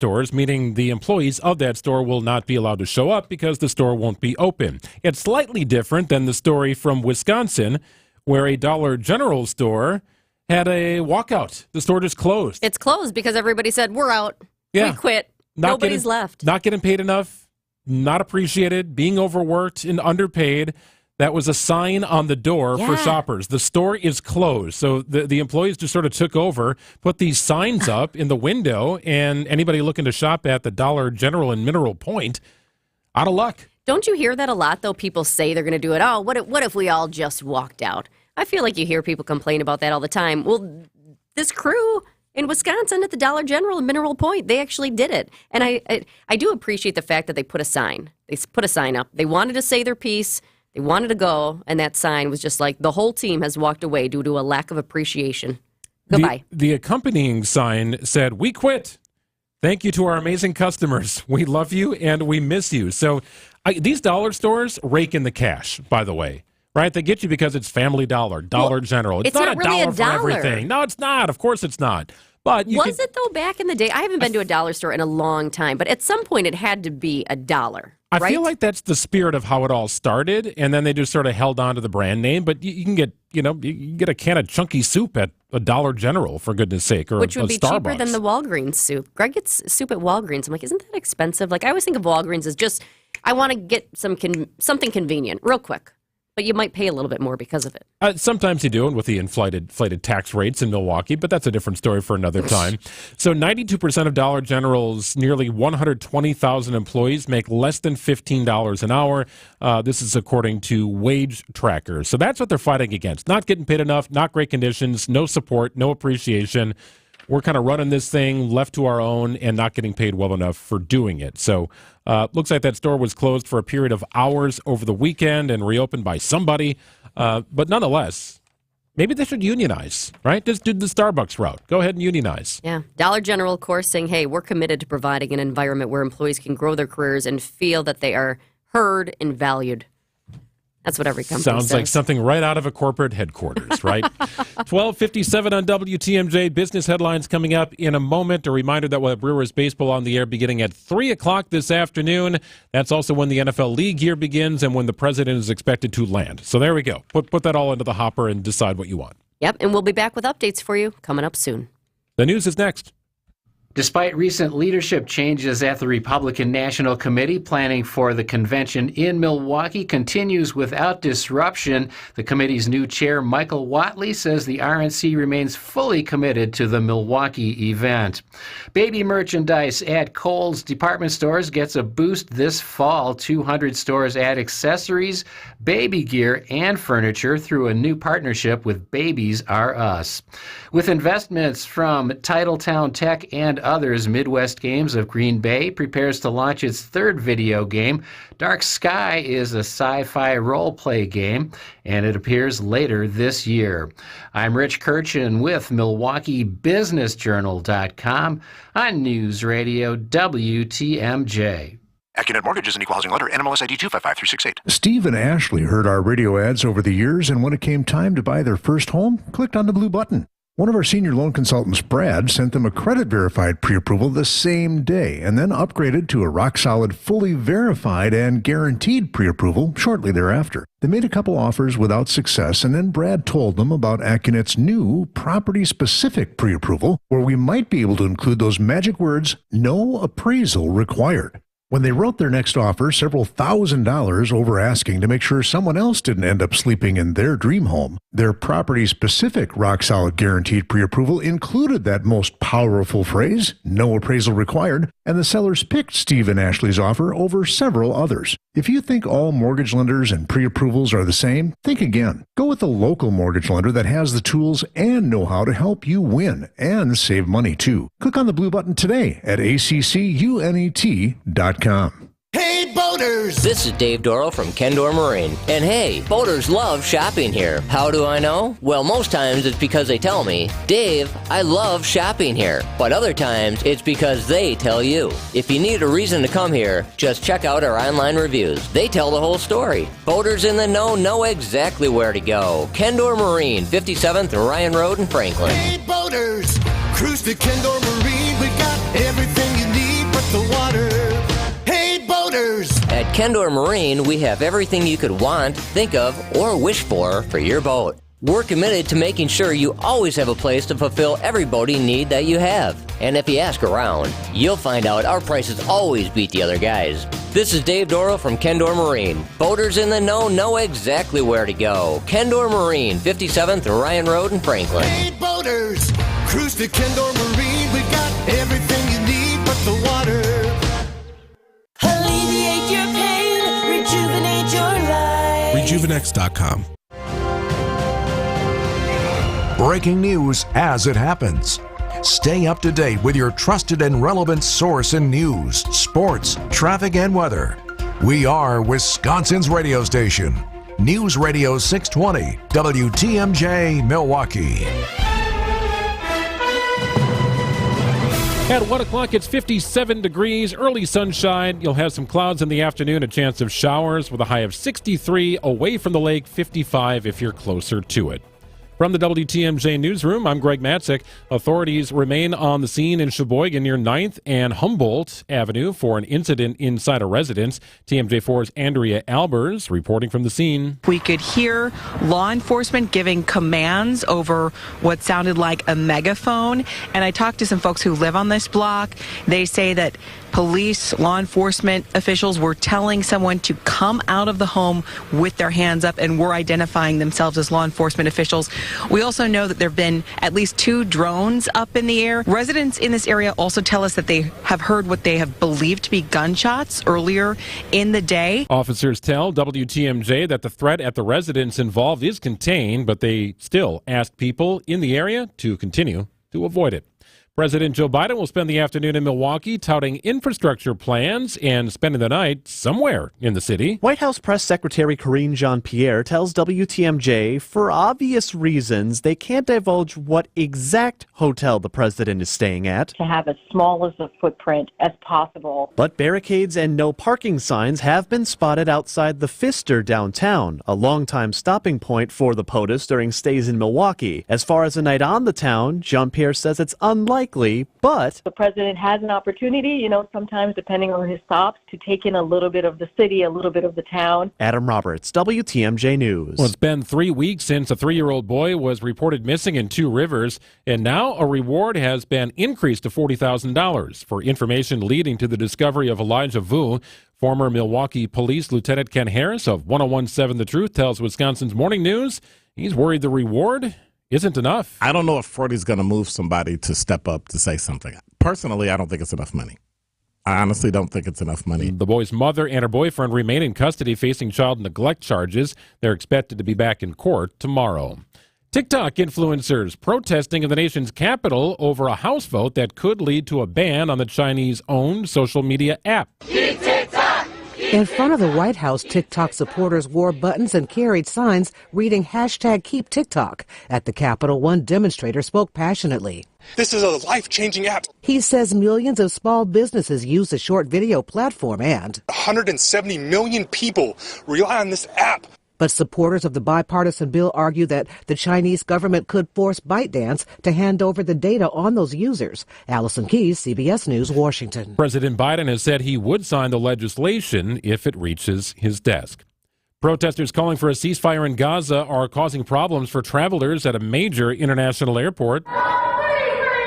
stores, meaning the employees of that store will not be allowed to show up because the store won't be open. It's slightly different than the story from Wisconsin, where a Dollar General store had a walkout. The store just closed. It's closed because everybody said, we're out. Yeah. We quit. Nobody's left. Not getting paid enough, not appreciated, being overworked and underpaid. That was a sign on the door for shoppers. The store is closed. So the employees just sort of took over, put these signs up in the window, and anybody looking to shop at the Dollar General in Mineral Point, out of luck. Don't you hear that a lot, though? People say they're going to do it. Oh, what if we all just walked out? I feel like you hear people complain about that all the time. Well, this crew in Wisconsin at the Dollar General in Mineral Point, they actually did it. And I do appreciate the fact that they put a sign. They put a sign up. They wanted to say their piece. They wanted to go, and that sign was just like, the whole team has walked away due to a lack of appreciation. Goodbye. The accompanying sign said, "We quit. Thank you to our amazing customers. We love you and we miss you." So these dollar stores rake in the cash, by the way. Right? They get you because it's Family Dollar, Dollar General. It's not really a dollar for everything. No, it's not. Of course it's not. But was it, though, back in the day? I haven't been to a dollar store in a long time, but at some point it had to be a dollar. I right? feel like that's the spirit of how it all started, and then they just sort of held on to the brand name. But you can get, you can get a can of chunky soup at a Dollar General, for goodness sake, or which would be Starbucks. cheaper than the Walgreens soup. Greg gets soup at Walgreens. I'm like, isn't that expensive? Like, I always think of Walgreens as just, I want to get something convenient, real quick. But you might pay a little bit more because of it. Sometimes you do, and with the inflated tax rates in Milwaukee, but that's a different story for another time. So 92% of Dollar General's nearly 120,000 employees make less than $15 an hour. This is according to Wage Tracker. So that's what they're fighting against. Not getting paid enough, not great conditions, no support, no appreciation. We're kind of running this thing left to our own and not getting paid well enough for doing it. So looks like that store was closed for a period of hours over the weekend and reopened by somebody. But nonetheless, maybe they should unionize, right? Just do the Starbucks route. Go ahead and unionize. Yeah. Dollar General, of course, saying, hey, we're committed to providing an environment where employees can grow their careers and feel that they are heard and valued. That's what every company Sounds says. like something right out of a corporate headquarters, right? 12:57 on WTMJ. Business headlines coming up in a moment. A reminder that we'll have Brewers baseball on the air beginning at 3 o'clock this afternoon. That's also when the NFL league year begins and when the president is expected to land. So there we go. Put that all into the hopper and decide what you want. Yep, and we'll be back with updates for you coming up soon. The news is next. Despite recent leadership changes at the Republican National Committee, planning for the convention in Milwaukee continues without disruption. The committee's new chair, Michael Whatley, says the RNC remains fully committed to the Milwaukee event. Baby merchandise at Kohl's department stores gets a boost this fall. 200 stores add accessories, baby gear, and furniture through a new partnership with Babies R Us. With investments from Titletown Tech and others, Midwest Games of Green Bay prepares to launch its third video game. Dark Sky is a sci-fi role-play game, and it appears later this year. I'm Rich Kirchen with MilwaukeeBusinessJournal.com on News Radio WTMJ. AccuNet Mortgage is an equal housing lender. NMLS ID 255368. Steve and Ashley heard our radio ads over the years, and when it came time to buy their first home, clicked on the blue button. One of our senior loan consultants, Brad, sent them a credit-verified pre-approval the same day and then upgraded to a rock-solid, fully verified and guaranteed pre-approval shortly thereafter. They made a couple offers without success, and then Brad told them about AccuNet's new property-specific pre-approval, where we might be able to include those magic words, no appraisal required. When they wrote their next offer, several $1,000s over asking to make sure someone else didn't end up sleeping in their dream home, their property-specific rock-solid guaranteed pre-approval included that most powerful phrase, no appraisal required, and the sellers picked Steve and Ashley's offer over several others. If you think all mortgage lenders and pre-approvals are the same, think again. Go with a local mortgage lender that has the tools and know-how to help you win and save money, too. Click on the blue button today at accunet.com. Hey, boaters! This is Dave Dorrell from Kendor Marine. And hey, boaters love shopping here. How do I know? Well, most times it's because they tell me, Dave, I love shopping here. But other times it's because they tell you. If you need a reason to come here, just check out our online reviews. They tell the whole story. Boaters in the know exactly where to go. Kendor Marine, 57th Ryan Road in Franklin. Hey, boaters! Cruise to Kendor Marine. We got everything you need. Kendor Marine, we have everything you could want, think of, or wish for your boat. We're committed to making sure you always have a place to fulfill every boating need that you have. And if you ask around, you'll find out our prices always beat the other guys. This is Dave Doro from Kendor Marine. Boaters in the know exactly where to go. Kendor Marine, 57th Orion Road in Franklin. Hey boaters, cruise to Kendor Marine. We got everything you need but the water. Alleviate your pain, rejuvenate your life. Rejuvenex.com. Breaking news as it happens. Stay up to date with your trusted and relevant source in news, sports, traffic, and weather. We are Wisconsin's radio station. News Radio 620, WTMJ, Milwaukee. At 1 o'clock, it's 57 degrees, early sunshine. You'll have some clouds in the afternoon, a chance of showers with a high of 63, away from the lake, 55 if you're closer to it. From the WTMJ newsroom, I'm Greg Matzik. Authorities remain on the scene in Sheboygan near 9th and Humboldt Avenue for an incident inside a residence. TMJ4's Andrea Albers reporting from the scene. We could hear law enforcement giving commands over what sounded like a megaphone. And I talked to some folks who live on this block. They say that police, law enforcement officials were telling someone to come out of the home with their hands up and were identifying themselves as law enforcement officials. We also know that there have been at least 2 drones up in the air. Residents in this area also tell us that they have heard what they have believed to be gunshots earlier in the day. Officers tell WTMJ that the threat at the residence involved is contained, but they still ask people in the area to continue to avoid it. President Joe Biden will spend the afternoon in Milwaukee touting infrastructure plans and spending the night somewhere in the city. White House Press Secretary Karine Jean-Pierre tells WTMJ for obvious reasons they can't divulge what exact hotel the president is staying at. To have as small as a footprint as possible. But barricades and no parking signs have been spotted outside the Pfister downtown, a longtime stopping point for the POTUS during stays in Milwaukee. As far as a night on the town, Jean-Pierre says it's unlikely, but the president has an opportunity, sometimes depending on his stops, to take in a little bit of the city, a little bit of the town. Adam Roberts, WTMJ News. Well, it's been 3 weeks since a 3-year-old boy was reported missing in 2 rivers, and now a reward has been increased to $40,000 for information leading to the discovery of Elijah Vu. Former Milwaukee Police Lieutenant Ken Harris of 1017 The Truth tells Wisconsin's Morning News he's worried the reward isn't enough. I don't know if 40 is going to move somebody to step up to say something. Personally, I don't think it's enough money. I honestly don't think it's enough money. The boy's mother and her boyfriend remain in custody facing child neglect charges. They're expected to be back in court tomorrow. TikTok influencers protesting in the nation's capital over a House vote that could lead to a ban on the Chinese-owned social media app. In front of the White House, TikTok supporters wore buttons and carried signs reading #KeepTikTok. At the Capitol, one demonstrator spoke passionately. This is a life-changing app. He says millions of small businesses use the short video platform and 170 million people rely on this app. But supporters of the bipartisan bill argue that the Chinese government could force ByteDance to hand over the data on those users. Allison Keyes, CBS News, Washington. President Biden has said he would sign the legislation if it reaches his desk. Protesters calling for a ceasefire in Gaza are causing problems for travelers at a major international airport.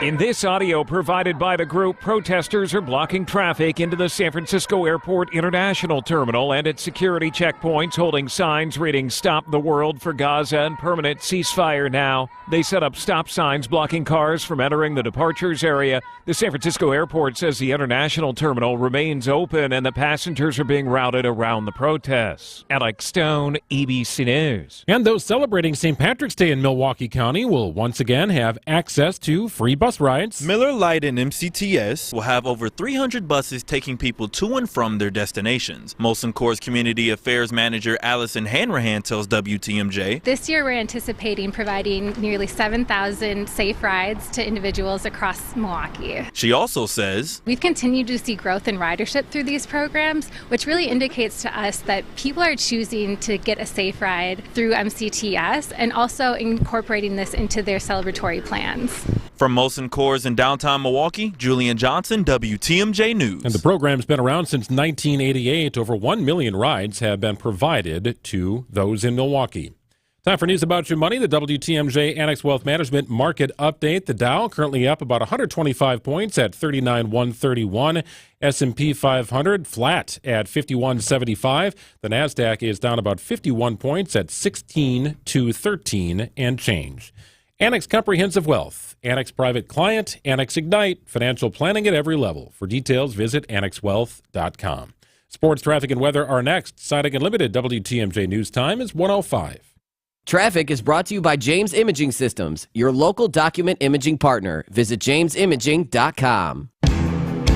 In this audio provided by the group, protesters are blocking traffic into the San Francisco Airport International Terminal and at security checkpoints holding signs reading "Stop the World for Gaza" and "Permanent Ceasefire Now." They set up stop signs blocking cars from entering the departures area. The San Francisco Airport says the International Terminal remains open and the passengers are being routed around the protests. Alex Stone, ABC News. And those celebrating St. Patrick's Day in Milwaukee County will once again have access to free bus rides. Miller Lite and MCTS will have over 300 buses taking people to and from their destinations. Molson Coors Community Affairs Manager Allison Hanrahan tells WTMJ. This year we're anticipating providing nearly 7,000 safe rides to individuals across Milwaukee. She also says, we've continued to see growth in ridership through these programs, which really indicates to us that people are choosing to get a safe ride through MCTS and also incorporating this into their celebratory plans. From Molson Coors in downtown Milwaukee, Julian Johnson, WTMJ News. And the program's been around since 1988. Over 1 million rides have been provided to those in Milwaukee. Time for news about your money. The WTMJ Annex Wealth Management Market Update. The Dow currently up about 125 points at 39,131. S&P 500 flat at 51.75. The Nasdaq is down about 51 points at 16,213 and change. Annex Comprehensive Wealth, Annex Private Client, Annex Ignite, financial planning at every level. For details, visit annexwealth.com. Sports, traffic, and weather are next. Siding Unlimited WTMJ News Time is 1:05. Traffic is brought to you by James Imaging Systems, your local document imaging partner. Visit jamesimaging.com.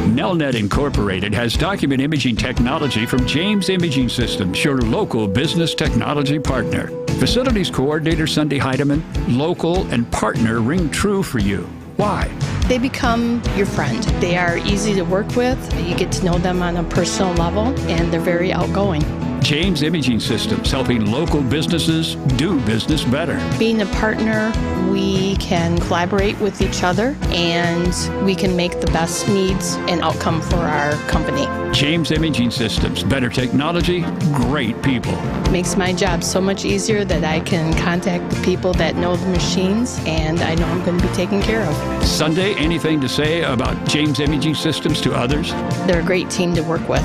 Nelnet Incorporated has document imaging technology from James Imaging Systems, your local business technology partner. Facilities Coordinator Sunday Heidemann, local and partner ring true for you. Why? They become your friend. They are easy to work with. You get to know them on a personal level, and they're very outgoing. James Imaging Systems, helping local businesses do business better. Being a partner, we can collaborate with each other, and we can make the best needs and outcome for our company. James Imaging Systems, better technology, great people. Makes my job so much easier that I can contact the people that know the machines, and I know I'm going to be taken care of. Sunday, anything to say about James Imaging Systems to others? They're a great team to work with.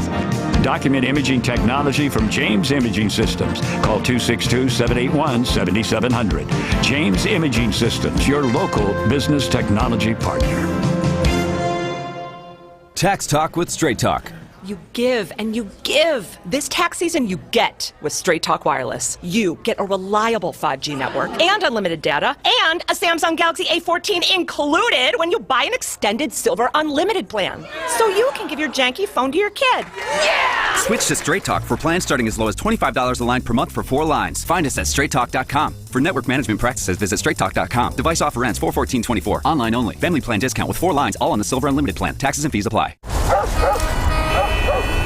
Document imaging technology from James Imaging Systems. Call 262-781-7700. James Imaging Systems, your local business technology partner. Tax Talk with Straight Talk. You give and you give. This tax season, you get with Straight Talk Wireless. You get a reliable 5G network and unlimited data and a Samsung Galaxy A14 included when you buy an extended Silver Unlimited plan. So you can give your janky phone to your kid. Yeah! Switch to Straight Talk for plans starting as low as $25 a line per month for 4 lines. Find us at straighttalk.com. For network management practices, visit straighttalk.com. Device offer ends 4/14/24. Online only. Family plan discount with 4 lines, all on the Silver Unlimited plan. Taxes and fees apply.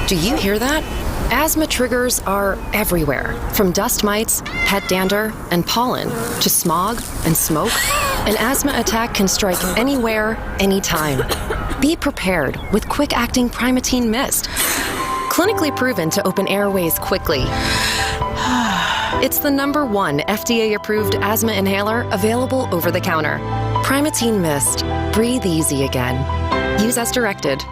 Do you hear that? Asthma triggers are everywhere, from dust mites, pet dander, and pollen, to smog and smoke. An asthma attack can strike anywhere, anytime. Be prepared with quick-acting Primatene Mist. Clinically proven to open airways quickly. It's the #1 FDA-approved asthma inhaler available over the counter. Primatene Mist. Breathe easy again. Use as directed.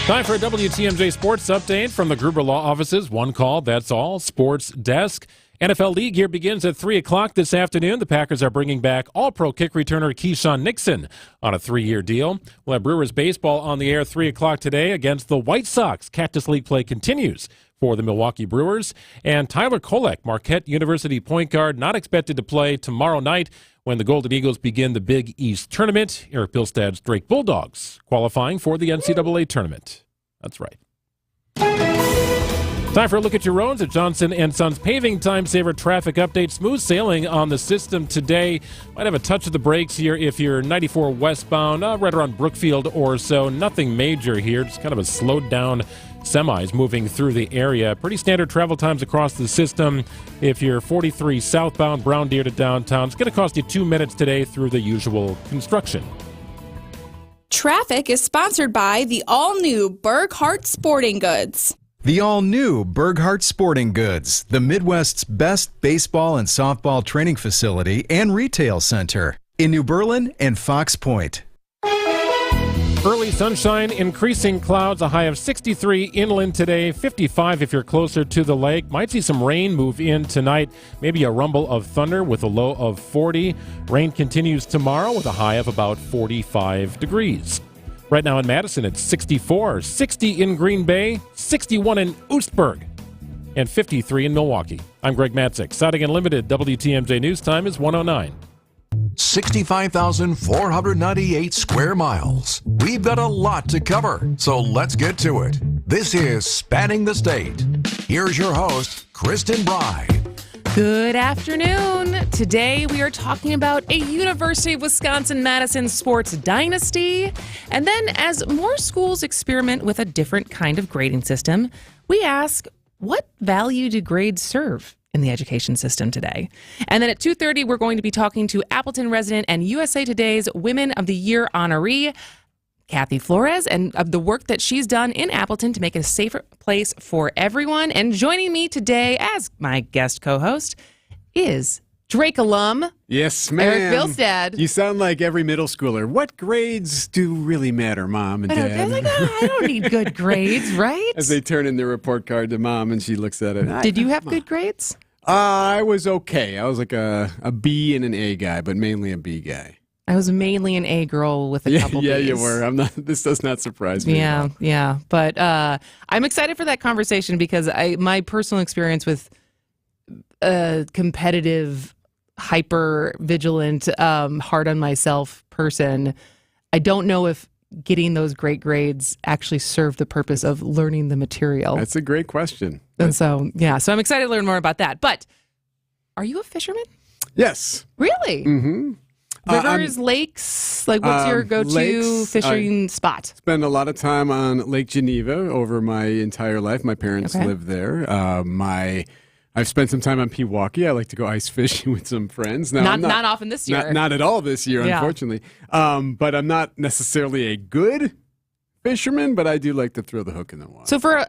Time for a WTMJ Sports Update from the Gruber Law Office's One Call, That's All Sports Desk. NFL League year begins at 3 o'clock this afternoon. The Packers are bringing back All-Pro kick returner Keyshawn Nixon on a 3-year deal. We'll have Brewers baseball on the air 3 o'clock today against the White Sox. Cactus League play continues for the Milwaukee Brewers. And Tyler Kolek, Marquette University point guard, not expected to play tomorrow night when the Golden Eagles begin the Big East Tournament. Eric Bilstad's Drake Bulldogs qualifying for the NCAA Tournament. That's right. Time for a look at your roads at Johnson & Sons Paving. Time saver traffic update. Smooth sailing on the system today. Might have a touch of the brakes here if you're 94 westbound, right around Brookfield or so. Nothing major here, just kind of a slowed down semis moving through the area. Pretty standard travel times across the system. If you're 43 southbound, Brown Deer to downtown, it's going to cost you 2 minutes today through the usual construction. Traffic is sponsored by the all-new Burghardt Sporting Goods. The all-new Burghardt Sporting Goods, the Midwest's best baseball and softball training facility and retail center in New Berlin and Fox Point. Early sunshine, increasing clouds, a high of 63 inland today, 55 if you're closer to the lake. Might see some rain move in tonight, maybe a rumble of thunder with a low of 40. Rain continues tomorrow with a high of about 45 degrees. Right now in Madison, it's 64, 60 in Green Bay, 61 in Oostburg, and 53 in Milwaukee. I'm Greg Matzik. Siding Unlimited, WTMJ News Time is 1:09. 65,498 square miles. We've got a lot to cover, so let's get to it. This is Spanning the State. Here's your host, Kristen Bry. Good afternoon. Today we are talking about a University of Wisconsin-Madison sports dynasty. And then as more schools experiment with a different kind of grading system, we ask, what value do grades serve in the education system today. And then at 2:30, we're going to be talking to Appleton resident and USA Today's Women of the Year honoree, Kathy Flores, and of the work that she's done in Appleton to make it a safer place for everyone. And joining me today as my guest co-host is Drake alum. Yes, ma'am. Eric Bilstead. You sound like every middle schooler. What grades do really matter, Mom and Dad? I don't need good grades, right? As they turn in their report card to Mom and she looks at it. Did you have good grades? I was okay. I was like a B and an A guy, but mainly a B guy. I was mainly an A girl with a couple Yeah, Bs. you were. This does not surprise me. Yeah. But I'm excited for that conversation because my personal experience with a competitive, hyper vigilant, hard on myself person, I don't know if getting those great grades actually served the purpose of learning the material. That's a great question. And so I'm excited to learn more about that. But are you a fisherman? Yes. Really? Mm-hmm. Rivers, lakes, like what's your go-to fishing spot? Spend a lot of time on Lake Geneva over my entire life. My parents live there. I've spent some time on Pewaukee. I like to go ice fishing with some friends. Now, not often this year. Not at all this year, unfortunately. But I'm not necessarily a good fisherman, but I do like to throw the hook in the water. So for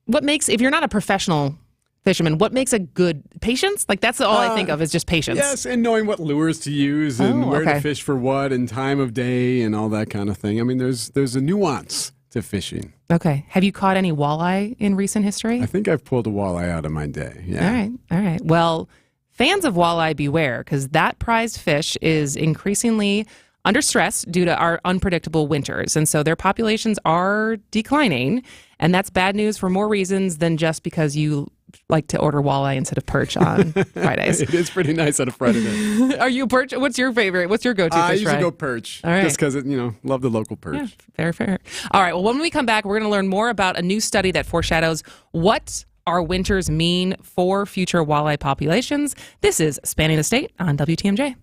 what makes, if you're not a professional fisherman, what makes a good patience? Like that's all I think of is just patience. Yes, and knowing what lures to use and where to fish for what and time of day and all that kind of thing. I mean, there's a nuance to fishing. Okay. Have you caught any walleye in recent history? I think I've pulled a walleye out of my day. Yeah. All right. Well, fans of walleye beware, because that prized fish is increasingly under stress due to our unpredictable winters. And so their populations are declining. And that's bad news for more reasons than just because you like to order walleye instead of perch on Fridays. It is pretty nice on a Friday night. Are you perch? What's your favorite? What's your go-to fish? I usually go perch. All right. Just because, love the local perch. Yeah, fair. All right. Well, when we come back, we're going to learn more about a new study that foreshadows what our winters mean for future walleye populations. This is Spanning the State on WTMJ.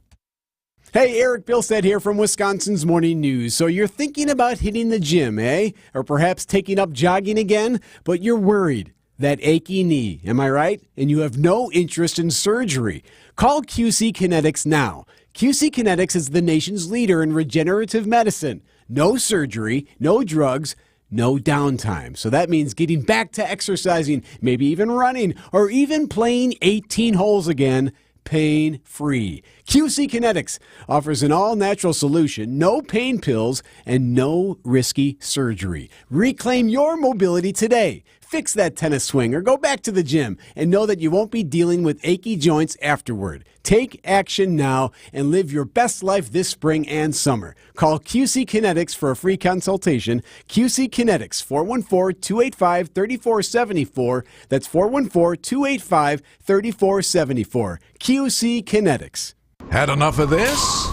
Hey, Eric Bilstead here from Wisconsin's Morning News. So you're thinking about hitting the gym, eh? Or perhaps taking up jogging again, but you're worried. That achy knee, am I right? And you have no interest in surgery. Call QC Kinetics now. QC Kinetics is the nation's leader in regenerative medicine. No surgery, no drugs, no downtime. So that means getting back to exercising, maybe even running, or even playing 18 holes again, pain-free. QC Kinetics offers an all-natural solution, no pain pills, and no risky surgery. Reclaim your mobility today. Fix that tennis swing or go back to the gym and know that you won't be dealing with achy joints afterward. Take action now and live your best life this spring and summer. Call QC Kinetics for a free consultation. QC Kinetics, 414-285-3474. That's 414-285-3474. QC Kinetics. Had enough of this?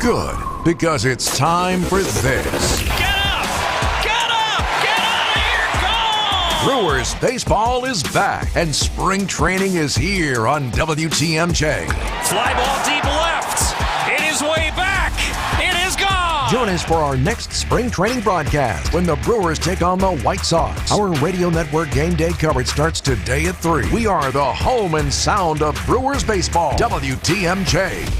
Good, because it's time for this. Brewers baseball is back, and spring training is here on WTMJ. Fly ball deep left. It is way back. It is gone. Join us for our next spring training broadcast when the Brewers take on the White Sox. Our radio network game day coverage starts today at 3. We are the home and sound of Brewers baseball. WTMJ.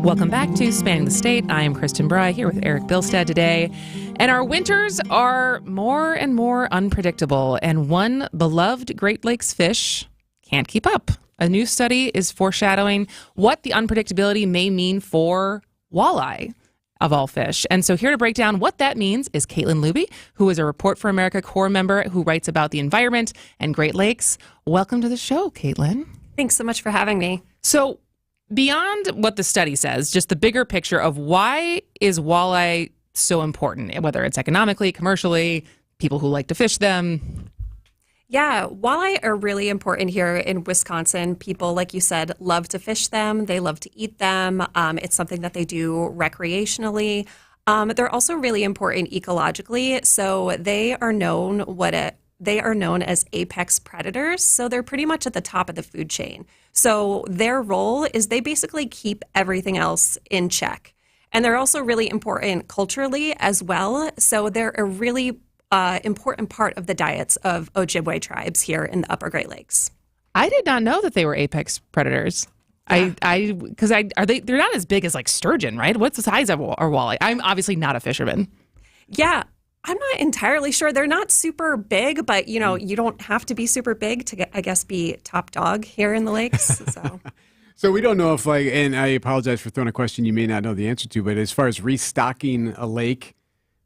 Welcome back to Spanning the State. I am Kristen Bry here with Eric Bilstead today. And our winters are more and more unpredictable, and one beloved Great Lakes fish can't keep up. A new study is foreshadowing what the unpredictability may mean for walleye, of all fish. And so here to break down what that means is Caitlin Luby, who is a Report for America Corps member who writes about the environment and Great Lakes. Welcome to the show, Caitlin. Thanks so much for having me. So beyond what the study says, just the bigger picture of why is walleye so important, whether it's economically, commercially, people who like to fish them. Yeah, walleye are really important here in Wisconsin. People, like you said, love to fish them. They love to eat them. It's something that they do recreationally. They're also really important ecologically. So they are known they are known as apex predators. So they're pretty much at the top of the food chain. So their role is they basically keep everything else in check. And they're also really important culturally as well. So they're a really important part of the diets of Ojibwe tribes here in the Upper Great Lakes. I did not know that they were apex predators. Yeah. They're not as big as like sturgeon, right? What's the size of a walleye? I'm obviously not a fisherman. Yeah, I'm not entirely sure. They're not super big, but you don't have to be super big to I guess, be top dog here in the lakes. So. So we don't know if, and I apologize for throwing a question you may not know the answer to, but as far as restocking a lake,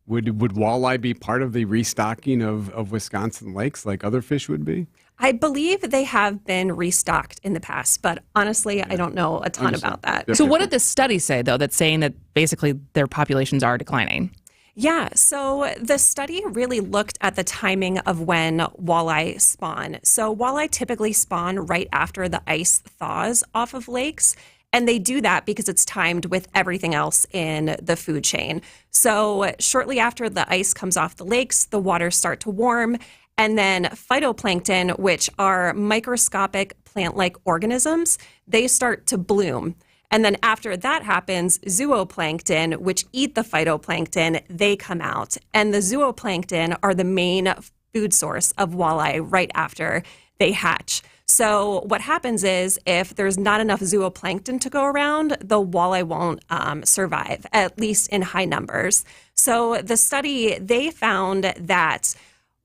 would walleye be part of the restocking of Wisconsin lakes like other fish would be? I believe they have been restocked in the past, but honestly, I don't know a ton about that. So what did the study say, though, that's saying that basically their populations are declining? Yeah, so the study really looked at the timing of when walleye spawn. So walleye typically spawn right after the ice thaws off of lakes, and they do that because it's timed with everything else in the food chain. So shortly after the ice comes off the lakes, the waters start to warm, and then phytoplankton, which are microscopic plant-like organisms, they start to bloom. And then after that happens, zooplankton, which eat the phytoplankton, they come out. And the zooplankton are the main food source of walleye right after they hatch. So what happens is if there's not enough zooplankton to go around, the walleye won't survive, at least in high numbers. So the study, they found that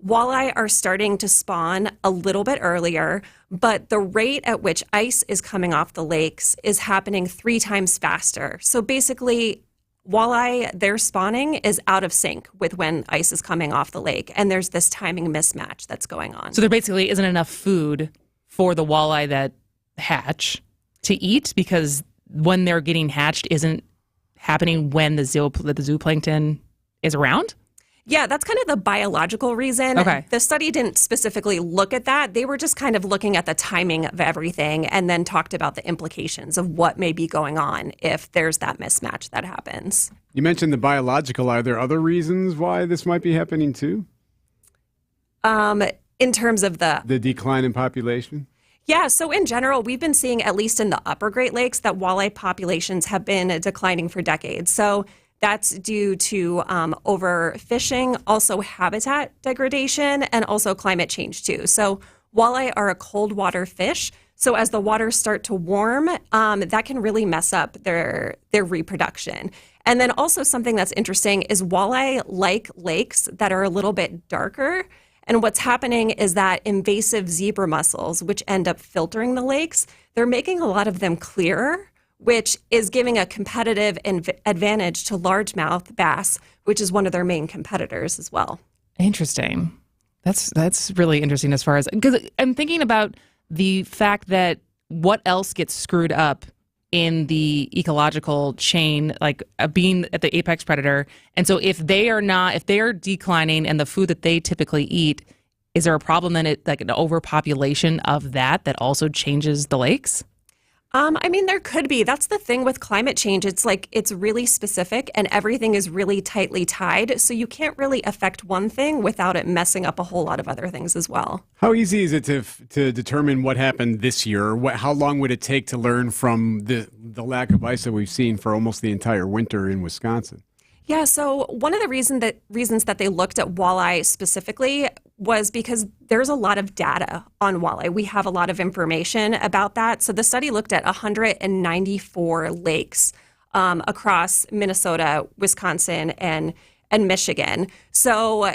walleye are starting to spawn a little bit earlier, but the rate at which ice is coming off the lakes is happening 3 times faster. So basically, walleye, their spawning is out of sync with when ice is coming off the lake, and there's this timing mismatch that's going on. So there basically isn't enough food for the walleye that hatch to eat because when they're getting hatched isn't happening when the zooplankton is around? Yeah, that's kind of the biological reason. Okay. The study didn't specifically look at that. They were just kind of looking at the timing of everything and then talked about the implications of what may be going on if there's that mismatch that happens. You mentioned the biological. Are there other reasons why this might be happening too? In terms of the decline in population? Yeah, so in general, we've been seeing, at least in the Upper Great Lakes, that walleye populations have been declining for decades. So that's due to overfishing, also habitat degradation, and also climate change too. So walleye are a cold water fish. So as the waters start to warm, that can really mess up their reproduction. And then also something that's interesting is walleye like lakes that are a little bit darker. And what's happening is that invasive zebra mussels, which end up filtering the lakes, they're making a lot of them clearer, which is giving a competitive advantage to largemouth bass, which is one of their main competitors as well. Interesting. That's really interesting as far as, because I'm thinking about the fact that what else gets screwed up in the ecological chain, like being at the apex predator. And so if they are declining and the food that they typically eat, is there a problem then like an overpopulation of that also changes the lakes? I mean, there could be. That's the thing with climate change. It's like it's really specific and everything is really tightly tied. So you can't really affect one thing without it messing up a whole lot of other things as well. How easy is it to determine what happened this year? How long would it take to learn from the lack of ice that we've seen for almost the entire winter in Wisconsin? Yeah, so one of the reasons that they looked at walleye specifically was because there's a lot of data on walleye. We have a lot of information about that. So the study looked at 194 lakes across Minnesota, Wisconsin, and Michigan. So,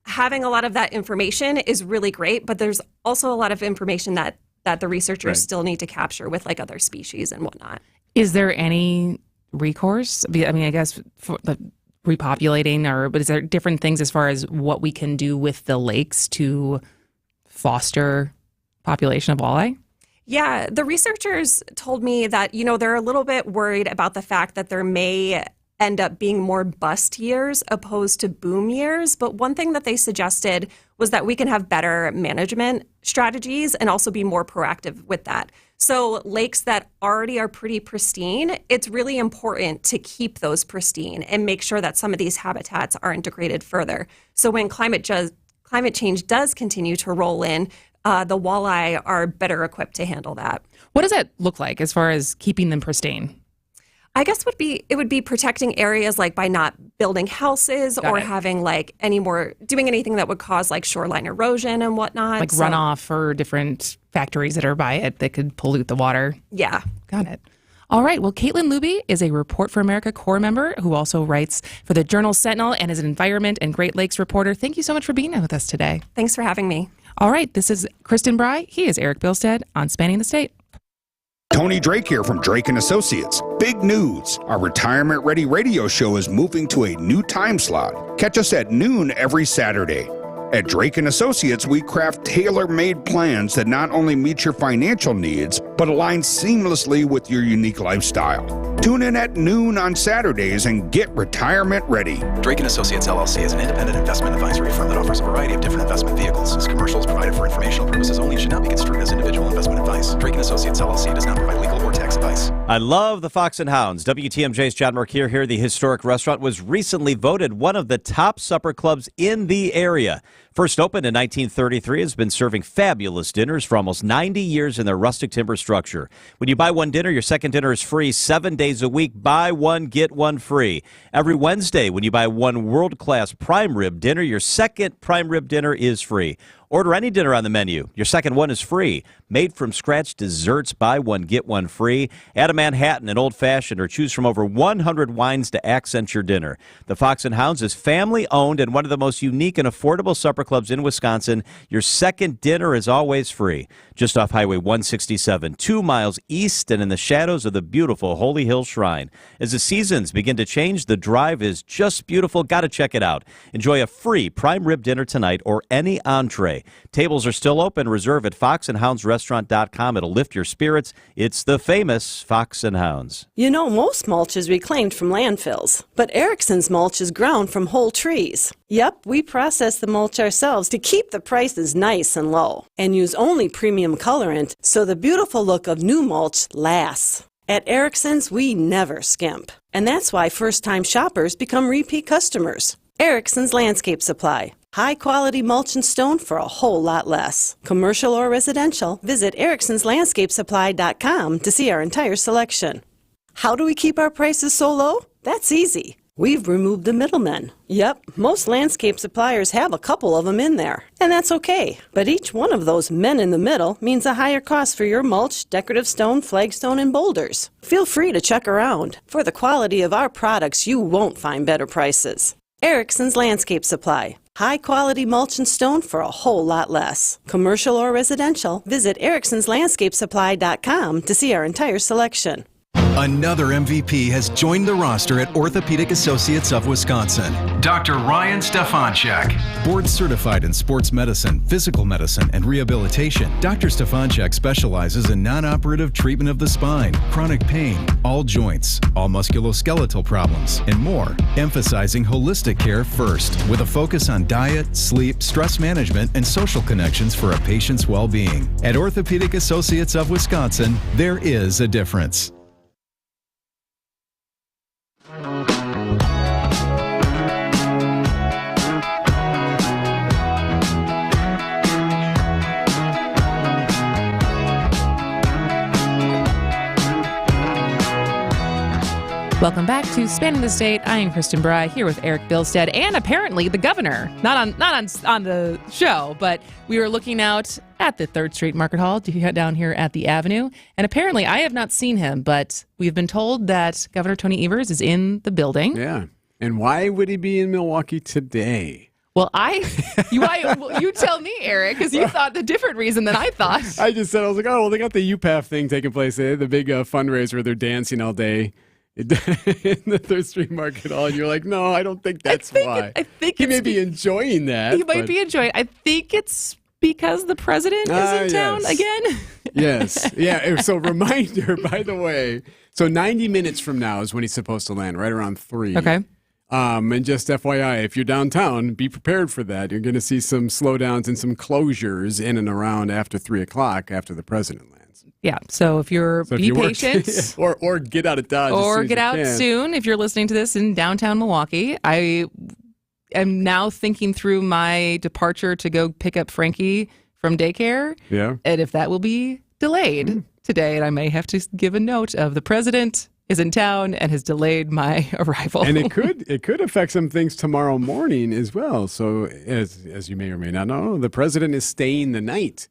having a lot of that information is really great, but there's also a lot of information that the researchers still need to capture with like other species and whatnot. Is there any recourse? I mean, I guess for the repopulating, but is there different things as far as what we can do with the lakes to foster population of walleye? Yeah, the researchers told me that, they're a little bit worried about the fact that there may end up being more bust years opposed to boom years. But one thing that they suggested was that we can have better management strategies and also be more proactive with that. So lakes that already are pretty pristine, it's really important to keep those pristine and make sure that some of these habitats are integrated further. So when climate climate change does continue to roll in, the walleye are better equipped to handle that. What does that look like as far as keeping them pristine? I guess it would be protecting areas like by not building houses or having like doing anything that would cause like shoreline erosion and whatnot. Like runoff or different factories that are by it that could pollute the water. Yeah. Got it. All right. Well, Caitlin Luby is a Report for America Corps member who also writes for the Journal Sentinel and is an environment and Great Lakes reporter. Thank you so much for being with us today. Thanks for having me. All right. This is Kristen Bry. He is Eric Bilstead on Spanning the State. Tony Drake here from Drake & Associates. Big news. Our retirement-ready radio show is moving to a new time slot. Catch us at noon every Saturday. At Drake & Associates, we craft tailor-made plans that not only meet your financial needs, but align seamlessly with your unique lifestyle. Tune in at noon on Saturdays and get retirement ready. Drake & Associates, LLC is an independent investment advisory firm that offers a variety of different investment vehicles. This commercial is provided for informational purposes only and should not be construed as individual investment advice. Drake & Associates, LLC does not provide legal or tax advice. I love the Fox and Hounds. WTMJ's John Markier here. The historic restaurant was recently voted one of the top supper clubs in the area. First opened in 1933, has been serving fabulous dinners for almost 90 years in their rustic timber structure. When you buy one dinner, your second dinner is free 7 days a week. Buy one, get one free. Every Wednesday, when you buy one world-class prime rib dinner, your second prime rib dinner is free. Order any dinner on the menu. Your second one is free. Made from scratch desserts, buy one, get one free. Add a Manhattan, an old-fashioned, or choose from over 100 wines to accent your dinner. The Fox and Hounds is family-owned and one of the most unique and affordable supper clubs in Wisconsin. Your second dinner is always free. Just off Highway 167, 2 miles east and in the shadows of the beautiful Holy Hill Shrine. As the seasons begin to change, the drive is just beautiful. Got to check it out. Enjoy a free prime rib dinner tonight or any entree. Tables are still open. Reserve at foxandhoundsrestaurant.com. It'll lift your spirits. It's the famous Fox and Hounds. You know, most mulch is reclaimed from landfills, but Erickson's mulch is ground from whole trees. Yep, we process the mulch ourselves to keep the prices nice and low and use only premium colorant so the beautiful look of new mulch lasts. At Erickson's, we never skimp, and that's why first-time shoppers become repeat customers. Erickson's Landscape Supply. High-quality mulch and stone for a whole lot less. Commercial or residential, visit ericksonslandscapesupply.com to see our entire selection. How do we keep our prices so low? That's easy. We've removed the middlemen. Yep, most landscape suppliers have a couple of them in there, and that's okay. But each one of those men in the middle means a higher cost for your mulch, decorative stone, flagstone, and boulders. Feel free to check around. For the quality of our products, you won't find better prices. Erickson's Landscape Supply. High-quality mulch and stone for a whole lot less. Commercial or residential, visit ericksonslandscapesupply.com to see our entire selection. Another MVP has joined the roster at Orthopedic Associates of Wisconsin. Dr. Ryan Stefanchek. Board certified in sports medicine, physical medicine, and rehabilitation, Dr. Stefanchek specializes in non-operative treatment of the spine, chronic pain, all joints, all musculoskeletal problems, and more, emphasizing holistic care first, with a focus on diet, sleep, stress management, and social connections for a patient's well-being. At Orthopedic Associates of Wisconsin, there is a difference. Welcome back to Spanning the State. I am Kristen Bry here with Eric Bilstead and apparently the governor. Not on the show, but we were looking out at the 3rd Street Market Hall down here at the Avenue. And apparently I have not seen him, but we've been told that Governor Tony Evers is in the building. Yeah. And why would he be in Milwaukee today? Well, you tell me, Eric, because you thought the different reason than I thought. I just said, I was like, oh, well, they got the UPAF thing taking place. The big fundraiser where they're dancing all day in the 3rd Street Market Hall. And you're like, no, I don't think that's why. I think he may be enjoying that. He might be enjoying. I think it's because the president is in town again. Yes. Yeah. So reminder, by the way, so 90 minutes from now is when he's supposed to land, right around 3. Okay. And just FYI, if you're downtown, be prepared for that. You're going to see some slowdowns and some closures in and around after 3 o'clock after the president lands. Yeah. So if you're patient, or get out of Dodge, or get out soon. If you're listening to this in downtown Milwaukee, am now thinking through my departure to go pick up Frankie from daycare. Yeah. And if that will be delayed today, and I may have to give a note of the president is in town and has delayed my arrival. And it could affect some things tomorrow morning as well. So as you may or may not know, the president is staying the night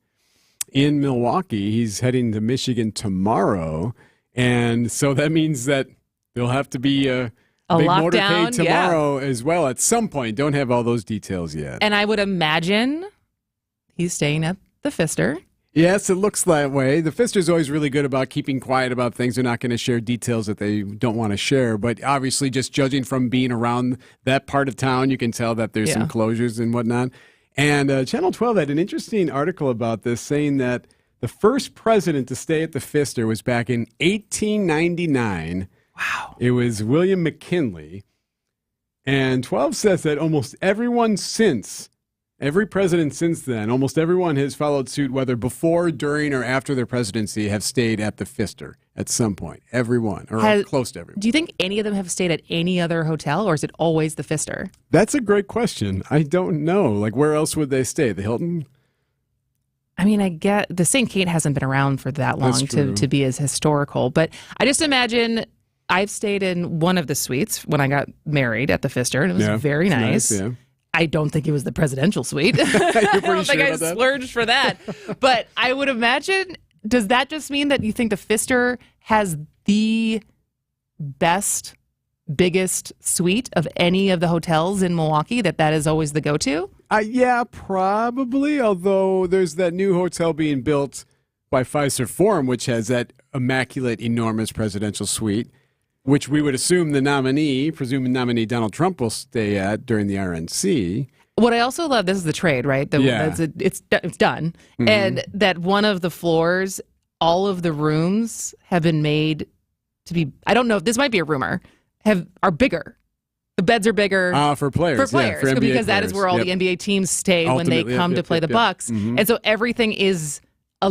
in Milwaukee. He's heading to Michigan tomorrow. And so that means that there'll have to be a big lockdown, motorcade tomorrow as well at some point. Don't have all those details yet. And I would imagine he's staying at the Pfister. Yes, it looks that way. The Pfister's always really good about keeping quiet about things. They're not going to share details that they don't want to share. But obviously, just judging from being around that part of town, you can tell that there's some closures and whatnot. And Channel 12 had an interesting article about this, saying that the first president to stay at the Pfister was back in 1899. Wow. It was William McKinley. And 12 says that almost everyone since, every president since then, almost everyone has followed suit, whether before, during, or after their presidency, have stayed at the Pfister at some point. Everyone, or close to everyone. Do you think any of them have stayed at any other hotel, or is it always the Pfister? That's a great question. I don't know. Like, where else would they stay? The Hilton? I mean, I get the St. Kate hasn't been around for that long to be as historical, but I just imagine I've stayed in one of the suites when I got married at the Pfister, and it was very nice. Yeah. I don't think it was the presidential suite. I don't think I splurged for that. But I would imagine, does that just mean that you think the Pfister has the best, biggest suite of any of the hotels in Milwaukee, that is always the go-to? Yeah, probably, although there's that new hotel being built by Pfizer Forum, which has that immaculate, enormous presidential suite, which we would assume the presuming nominee Donald Trump will stay at during the RNC. What I also love, this is the trade, right? It's done. Mm-hmm. And that one of the floors, all of the rooms have been made to be, I don't know if this might be a rumor, are bigger. The beds are bigger. For players. For NBA because players. that is where all the NBA teams stay when they come to play the Bucks. Mm-hmm. And so everything is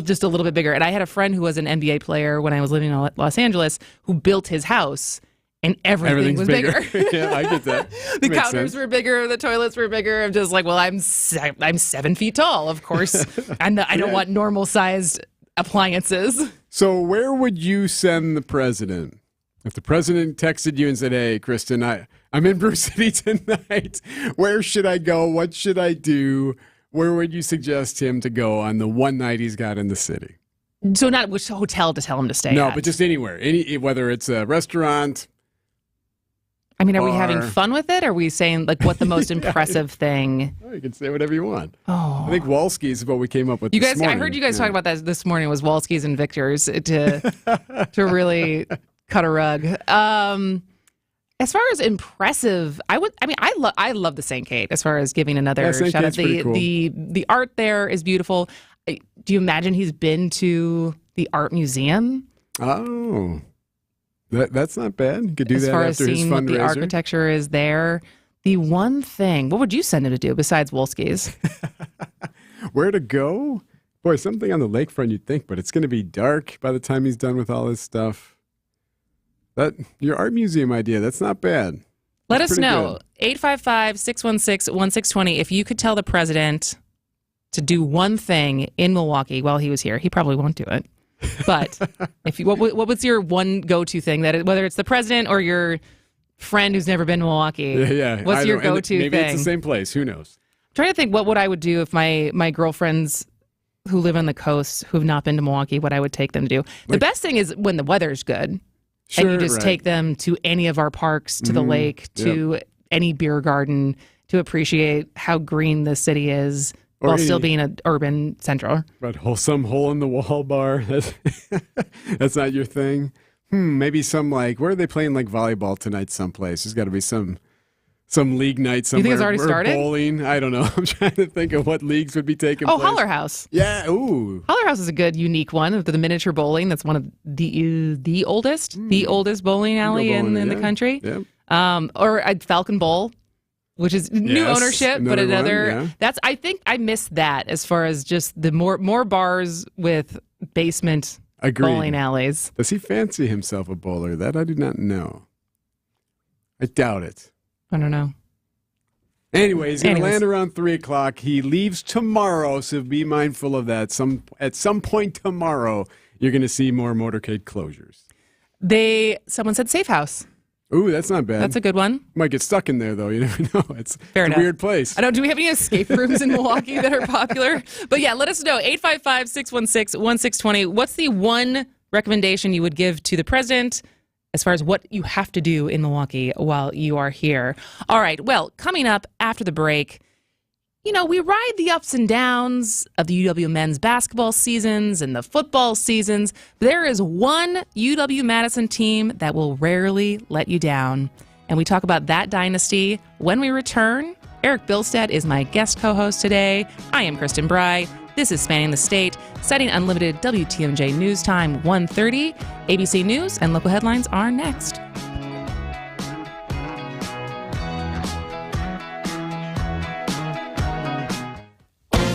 just a little bit bigger. And I had a friend who was an NBA player when I was living in Los Angeles who built his house, and everything was bigger. Yeah, I get that. The counters were bigger, the toilets were bigger. I'm just like, well, I'm 7 feet tall, of course. I don't want normal sized appliances. So where would you send the president? If the president texted you and said, hey, Kristen, I'm in Brew City tonight. Where should I go? What should I do? Where would you suggest him to go on the one night he's got in the city? So not which hotel to tell him to stay at. No, but just anywhere. Whether it's a restaurant. I mean, are we having fun with it? Or are we saying, like, what the most impressive thing? Oh, you can say whatever you want. Oh. I think Walski's is what we came up with you this guys, morning. I heard you guys talk about that this morning, was Walski's and Victor's to really cut a rug. As far as impressive, I love the St. Kate. As far as giving another shout out, the art there is beautiful. Do you imagine he's been to the art museum? Oh, that's not bad. You could do as that far after as his seeing fundraiser. what the architecture is there. The one thing, what would you send him to do besides Wolski's? Where to go? Boy, something on the lakefront you'd think, but it's going to be dark by the time he's done with all his stuff. Your art museum idea, that's not bad. Let us know. 855-616-1620. If you could tell the president to do one thing in Milwaukee while he was here, he probably won't do it. But what was your one go-to thing, whether it's the president or your friend who's never been to Milwaukee? Yeah. What's your go-to maybe thing? Maybe it's the same place. Who knows? I'm trying to think what I would do if my girlfriends who live on the coast who have not been to Milwaukee, what I would take them to do. The best thing is when the weather's good. Sure, and you just take them to any of our parks, to the lake, to any beer garden, to appreciate how green the city is while still being an urban central. But some hole-in-the-wall bar, that's not your thing? Maybe some, where are they playing, volleyball tonight someplace? There's got to be some league night somewhere. You think it's already started? Bowling. I don't know. I'm trying to think of what leagues would be taking place. Holler House. Yeah, ooh. Holler House is a good, unique one. The miniature bowling, that's one of the oldest bowling alley in the country. Yep. Or Falcon Bowl, which is new ownership, but another. That's, I think I miss that as far as just the more bars with basement bowling alleys. Does he fancy himself a bowler? That I do not know. I doubt it. I don't know. Anyway, he's going to land around 3 o'clock. He leaves tomorrow, so be mindful of that. At some point tomorrow, you're going to see more motorcade closures. Someone said safe house. Ooh, that's not bad. That's a good one. Might get stuck in there, though. You never know. It's enough. A weird place. I know. Do we have any escape rooms in Milwaukee that are popular? But yeah, let us know. 855-616-1620. What's the one recommendation you would give to the president as far as what you have to do in Milwaukee while you are here? All right. Well, coming up after the break, we ride the ups and downs of the UW men's basketball seasons and the football seasons. There is one UW-Madison team that will rarely let you down. And we talk about that dynasty when we return. Eric Bilstead is my guest co-host today. I am Kristen Bry. This is Spanning the State, setting unlimited WTMJ news time 1:30. ABC News and local headlines are next.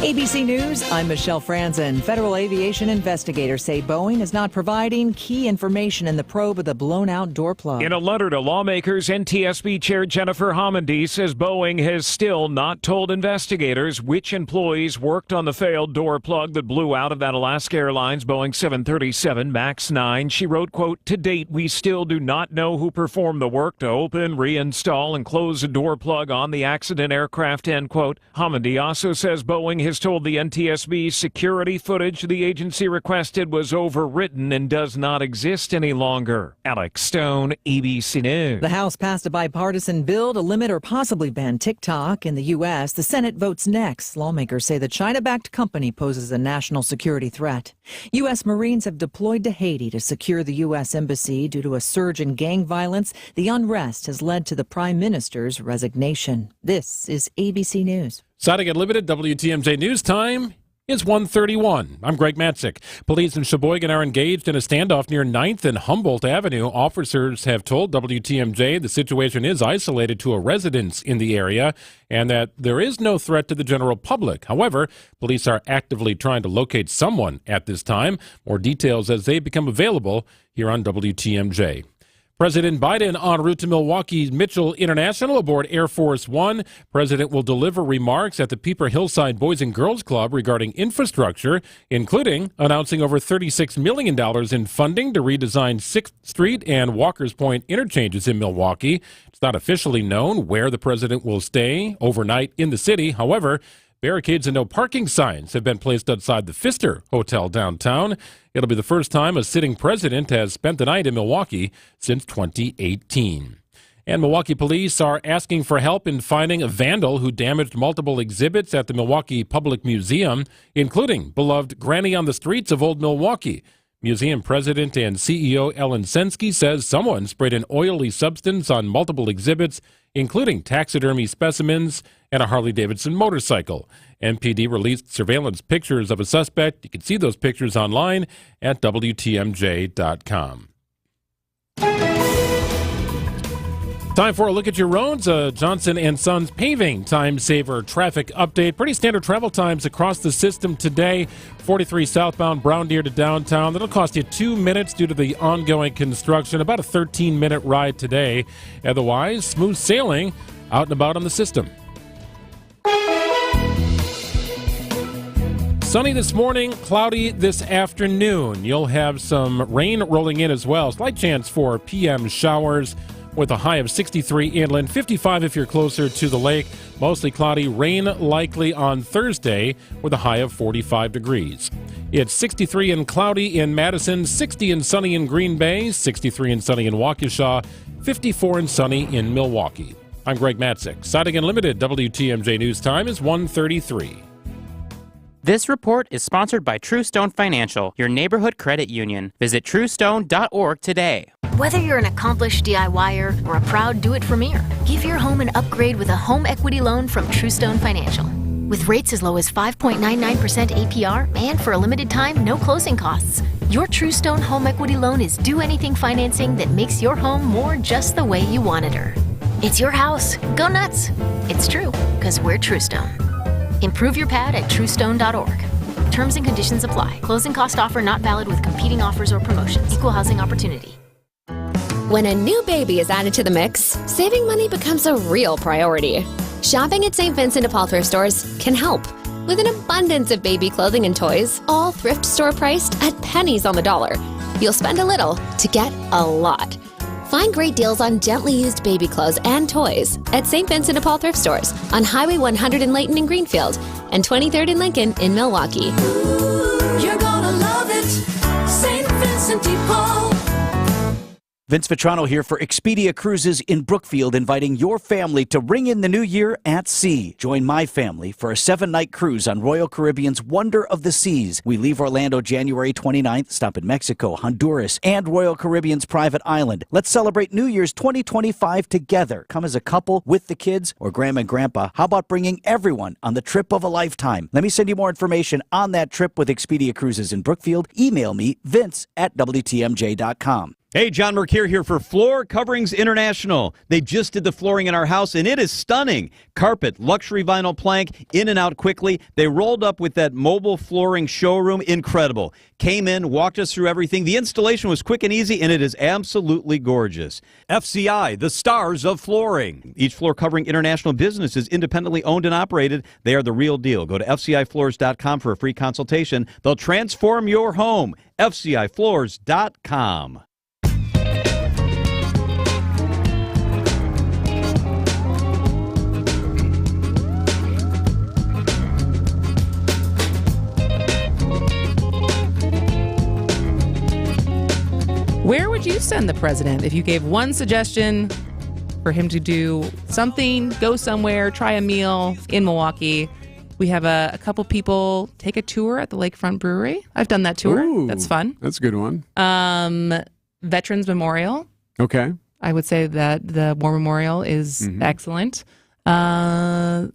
ABC News, I'm Michelle Franzen. Federal aviation investigators say Boeing is not providing key information in the probe of the blown-out door plug. In a letter to lawmakers, NTSB Chair Jennifer Homendy says Boeing has still not told investigators which employees worked on the failed door plug that blew out of that Alaska Airlines Boeing 737 MAX 9. She wrote, quote, "To date, we still do not know who performed the work to open, reinstall, and close a door plug on the accident aircraft," end quote. Homendy also says Boeing has told the NTSB security footage the agency requested was overwritten and does not exist any longer. Alex Stone, ABC News. The House passed a bipartisan bill to limit or possibly ban TikTok in the U.S. The Senate votes next. Lawmakers say the China-backed company poses a national security threat. U.S. Marines have deployed to Haiti to secure the U.S. embassy due to a surge in gang violence. The unrest has led to the Prime Minister's resignation. This is ABC News. Siding Unlimited WTMJ News Time is 1:31. I'm Greg Matzik. Police in Sheboygan are engaged in a standoff near 9th and Humboldt Avenue. Officers have told WTMJ the situation is isolated to a residence in the area and that there is no threat to the general public. However, police are actively trying to locate someone at this time. More details as they become available here on WTMJ. President Biden en route to Milwaukee's Mitchell International aboard Air Force One. President will deliver remarks at the Pieper Hillside Boys and Girls Club regarding infrastructure, including announcing over $36 million in funding to redesign 6th Street and Walker's Point interchanges in Milwaukee. It's not officially known where the president will stay overnight in the city. However, barricades and no parking signs have been placed outside the Pfister Hotel downtown. It'll be the first time a sitting president has spent the night in Milwaukee since 2018. And Milwaukee police are asking for help in finding a vandal who damaged multiple exhibits at the Milwaukee Public Museum, including beloved Granny on the Streets of Old Milwaukee. Museum president and CEO Ellen Sensky says someone sprayed an oily substance on multiple exhibits, including taxidermy specimens and a Harley-Davidson motorcycle. MPD released surveillance pictures of a suspect. You can see those pictures online at WTMJ.com. Time for a look at your roads. Johnson & Sons Paving Time Saver Traffic Update. Pretty standard travel times across the system today. 43 southbound Brown Deer to downtown. That'll cost you 2 minutes due to the ongoing construction. About a 13-minute ride today. Otherwise, smooth sailing out and about on the system. Sunny this morning, cloudy this afternoon. You'll have some rain rolling in as well. Slight chance for PM showers with a high of 63 inland, 55 if you're closer to the lake. Mostly cloudy, rain likely on Thursday with a high of 45 degrees. It's 63 and cloudy in Madison, 60 and sunny in Green Bay, 63 and sunny in Waukesha, 54 and sunny in Milwaukee. I'm Greg Matzik. Siding Unlimited WTMJ News Time is 1:33. This report is sponsored by Truestone Financial, your neighborhood credit union. Visit truestone.org today. Whether you're an accomplished DIYer or a proud do-it-for-meer, give your home an upgrade with a home equity loan from Truestone Financial. With rates as low as 5.99% APR and for a limited time, no closing costs. Your Truestone home equity loan is do-anything financing that makes your home more just the way you wanted her. It's your house. Go nuts. It's true, because we're Truestone. Improve your pad at truestone.org. Terms and conditions apply. Closing cost offer not valid with competing offers or promotions. Equal housing opportunity. When a new baby is added to the mix, saving money becomes a real priority. Shopping at St. Vincent de Paul thrift stores can help. With an abundance of baby clothing and toys, all thrift store priced at pennies on the dollar. You'll spend a little to get a lot. Find great deals on gently used baby clothes and toys at St. Vincent de Paul thrift stores on Highway 100 in Layton and Greenfield and 23rd and Lincoln in Milwaukee. You're gonna love it, St. Vincent de Paul. Vince Vitrano here for Expedia Cruises in Brookfield, inviting your family to ring in the new year at sea. Join my family for a 7-night cruise on Royal Caribbean's Wonder of the Seas. We leave Orlando January 29th, stop in Mexico, Honduras, and Royal Caribbean's private island. Let's celebrate New Year's 2025 together. Come as a couple with the kids or grandma and grandpa. How about bringing everyone on the trip of a lifetime? Let me send you more information on that trip with Expedia Cruises in Brookfield. Email me, vince@WTMJ.com. Hey, John Mercure here for Floor Coverings International. They just did the flooring in our house, and it is stunning. Carpet, luxury vinyl plank, in and out quickly. They rolled up with that mobile flooring showroom. Incredible. Came in, walked us through everything. The installation was quick and easy, and it is absolutely gorgeous. FCI, the stars of flooring. Each Floor Covering International business is independently owned and operated. They are the real deal. Go to FCIfloors.com for a free consultation. They'll transform your home. FCIfloors.com. Where would you send the president if you gave one suggestion for him to do something, go somewhere, try a meal in Milwaukee? We have a couple people take a tour at the Lakefront Brewery. I've done that tour. Ooh, that's fun. That's a good one. Veterans Memorial. Okay. I would say that the War Memorial is excellent. Leon's.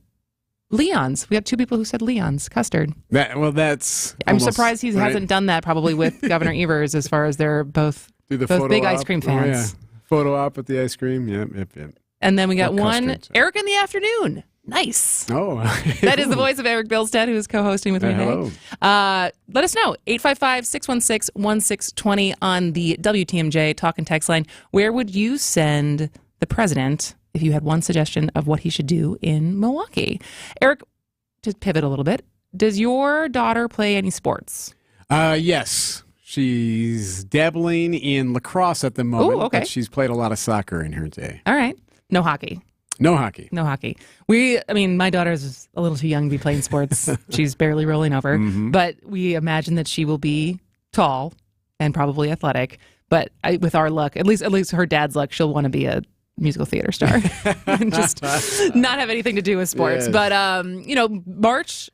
We have two people who said Leon's. Custard. That's. I'm almost, surprised he hasn't done that probably with Governor Evers, as far as they're both big ice cream fans. Oh, yeah. Photo op with the ice cream. Yep. And then we got one, custard, Eric in the afternoon. Nice. Oh. That is the voice of Eric Bilstead, who's co-hosting with me today. Let us know. 855-616-1620 on the WTMJ talk and text line. Where would you send the president if you had one suggestion of what he should do in Milwaukee? Eric, to pivot a little bit, does your daughter play any sports? Yes. She's dabbling in lacrosse at the moment. Ooh, okay. But she's played a lot of soccer in her day. All right. No hockey. No hockey. No hockey. My daughter's a little too young to be playing sports. She's barely rolling over. But we imagine that she will be tall and probably athletic. But with our luck, at least her dad's luck, she'll want to be a musical theater star and just not have anything to do with sports. Yes. But, March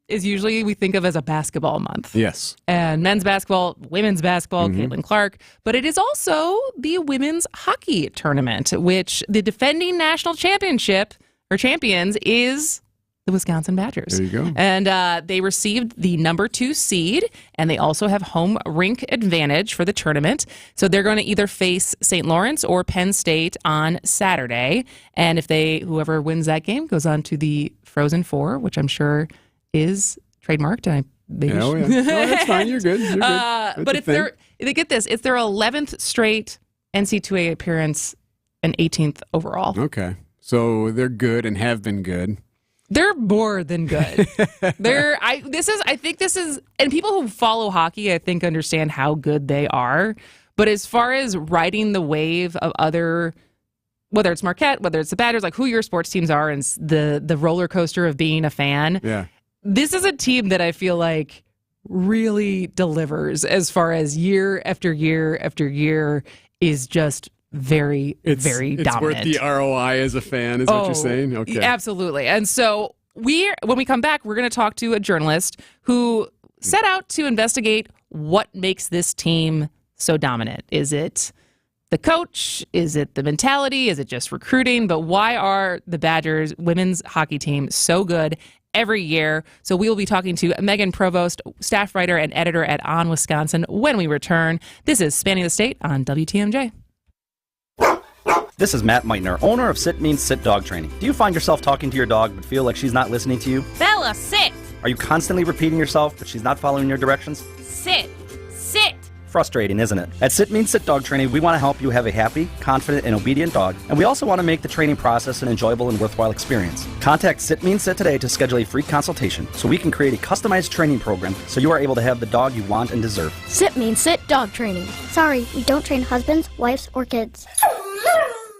is usually we think of as a basketball month. Yes. And men's basketball, women's basketball, Caitlin Clark. But it is also the women's hockey tournament, which the defending national champions is the Wisconsin Badgers. There you go. And they received the number 2 seed, and they also have home rink advantage for the tournament. So they're going to either face St. Lawrence or Penn State on Saturday. And if whoever wins that game goes on to the Frozen Four, which I'm sure is trademarked. Yeah, no, that's fine. You're good. You're good. But they get this, it's their 11th straight NC2A appearance and 18th overall. Okay. So they're good and have been good. They're more than good. I think this is, and people who follow hockey, I think, understand how good they are. But as far as riding the wave of other, whether it's Marquette, whether it's the Badgers, like who your sports teams are, and the roller coaster of being a fan. Yeah. This is a team that I feel like really delivers as far as year after year after year is just very dominant. It's worth the ROI as a fan, is what you're saying? Okay. Absolutely. And so when we come back, we're going to talk to a journalist who set out to investigate what makes this team so dominant. Is it the coach? Is it the mentality? Is it just recruiting? But why are the Badgers women's hockey team so good every year? So we will be talking to Megan Provost, staff writer and editor at On Wisconsin, when we return. This is Spanning the State on WTMJ. This is Matt Meitner, owner of Sit Means Sit Dog Training. Do you find yourself talking to your dog but feel like she's not listening to you? Bella, sit! Are you constantly repeating yourself but she's not following your directions? Sit! Sit! Frustrating, isn't it? At Sit Means Sit Dog Training, we want to help you have a happy, confident, and obedient dog, and we also want to make the training process an enjoyable and worthwhile experience. Contact Sit Means Sit today to schedule a free consultation so we can create a customized training program so you are able to have the dog you want and deserve. Sit Means Sit Dog Training. Sorry, we don't train husbands, wives, or kids.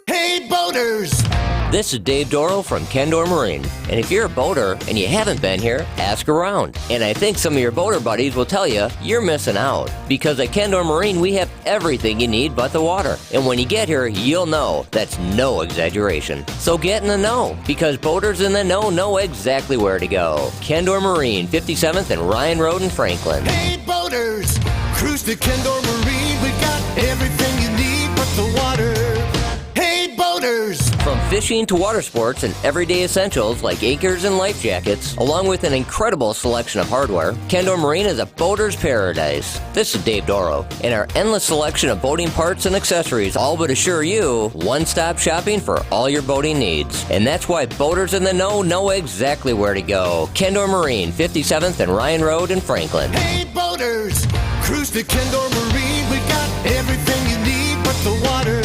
Hey, boaters! This is Dave Dorrell from Kendor Marine. And if you're a boater and you haven't been here, ask around. And I think some of your boater buddies will tell you you're missing out. Because at Kendor Marine, we have everything you need but the water. And when you get here, you'll know that's no exaggeration. So get in the know, because boaters in the know exactly where to go. Kendor Marine, 57th and Ryan Road in Franklin. Hey, boaters! Cruise to Kendor Marine. We got everything you need but the water. Hey, boaters! From fishing to water sports and everyday essentials like anchors and life jackets, along with an incredible selection of hardware, Kendor Marine is a boater's paradise. This is Dave Dorrow, and our endless selection of boating parts and accessories all but assure you one-stop shopping for all your boating needs. And that's why boaters in the know exactly where to go. Kendor Marine, 57th and Ryan Road in Franklin. Hey, boaters! Cruise to Kendor Marine. We got everything you need but the water.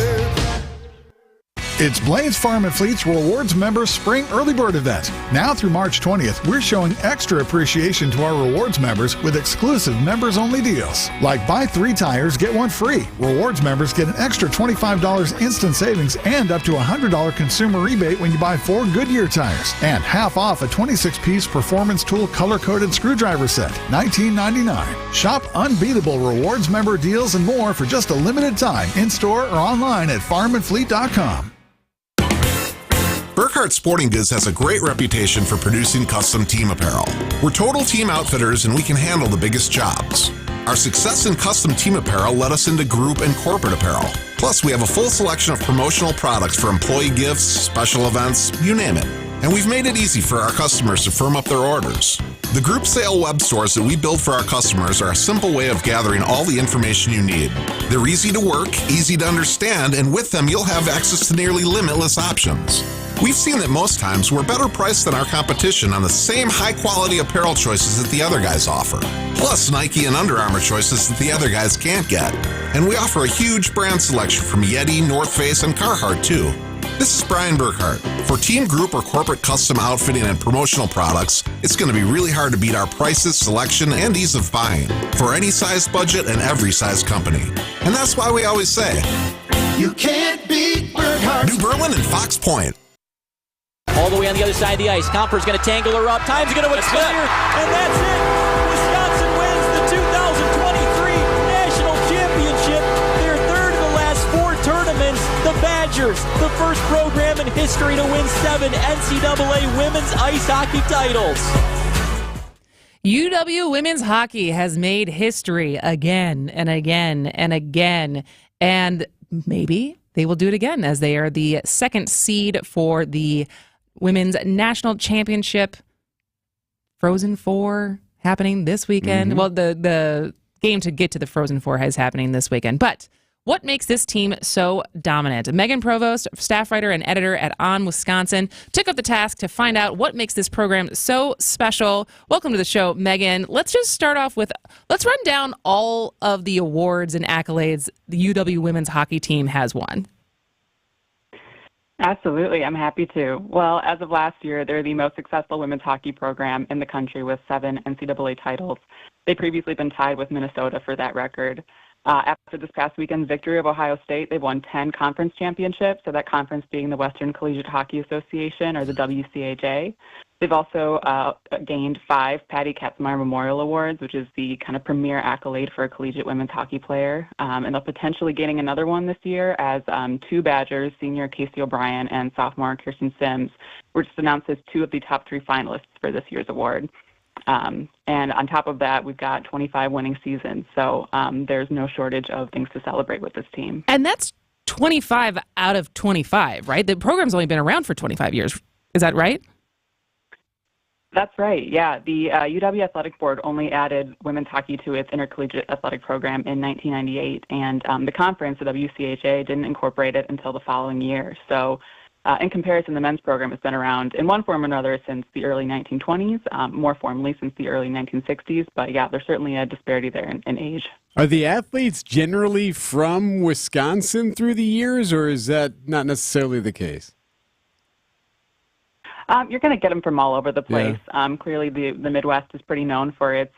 It's Blaze Farm and Fleet's Rewards Members Spring Early Bird Event. Now through March 20th, we're showing extra appreciation to our rewards members with exclusive members-only deals. Like buy 3 tires, get 1 free. Rewards members get an extra $25 instant savings and up to $100 consumer rebate when you buy 4 Goodyear tires. And half off a 26-piece Performance Tool color-coded screwdriver set, $19.99. Shop unbeatable rewards member deals and more for just a limited time in-store or online at farmandfleet.com. Burkhardt Sporting Goods has a great reputation for producing custom team apparel. We're total team outfitters and we can handle the biggest jobs. Our success in custom team apparel led us into group and corporate apparel. Plus, we have a full selection of promotional products for employee gifts, special events, you name it. And we've made it easy for our customers to firm up their orders. The group sale web stores that we build for our customers are a simple way of gathering all the information you need. They're easy to work, easy to understand, and with them you'll have access to nearly limitless options. We've seen that most times we're better priced than our competition on the same high-quality apparel choices that the other guys offer. Plus Nike and Under Armour choices that the other guys can't get. And we offer a huge brand selection from Yeti, North Face, and Carhartt too. This is Brian Burkhardt. For team, group, or corporate custom outfitting and promotional products, it's going to be really hard to beat our prices, selection, and ease of buying for any size budget and every size company. And that's why we always say, you can't beat Burkhardt. New Berlin and Fox Point. All the way on the other side of the ice. Comper's going to tangle her up. Time's going to expire. And that's it. Wisconsin wins the 2023 National Championship. Their third of the last 4 tournaments. The Badgers, the first program in history to win 7 NCAA women's ice hockey titles. UW women's hockey has made history again and again and again. And maybe they will do it again as they are the second seed for the Women's National Championship. Frozen Four happening this weekend. Well, the game to get to the Frozen Four is happening this weekend. But what makes this team so dominant? Megan Provost, staff writer and editor at On Wisconsin, took up the task to find out what makes this program so special. Welcome to the show, Megan. Let's just start off with, let's run down all of the awards and accolades the UW women's hockey team has won. Absolutely. I'm happy to. Well, as of last year, they're the most successful women's hockey program in the country with 7 NCAA titles. They've previously been tied with Minnesota for that record. After this past weekend's victory of Ohio State, they've won 10 conference championships, so that conference being the Western Collegiate Hockey Association, or the WCAJ. They've also gained 5 Patty Katzmeyer Memorial Awards, which is the kind of premier accolade for a collegiate women's hockey player. And they're potentially gaining another one this year as 2 Badgers, senior Casey O'Brien and sophomore Kirsten Sims, were just announced as 2 of the top 3 finalists for this year's award. And on top of that, we've got 25 winning seasons. So there's no shortage of things to celebrate with this team. And that's 25 out of 25, right? The program's only been around for 25 years. Is that right? That's right. Yeah. The UW Athletic Board only added women's hockey to its intercollegiate athletic program in 1998. And the conference, the WCHA, didn't incorporate it until the following year. So in comparison, the men's program has been around in one form or another since the early 1920s, more formally since the early 1960s. But yeah, there's certainly a disparity there in age. Are the athletes generally from Wisconsin through the years, or is that not necessarily the case? You're going to get them from all over the place. Yeah. Clearly, the Midwest is pretty known for its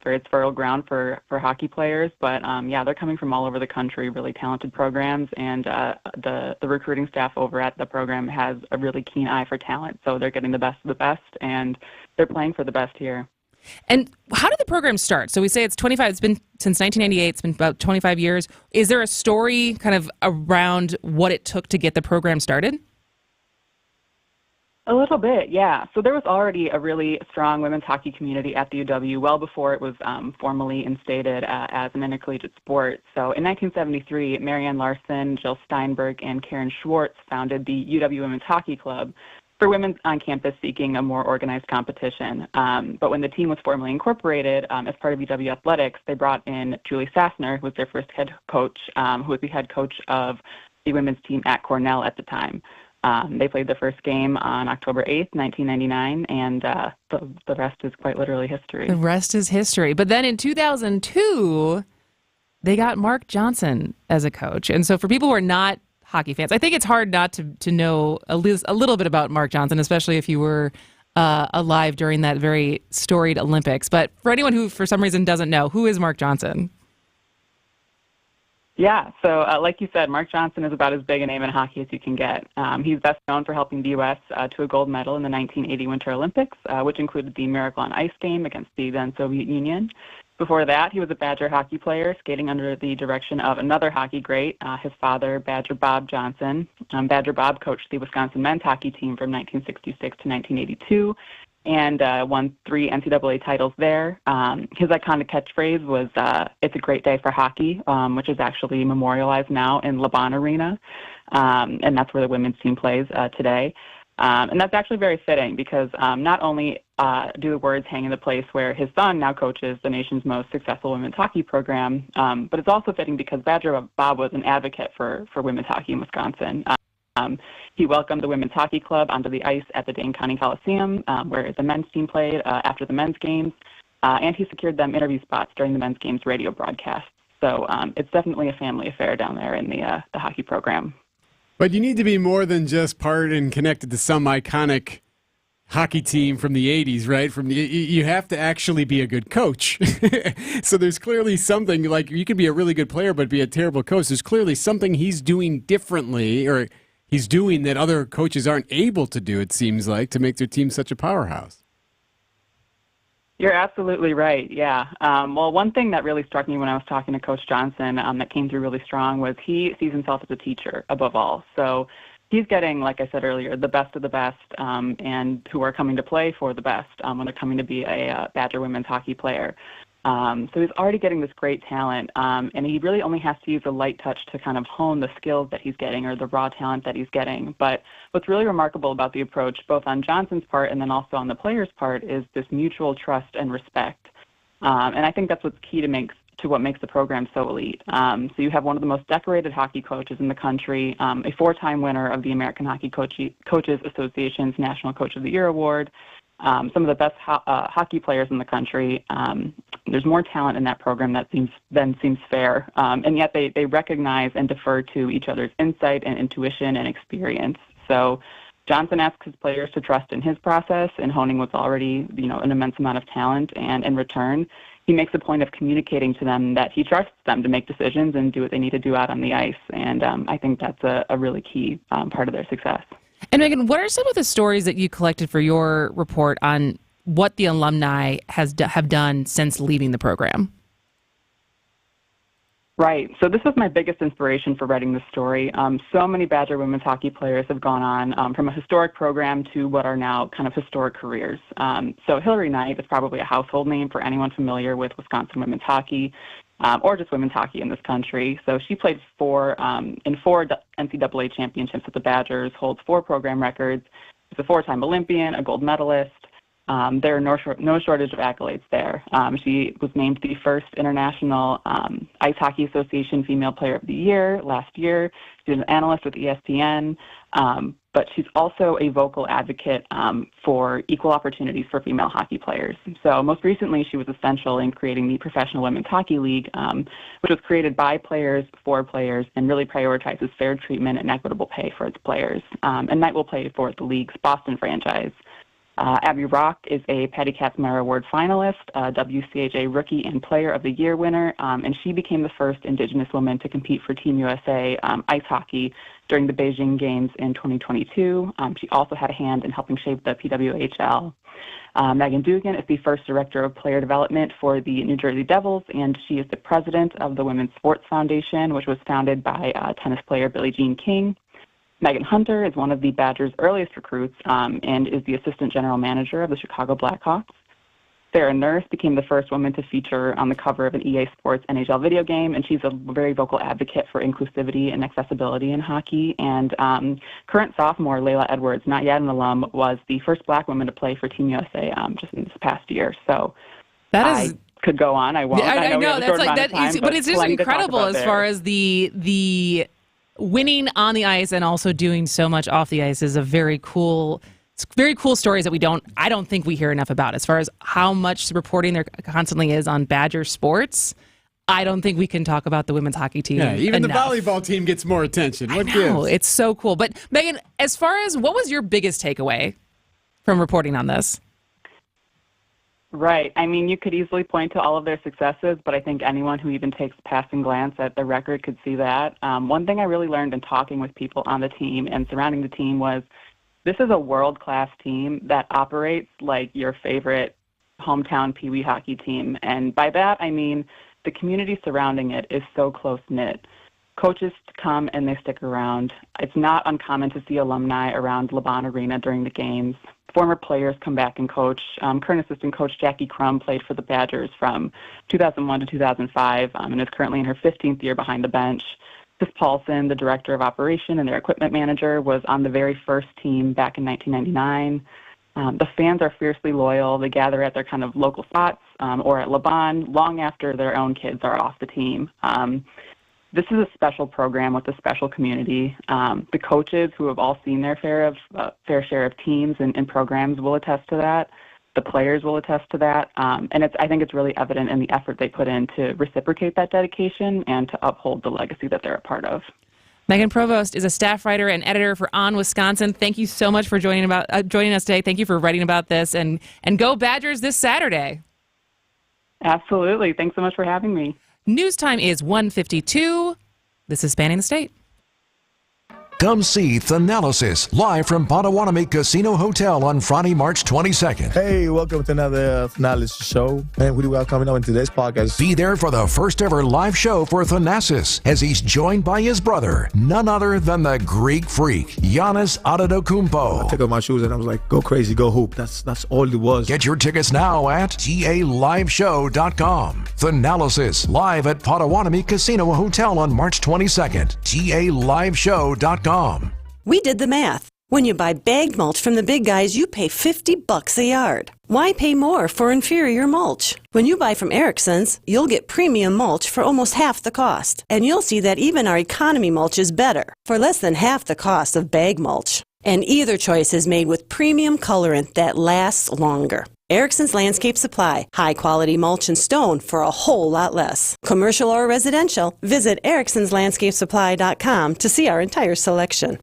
fertile ground for hockey players. But yeah, they're coming from all over the country. Really talented programs, and the recruiting staff over at the program has a really keen eye for talent. So they're getting the best of the best, and they're playing for the best here. And how did the program start? So we say it's 25. It's been since 1998. It's been about 25 years. Is there a story kind of around what it took to get the program started? A little bit, yeah. So there was already a really strong women's hockey community at the UW well before it was formally instated as an intercollegiate sport. So in 1973, Marianne Larson, Jill Steinberg, and Karen Schwartz founded the UW Women's Hockey Club for women on campus seeking a more organized competition. But when the team was formally incorporated as part of UW Athletics, they brought in Julie Sassner, who was their first head coach, who was the head coach of the women's team at Cornell at the time. They played their first game on October 8th, 1999, and the rest is quite literally history. The rest is history. But then in 2002, they got Mark Johnson as a coach. And so for people who are not hockey fans, I think it's hard not to know a little bit about Mark Johnson, especially if you were alive during that very storied Olympics. But for anyone who, for some reason, doesn't know, who is Mark Johnson? Yeah, so like you said, Mark Johnson is about as big a name in hockey as you can get. He's best known for helping the U.S. To a gold medal in the 1980 Winter Olympics, which included the Miracle on Ice game against the then Soviet Union. Before that, he was a Badger hockey player, skating under the direction of another hockey great, his father, Badger Bob Johnson. Badger Bob coached the Wisconsin men's hockey team from 1966 to 1982, and won 3 NCAA titles there. His iconic catchphrase was, "It's a great day for hockey," which is actually memorialized now in LeBon Arena, and that's where the women's team plays today. And that's actually very fitting because not only do the words hang in the place where his son now coaches the nation's most successful women's hockey program, but it's also fitting because Badger Bob was an advocate for women's hockey in Wisconsin. He welcomed the Women's Hockey Club onto the ice at the Dane County Coliseum, where the men's team played after the men's games, and he secured them interview spots during the men's games radio broadcast. So it's definitely a family affair down there in the hockey program. But you need to be more than just part and connected to some iconic hockey team from the 80s, right? You have to actually be a good coach. So there's clearly something, like you could be a really good player but be a terrible coach. There's clearly something he's doing differently, or he's doing that other coaches aren't able to do, it seems like, to make their team such a powerhouse. You're absolutely right, yeah. Well, one thing that really struck me when I was talking to Coach Johnson that came through really strong was he sees himself as a teacher above all. So he's getting, like I said earlier, the best of the best and who are coming to play for the best when they're coming to be a Badger women's hockey player. So he's already getting this great talent, and he really only has to use a light touch to kind of hone the skills that he's getting or the raw talent that he's getting. But what's really remarkable about the approach, both on Johnson's part and then also on the player's part, is this mutual trust and respect. And I think that's what's key to what makes the program so elite. So you have one of the most decorated hockey coaches in the country, a 4-time winner of the American Hockey Coaches Association's National Coach of the Year Award, some of the best hockey players in the country. There's more talent in that program than seems fair, and yet they recognize and defer to each other's insight and intuition and experience. So Johnson asks his players to trust in his process in honing what's already an immense amount of talent, and in return, he makes a point of communicating to them that he trusts them to make decisions and do what they need to do out on the ice. And I think that's a really key part of their success. And Megan, what are some of the stories that you collected for your report on what the alumni have done since leaving the program? Right. So this was my biggest inspiration for writing this story. So many Badger women's hockey players have gone on from a historic program to what are now kind of historic careers. So Hillary Knight is probably a household name for anyone familiar with Wisconsin women's hockey, or just women's hockey in this country. So she played in 4 NCAA championships with the Badgers, holds 4 program records, is a 4-time Olympian, a gold medalist. There are no shortage of accolades there. She was named the first International Ice Hockey Association Female Player of the Year last year. She was an analyst with ESPN, but she's also a vocal advocate for equal opportunities for female hockey players. So most recently, she was essential in creating the Professional Women's Hockey League, which was created by players for players and really prioritizes fair treatment and equitable pay for its players. And Knight will play for the league's Boston franchise. Abby Rock is a Patty Katzmeyer Award finalist, WCAJ Rookie and Player of the Year winner, and she became the first Indigenous woman to compete for Team USA ice hockey during the Beijing Games in 2022. She also had a hand in helping shape the PWHL. Megan Dugan is the first Director of Player Development for the New Jersey Devils, and she is the president of the Women's Sports Foundation, which was founded by tennis player Billie Jean King. Megan Hunter is one of the Badgers' earliest recruits and is the assistant general manager of the Chicago Blackhawks. Sarah Nurse became the first woman to feature on the cover of an EA Sports NHL video game, and she's a very vocal advocate for inclusivity and accessibility in hockey. And current sophomore Layla Edwards, not yet an alum, was the first Black woman to play for Team USA just in this past year. So I could go on. I won't. Yeah, I know that's like that, but it's just incredible as far as the winning on the ice and also doing so much off the ice is a very cool stories that I don't think we hear enough about. As far as how much reporting there constantly is on Badger sports, I don't think we can talk about the women's hockey team. Yeah, even enough. the volleyball team gets more attention. I know, it's so cool. But Megan, as far as what was your biggest takeaway from reporting on this? Right. I mean, you could easily point to all of their successes, but I think anyone who even takes a passing glance at the record could see that. One thing I really learned in talking with people on the team and surrounding the team was this is a world-class team that operates like your favorite hometown Pee Wee hockey team. And by that, I mean the community surrounding it is so close-knit. Coaches come and they stick around. It's not uncommon to see alumni around LeBron Arena during the games. Former players come back and coach. Current assistant coach Jackie Crum played for the Badgers from 2001 to 2005 and is currently in her 15th year behind the bench. Sis Paulson, the director of operation and their equipment manager, was on the very first team back in 1999. The fans are fiercely loyal. They gather at their kind of local spots or at LeBron long after their own kids are off the team. This is a special program with a special community. The coaches who have all seen their fair share of teams and programs will attest to that. The players will attest to that. And I think it's really evident in the effort they put in to reciprocate that dedication and to uphold the legacy that they're a part of. Megan Provost is a staff writer and editor for On Wisconsin. Thank you so much for joining us today. Thank you for writing about this. And go Badgers this Saturday. Absolutely. Thanks so much for having me. News time is 1:52. This is Spanning the State. Come see Thanalysis live from Potawatomi Casino Hotel on Friday, March 22nd. Hey, welcome to another Thanalysis show. And who do we have coming on in today's podcast? Be there for the first ever live show for Thanasis as he's joined by his brother, none other than the Greek freak, Giannis Antetokounmpo. I took off my shoes and I was like, go crazy, go hoop. That's all it was. Get your tickets now at TALiveshow.com. Thanalysis live at Potawatomi Casino Hotel on March 22nd. TALiveshow.com. We did the math. When you buy bagged mulch from the big guys, you pay $50 a yard. Why pay more for inferior mulch? When you buy from Erickson's, you'll get premium mulch for almost half the cost. And you'll see that even our economy mulch is better for less than half the cost of bag mulch. And either choice is made with premium colorant that lasts longer. Erickson's Landscape Supply, high-quality mulch and stone for a whole lot less. Commercial or residential, visit ericksonslandscapesupply.com to see our entire selection.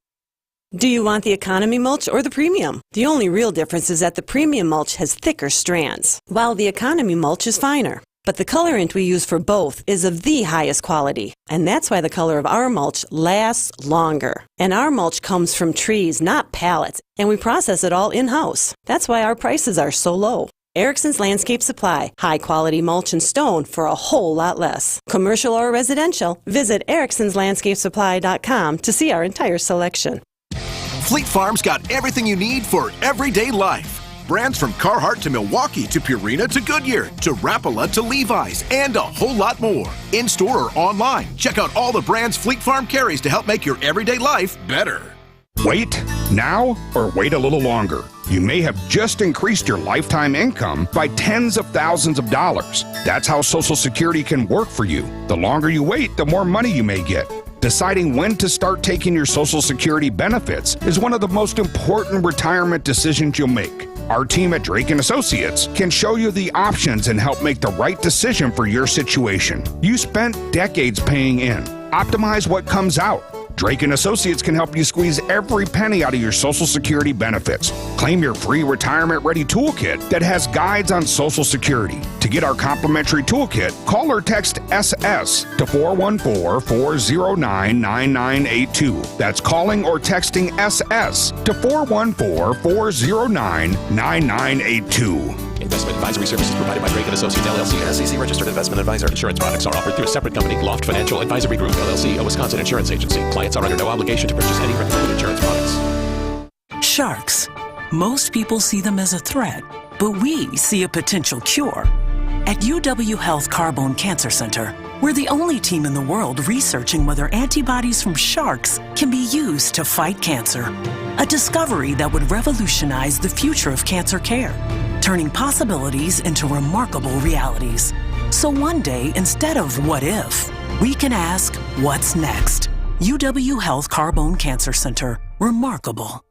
Do you want the economy mulch or the premium? The only real difference is that the premium mulch has thicker strands, while the economy mulch is finer. But the colorant we use for both is of the highest quality, and that's why the color of our mulch lasts longer. And our mulch comes from trees, not pallets, and we process it all in-house. That's why our prices are so low. Erickson's Landscape Supply, high-quality mulch and stone for a whole lot less. Commercial or residential, visit ericksonslandscapesupply.com to see our entire selection. Fleet Farm's got everything you need for everyday life. Brands from Carhartt to Milwaukee to Purina to Goodyear to Rapala to Levi's and a whole lot more. In-store or online, check out all the brands Fleet Farm carries to help make your everyday life better. Wait now or wait a little longer? You may have just increased your lifetime income by tens of thousands of dollars. That's how Social Security can work for you. The longer you wait, the more money you may get. Deciding when to start taking your Social Security benefits is one of the most important retirement decisions you'll make. Our team at Drake & Associates can show you the options and help make the right decision for your situation. You spent decades paying in. Optimize what comes out. Drake & Associates can help you squeeze every penny out of your Social Security benefits. Claim your free retirement-ready toolkit that has guides on Social Security. To get our complimentary toolkit, call or text SS to 414-409-9982. That's calling or texting SS to 414-409-9982. Investment advisory services provided by Drake & Associates, LLC, an SEC-registered investment advisor. Insurance products are offered through a separate company, Loft Financial Advisory Group, LLC, a Wisconsin insurance agency. Clients are under no obligation to purchase any recommended insurance products. Sharks. Most people see them as a threat, but we see a potential cure. At UW Health Carbone Cancer Center, we're the only team in the world researching whether antibodies from sharks can be used to fight cancer. A discovery that would revolutionize the future of cancer care, turning possibilities into remarkable realities. So one day, instead of what if, we can ask what's next. UW Health Carbone Cancer Center. Remarkable.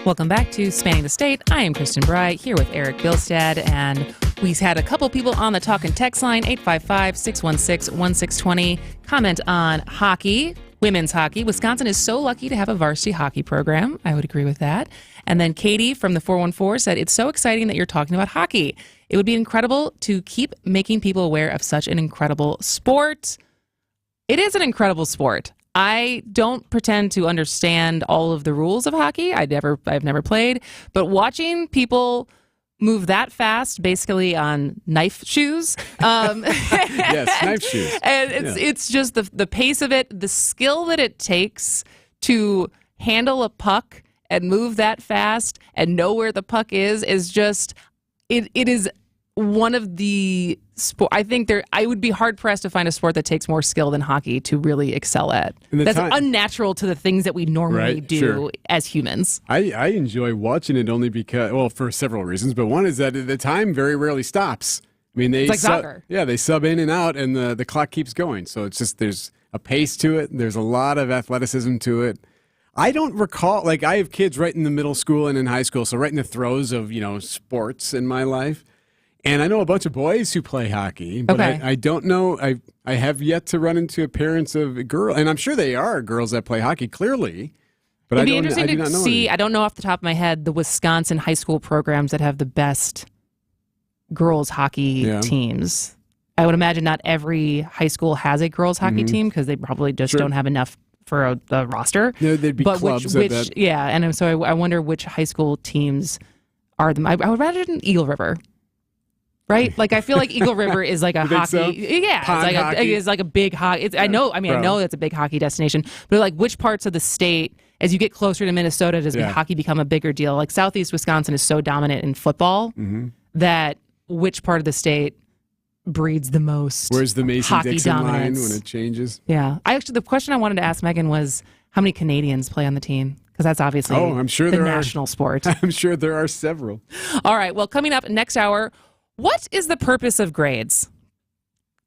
Welcome back to Spanning the State. I am Kristen Bry here with Eric Bilstad, and we've had a couple people on the talk and text line, 855-616-1620. Comment on hockey, women's hockey. Wisconsin is so lucky to have a varsity hockey program. I would agree with that. And then Katie from the 414 said, it's so exciting that you're talking about hockey. It would be incredible to keep making people aware of such an incredible sport. It is an incredible sport. I don't pretend to understand all of the rules of hockey. I've never played, but watching people move that fast, basically on knife shoes. Yes, knife shoes. And it's just the pace of it, the skill that it takes to handle a puck and move that fast and know where the puck is just, it is one of the sport. I think I would be hard pressed to find a sport that takes more skill than hockey to really excel at. That's unnatural to the things that we normally do as humans. I enjoy watching it only because, well, for several reasons, but one is that the time very rarely stops. I mean, it's like soccer. Yeah, they sub in and out, and the clock keeps going. So it's just there's a pace to it. There's a lot of athleticism to it. I don't recall, like I have kids right in the middle school and in high school, so right in the throes of sports in my life. And I know a bunch of boys who play hockey, but I don't know. I have yet to run into parents of a girl, and I'm sure they are girls that play hockey, clearly. But It'd be interesting to see, I don't know off the top of my head, the Wisconsin high school programs that have the best girls hockey teams. I would imagine not every high school has a girls hockey team because they probably just don't have enough for the roster. No, they'd be clubs at that. Yeah, and so I wonder which high school teams are them. I would rather than Eagle River. Right? Like, I feel like Eagle River is like a hockey. So? Yeah. It's like a big hockey. I know it's a big hockey destination, but like which parts of the state, as you get closer to Minnesota, does hockey become a bigger deal? Like Southeast Wisconsin is so dominant in football that which part of the state breeds the most Where's the Mason-Dixon line dominance? when it changes? Yeah. The question I wanted to ask Megan was how many Canadians play on the team? Because that's obviously the national sport. I'm sure there are several. All right. Well, coming up next hour, what is the purpose of grades?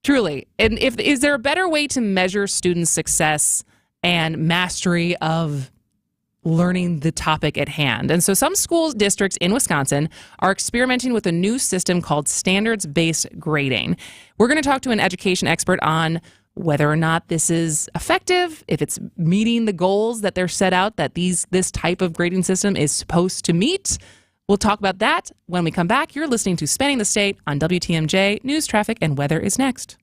Truly. And is there a better way to measure students' success and mastery of learning the topic at hand? And so some school districts in Wisconsin are experimenting with a new system called standards-based grading. We're going to talk to an education expert on whether or not this is effective, if it's meeting the goals that they're set out, that this type of grading system is supposed to meet. We'll talk about that when we come back. You're listening to Spanning the State on WTMJ. News, traffic, and weather is next.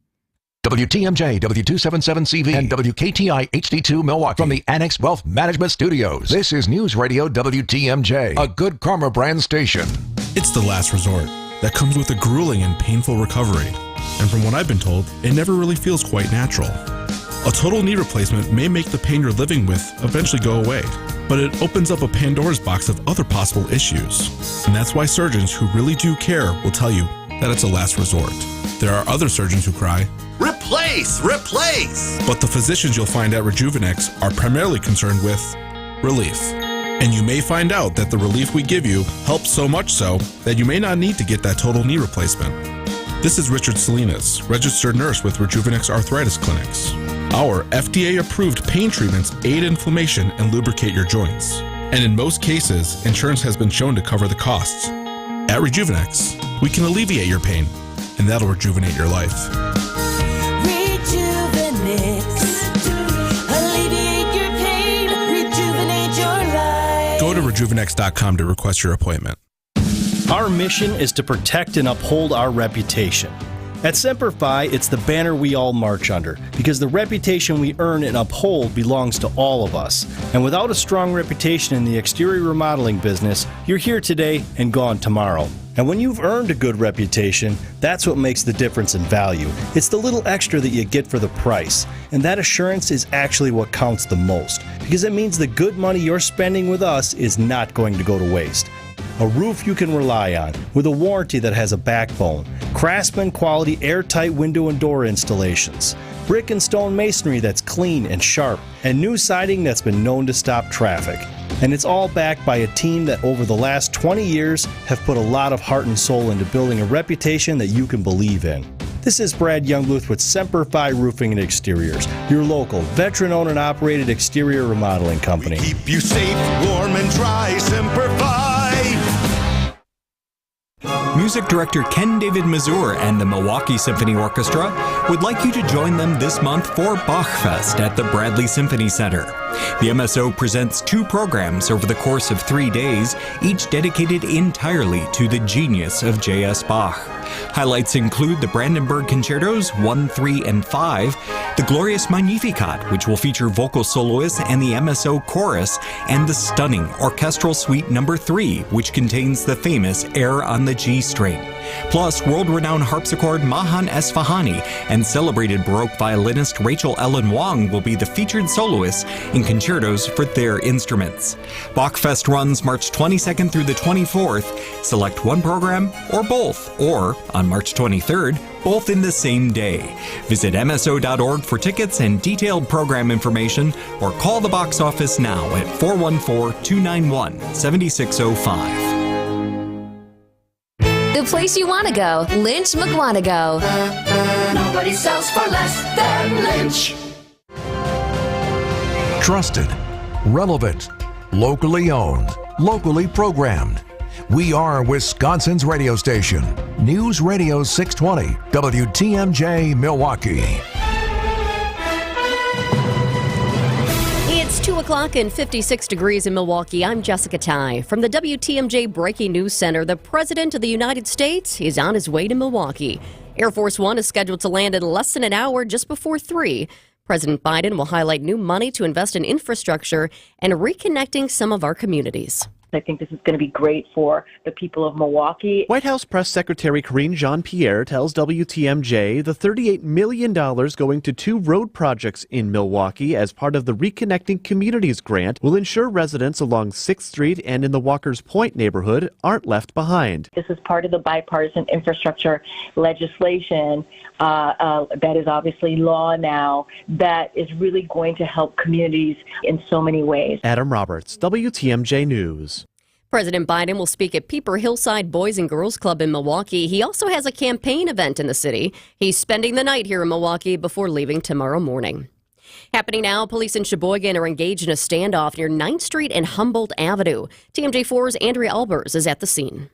WTMJ, W277CV, and WKTI HD2 Milwaukee from the Annex Wealth Management Studios. This is News Radio WTMJ, a Good Karma brand station. It's the last resort that comes with a grueling and painful recovery. And from what I've been told, it never really feels quite natural. A total knee replacement may make the pain you're living with eventually go away, but it opens up a Pandora's box of other possible issues. And that's why surgeons who really do care will tell you, that it's a last resort. There are other surgeons who cry, Replace! Replace! but the physicians you'll find at Rejuvenex are primarily concerned with relief. And you may find out that the relief we give you helps so much so that you may not need to get that total knee replacement. This is Richard Salinas, registered nurse with Rejuvenex Arthritis Clinics. Our FDA-approved pain treatments aid inflammation and lubricate your joints. And in most cases, insurance has been shown to cover the costs. At Rejuvenex, we can alleviate your pain, and that'll rejuvenate your life. Alleviate your pain, rejuvenate your life. Go to rejuvenex.com to request your appointment. Our mission is to protect and uphold our reputation. At Semper Fi, it's the banner we all march under, because the reputation we earn and uphold belongs to all of us. And without a strong reputation in the exterior remodeling business, you're here today and gone tomorrow. And when you've earned a good reputation, that's what makes the difference in value. It's the little extra that you get for the price. And that assurance is actually what counts the most, because it means the good money you're spending with us is not going to go to waste. A roof you can rely on, with a warranty that has a backbone, Craftsman quality airtight window and door installations, brick and stone masonry that's clean and sharp, and new siding that's been known to stop traffic. And it's all backed by a team that over the last 20 years have put a lot of heart and soul into building a reputation that you can believe in. This is Brad Youngbluth with Semper Fi Roofing and Exteriors, your local, veteran-owned and operated exterior remodeling company. We keep you safe, warm, and dry. Semper Fi! Music director Ken David Mazur and the Milwaukee Symphony Orchestra would like you to join them this month for Bachfest at the Bradley Symphony Center. The MSO presents 2 programs over the course of 3 days, each dedicated entirely to the genius of J.S. Bach. Highlights include the Brandenburg Concertos 1, 3, and 5, the Glorious Magnificat, which will feature vocal soloists and the MSO chorus, and the stunning Orchestral Suite No. 3, which contains the famous Air on the G string. Plus, world-renowned harpsichord Mahan Esfahani and celebrated Baroque violinist Rachel Ellen Wong will be the featured soloists in concertos for their instruments. Bachfest runs March 22nd through the 24th. Select one program or both, or on March 23rd, both in the same day. Visit MSO.org for tickets and detailed program information, or call the box office now at 414-291-7605. The place you want to go, Lynch McWanago. Nobody sells for less than Lynch. Trusted, relevant, locally owned, locally programmed. We are Wisconsin's radio station. News Radio 620, WTMJ Milwaukee. It's 2 o'clock and 56 degrees in Milwaukee. I'm Jessica Ty. From the WTMJ Breaking News Center, the President of the United States is on his way to Milwaukee. Air Force One is scheduled to land in less than an hour, just before 3. President Biden will highlight new money to invest in infrastructure and reconnecting some of our communities. I think this is going to be great for the people of Milwaukee. White House Press Secretary Karine Jean-Pierre tells WTMJ the $38 million going to 2 road projects in Milwaukee as part of the Reconnecting Communities grant will ensure residents along 6th Street and in the Walker's Point neighborhood aren't left behind. This is part of the bipartisan infrastructure legislation that is obviously law now that is really going to help communities in so many ways. Adam Roberts, WTMJ News. President Biden will speak at Pieper Hillside Boys and Girls Club in Milwaukee. He also has a campaign event in the city. He's spending the night here in Milwaukee before leaving tomorrow morning. Happening now, police in Sheboygan are engaged in a standoff near 9th Street and Humboldt Avenue. TMJ4's Andrea Albers is at the scene.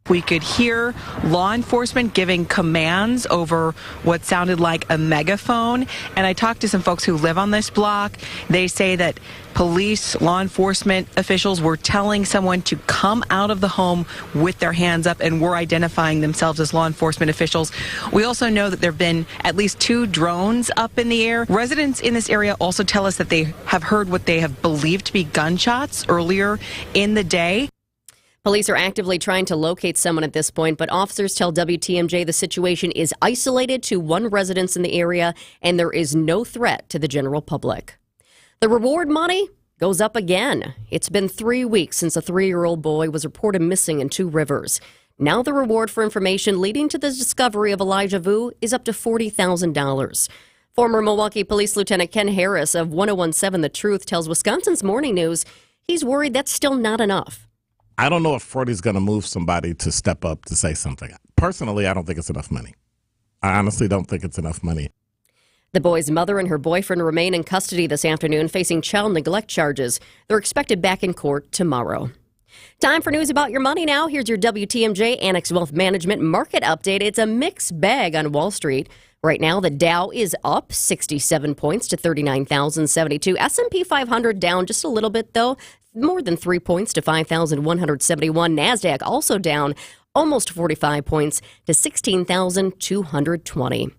We could hear law enforcement giving commands over what sounded like a megaphone. And I talked to some folks who live on this block. They say that police, law enforcement officials were telling someone to come out of the home with their hands up and were identifying themselves as law enforcement officials. We also know that there have been at least 2 drones up in the air. Residents in this area also tell us that they have heard what they have believed to be gunshots earlier in the day. Police are actively trying to locate someone at this point, but officers tell WTMJ the situation is isolated to 1 residence in the area and there is no threat to the general public. The reward money goes up again. It's been 3 weeks since a 3-year-old boy was reported missing in 2 rivers. Now the reward for information leading to the discovery of Elijah Vu is up to $40,000. Former Milwaukee Police Lieutenant Ken Harris of 1017 The Truth tells Wisconsin's Morning News he's worried that's still not enough. I don't know if 40 is going to move somebody to step up to say something. Personally, I don't think it's enough money. I honestly don't think it's enough money. The boy's mother and her boyfriend remain in custody this afternoon facing child neglect charges. They're expected back in court tomorrow. Time for news about your money now. Here's your WTMJ Annex Wealth Management market update. It's a mixed bag on Wall Street. Right now, the Dow is up 67 points to 39,072. S&P 500 down just a little bit, though, more than 3 points to 5,171. NASDAQ also down almost 45 points to 16,220.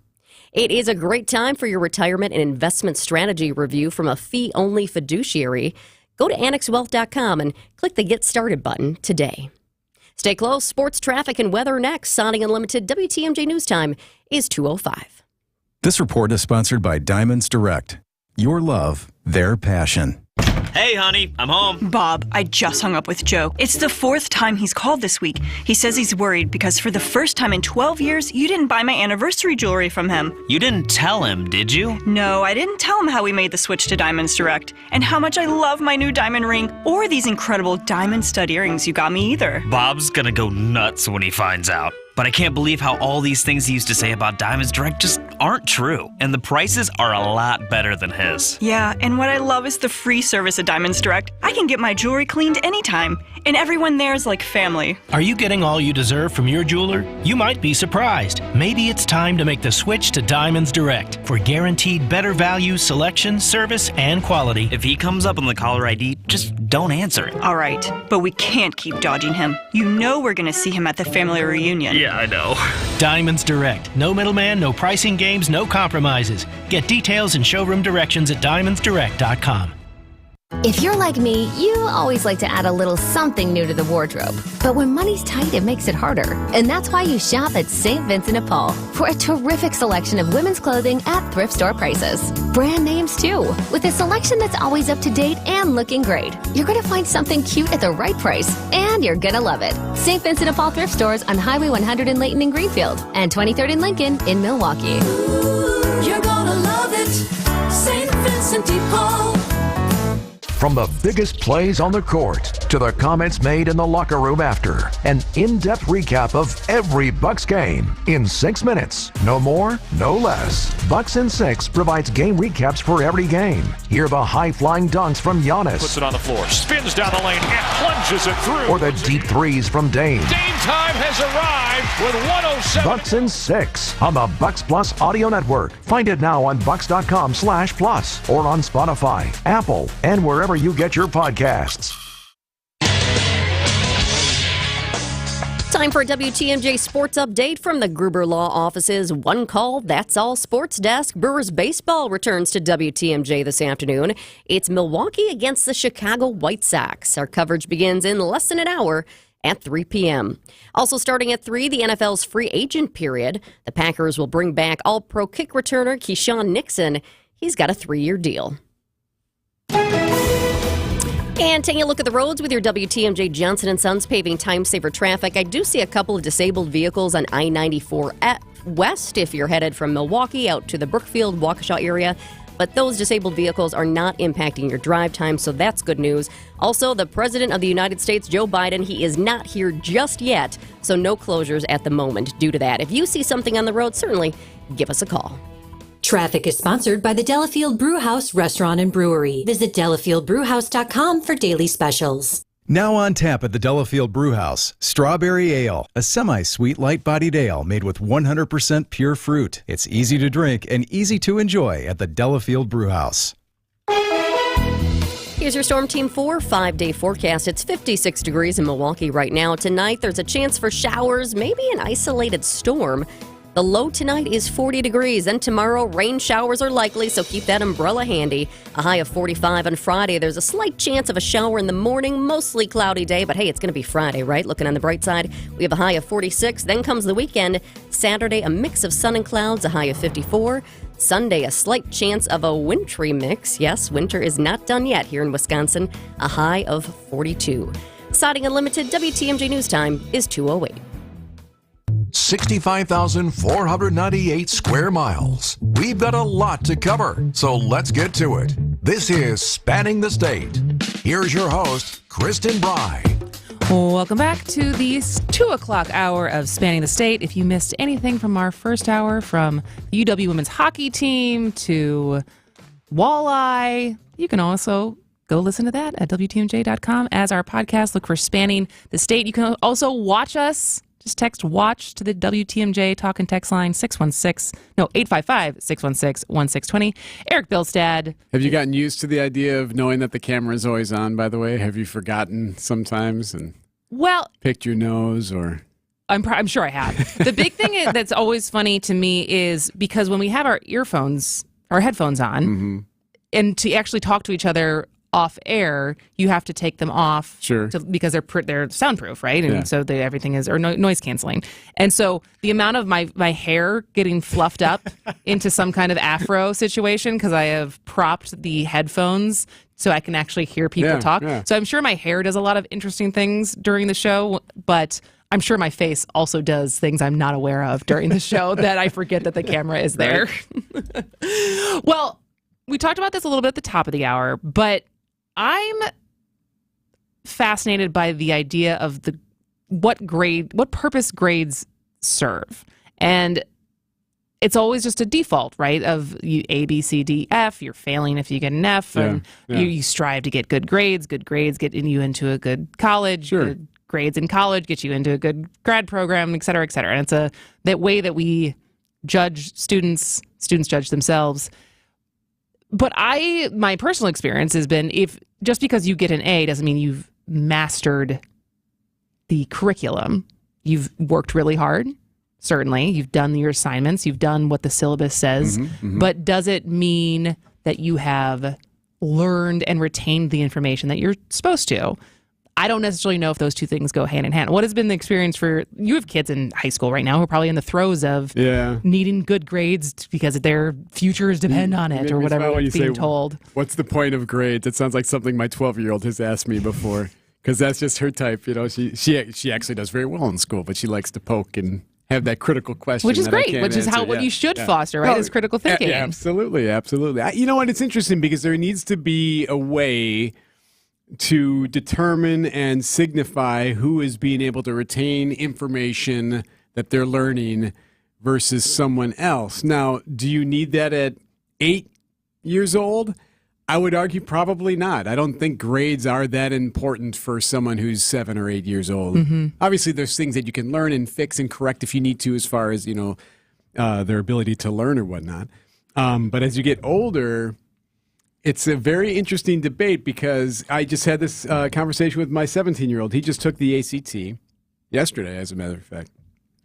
It is a great time for your retirement and investment strategy review from a fee-only fiduciary. Go to annexwealth.com and click the Get Started button today. Stay close. Sports, traffic, and weather next. Sonic Unlimited WTMJ News Time is 2:05. This report is sponsored by Diamonds Direct. Your love, their passion. Hey, honey, I'm home. Bob, I just hung up with Joe. It's the 4th time he's called this week. He says he's worried because for the first time in 12 years, you didn't buy my anniversary jewelry from him. You didn't tell him, did you? No, I didn't tell him how we made the switch to Diamonds Direct and how much I love my new diamond ring or these incredible diamond stud earrings you got me either. Bob's gonna go nuts when he finds out. But I can't believe how all these things he used to say about Diamonds Direct just aren't true. And the prices are a lot better than his. Yeah, and what I love is the free service at Diamonds Direct. I can get my jewelry cleaned anytime, and everyone there is like family. Are you getting all you deserve from your jeweler? You might be surprised. Maybe it's time to make the switch to Diamonds Direct for guaranteed better value, selection, service, and quality. If he comes up on the caller ID, just don't answer it. All right, but we can't keep dodging him. You know we're going to see him at the family reunion. Yeah, I know. Diamonds Direct. No middleman, no pricing games, no compromises. Get details and showroom directions at diamondsdirect.com. If you're like me, you always like to add a little something new to the wardrobe. But when money's tight, it makes it harder. And that's why you shop at St. Vincent de Paul for a terrific selection of women's clothing at thrift store prices. Brand names, too, with a selection that's always up to date and looking great. You're going to find something cute at the right price, and you're going to love it. St. Vincent de Paul thrift stores on Highway 100 in Layton and Greenfield, and 23rd in Lincoln in Milwaukee. Ooh, you're going to love it. St. Vincent de Paul. From the biggest plays on the court to the comments made in the locker room after, an in-depth recap of every Bucks game in 6 minutes. No more, no less. Bucks in 6 provides game recaps for every game. Hear the high-flying dunks from Giannis. Puts it on the floor, spins down the lane, and plunges it through. Or the deep threes from Dame. Dame time has arrived with 107. Bucks in 6 on the Bucks Plus Audio Network. Find it now on bucks.com/plus or on Spotify, Apple, and wherever you get your podcasts. Time for a WTMJ sports update from the Gruber Law Office's One Call, That's All Sports Desk. Brewers baseball returns to WTMJ this afternoon. It's Milwaukee against the Chicago White Sox. Our coverage begins in less than an hour at 3 p.m. Also starting at 3, the NFL's free agent period. The Packers will bring back All-Pro kick returner Keyshawn Nixon. He's got a 3-year deal. And taking a look at the roads with your WTMJ Johnson & Sons paving time-saver traffic. I do see a couple of disabled vehicles on I-94 at West if you're headed from Milwaukee out to the Brookfield, Waukesha area. But those disabled vehicles are not impacting your drive time, so that's good news. Also, the President of the United States, Joe Biden, he is not here just yet, so no closures at the moment due to that. If you see something on the road, certainly give us a call. Traffic is sponsored by the Delafield Brewhouse Restaurant and Brewery. Visit delafieldbrewhouse.com for daily specials. Now on tap at the Delafield Brewhouse, Strawberry Ale, a semi-sweet light-bodied ale made with 100% pure fruit. It's easy to drink and easy to enjoy at the Delafield Brewhouse. Here's your Storm Team 4 5-day forecast. It's 56 degrees in Milwaukee right now. Tonight, there's a chance for showers, maybe an isolated storm. The low tonight is 40 degrees. Then tomorrow, rain showers are likely, so keep that umbrella handy. A high of 45 on Friday. There's a slight chance of a shower in the morning, mostly cloudy day, but hey, it's going to be Friday, right? Looking on the bright side, we have a high of 46. Then comes the weekend. Saturday, a mix of sun and clouds, a high of 54. Sunday, a slight chance of a wintry mix. Yes, winter is not done yet here in Wisconsin. A high of 42. Siding Unlimited WTMJ News Time is 2:08. 65,498 square miles. We've got a lot to cover, so let's get to it. This is Spanning the State. Here's your host, Kristen Bry. Welcome back to the 2 o'clock hour of Spanning the State. If you missed anything from our first hour, from the UW women's hockey team to Walleye, you can also go listen to that at WTMJ.com as our podcast. Look for Spanning the State. You can also watch us. Just text WATCH to the WTMJ talk and text line 855-616-1620. Eric Bilstad. Have you gotten used to the idea of knowing that the camera is always on, by the way? Have you forgotten sometimes and picked your nose or... I'm sure I have. The big thing that's always funny to me is because when we have our headphones on, and to actually talk to each other off air, you have to take them off because they're soundproof, right? And so everything is noise canceling. And so the amount of my hair getting fluffed up into some kind of afro situation because I have propped the headphones so I can actually hear people talk. Yeah. So I'm sure my hair does a lot of interesting things during the show, but I'm sure my face also does things I'm not aware of during the show that I forget that the camera is there. Well, we talked about this a little bit at the top of the hour, but I'm fascinated by the idea of what purpose grades serve. And it's always just a default, right? Of you A, B, C, D, F. You're failing if you get an F. And you strive to get good grades. Good grades get you into a good college. Good grades in college get you into a good grad program, et cetera, et cetera. And it's that way that we judge students judge themselves. But my personal experience has been just because you get an A doesn't mean you've mastered the curriculum. You've worked really hard, certainly. You've done your assignments. You've done what the syllabus says. But does it mean that you have learned and retained the information that you're supposed to? I don't necessarily know if those two things go hand in hand. What has been the experience for you? Have kids in high school right now who are probably in the throes of needing good grades because their futures depend on it, or whatever they're being told. What's the point of grades? It sounds like something my 12-year-old has asked me before, because that's just her type. You know, she actually does very well in school, but she likes to poke and have that critical question, which is great. Which is what you should foster, right? Is critical thinking. Absolutely. You know what? It's interesting because there needs to be a way to determine and signify who is being able to retain information that they're learning versus someone else. Now, do you need that at 8 years old? I would argue probably not. I don't think grades are that important for someone who's 7 or 8 years old. Obviously, there's things that you can learn and fix and correct if you need to, as far as, their ability to learn or whatnot. But as you get older, it's a very interesting debate, because I just had this conversation with my 17-year-old. He just took the ACT yesterday, as a matter of fact.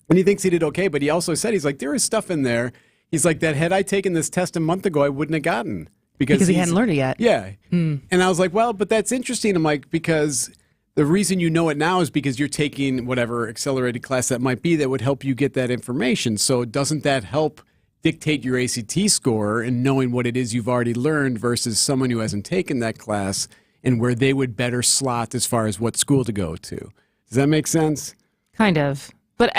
And he thinks he did okay, but he also said, he's like, there is stuff in there. He's like, that had I taken this test a month ago, I wouldn't have gotten. Because he hadn't learned it yet. Yeah. And I was like, well, but that's interesting. I'm like, because the reason you know it now is because you're taking whatever accelerated class that might be that would help you get that information. So doesn't that help dictate your ACT score and knowing what it is you've already learned versus someone who hasn't taken that class and where they would better slot as far as what school to go to? Does that make sense? Kind of. But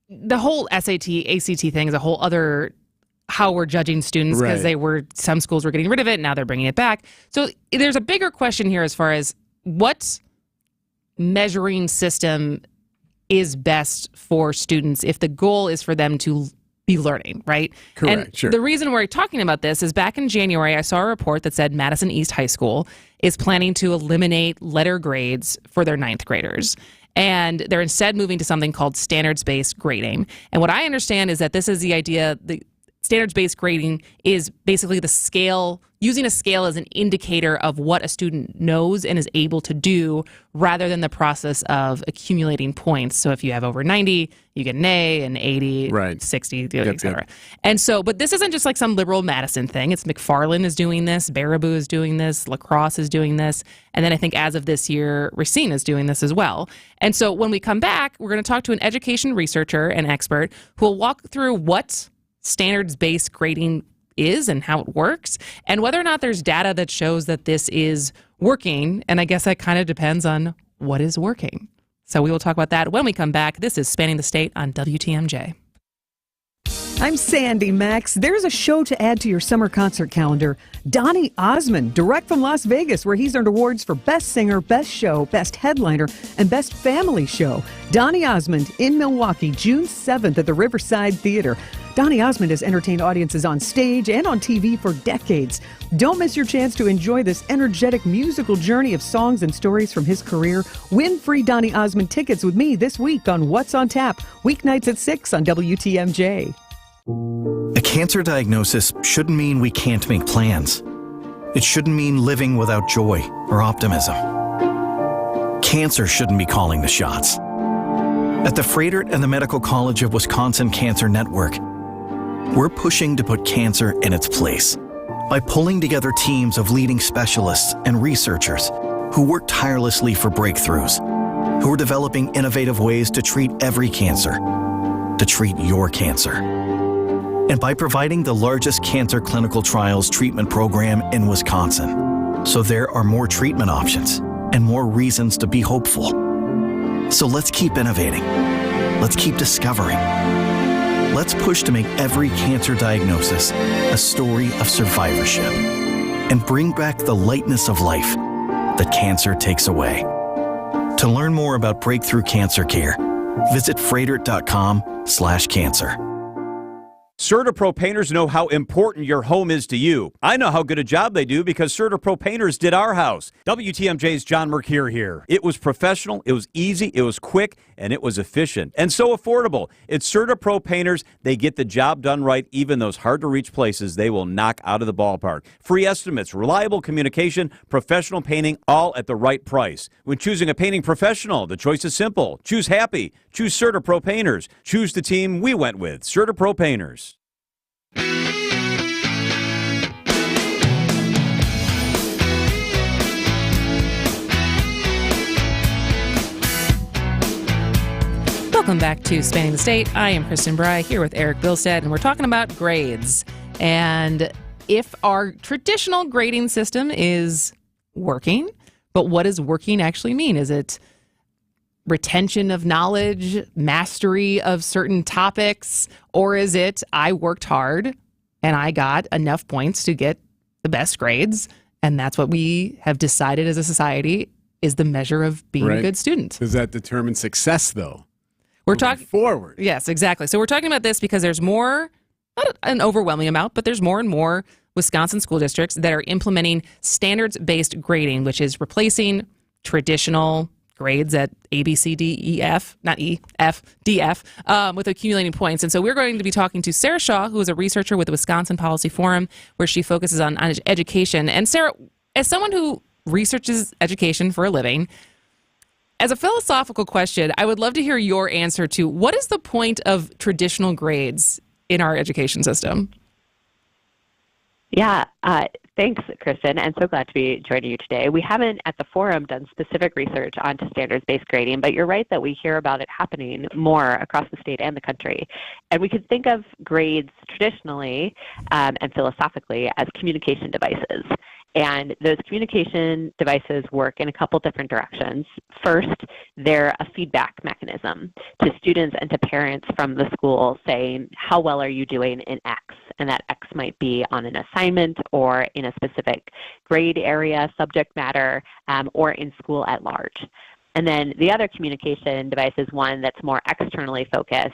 the whole SAT, ACT thing is a whole other how we're judging students, because some schools were getting rid of it, now they're bringing it back. So there's a bigger question here as far as what measuring system is best for students if the goal is for them to be learning, right? Correct, and the reason we're talking about this is back in January, I saw a report that said Madison East High School is planning to eliminate letter grades for their 9th graders. And they're instead moving to something called standards-based grading. And what I understand is that this is the idea, the standards-based grading is basically the scale, using a scale as an indicator of what a student knows and is able to do, rather than the process of accumulating points. So if you have over 90, you get an A, and 80, 60, et cetera. And so, but this isn't just like some liberal Madison thing. It's McFarland is doing this, Baraboo is doing this, La Crosse is doing this, and then I think as of this year, Racine is doing this as well. And so when we come back, we're going to talk to an education researcher and expert who will walk through what standards-based grading is and how it works, and whether or not there's data that shows that this is working. And I guess that kind of depends on what is working. So we will talk about that when we come back. This is Spanning the State on WTMJ. I'm Sandy Max. There's a show to add to your summer concert calendar. Donny Osmond, direct from Las Vegas, where he's earned awards for Best Singer, Best Show, Best Headliner, and Best Family Show. Donny Osmond in Milwaukee, June 7th at the Riverside Theater. Donny Osmond has entertained audiences on stage and on TV for decades. Don't miss your chance to enjoy this energetic musical journey of songs and stories from his career. Win free Donny Osmond tickets with me this week on What's on Tap, weeknights at 6 on WTMJ. A cancer diagnosis shouldn't mean we can't make plans. It shouldn't mean living without joy or optimism. Cancer shouldn't be calling the shots. At the Frederick and the Medical College of Wisconsin Cancer Network, we're pushing to put cancer in its place by pulling together teams of leading specialists and researchers who work tirelessly for breakthroughs, who are developing innovative ways to treat every cancer, to treat your cancer. And by providing the largest cancer clinical trials treatment program in Wisconsin. So there are more treatment options and more reasons to be hopeful. So let's keep innovating. Let's keep discovering. Let's push to make every cancer diagnosis a story of survivorship and bring back the lightness of life that cancer takes away. To learn more about breakthrough cancer care, visit frederick.com/cancer. CertaPro Painters know how important your home is to you. I know how good a job they do because CertaPro Painters did our house. WTMJ's John Mercure here. It was professional, it was easy, it was quick, and it was efficient. And so affordable. It's CertaPro Painters. They get the job done right, even those hard-to-reach places they will knock out of the ballpark. Free estimates, reliable communication, professional painting, all at the right price. When choosing a painting professional, the choice is simple. Choose happy. Choose CertaPro Painters. Choose the team we went with, CertaPro Painters. Welcome back to Spanning the State. I am Kristen Bry here with Eric Bilstead, and we're talking about grades. And if our traditional grading system is working, but what does working actually mean? Is it retention of knowledge, mastery of certain topics, or is it I worked hard and I got enough points to get the best grades, and that's what we have decided as a society is the measure of being a good student? Does that determine success, though? We're talking forward. Yes, exactly. So we're talking about this because there's more, not an overwhelming amount, but there's more and more Wisconsin school districts that are implementing standards-based grading, which is replacing traditional grades at A, B, C, D, E, F, not E, F, D, F, with accumulating points. And so we're going to be talking to Sarah Shaw, who is a researcher with the Wisconsin Policy Forum, where she focuses on education. And Sarah, as someone who researches education for a living, as a philosophical question, I would love to hear your answer to what is the point of traditional grades in our education system? Yeah, thanks, Kristen, and so glad to be joining you today. We haven't at the forum done specific research onto standards-based grading, but you're right that we hear about it happening more across the state and the country. And we could think of grades traditionally and philosophically as communication devices. And those communication devices work in a couple different directions. First, they're a feedback mechanism to students and to parents from the school saying, how well are you doing in X? And that X might be on an assignment or in a specific grade area, subject matter, or in school at large. And then the other communication device is one that's more externally focused,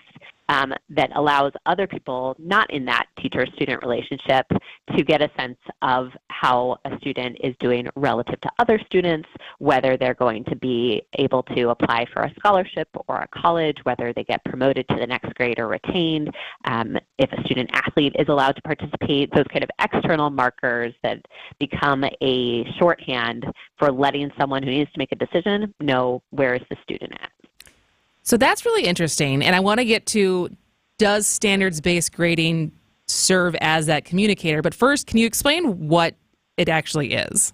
that allows other people not in that teacher-student relationship to get a sense of how a student is doing relative to other students, whether they're going to be able to apply for a scholarship or a college, whether they get promoted to the next grade or retained, if a student athlete is allowed to participate, those kind of external markers that become a shorthand for letting someone who needs to make a decision know where is the student at. So that's really interesting. And I want to get to, does standards-based grading serve as that communicator? But first, can you explain what it actually is?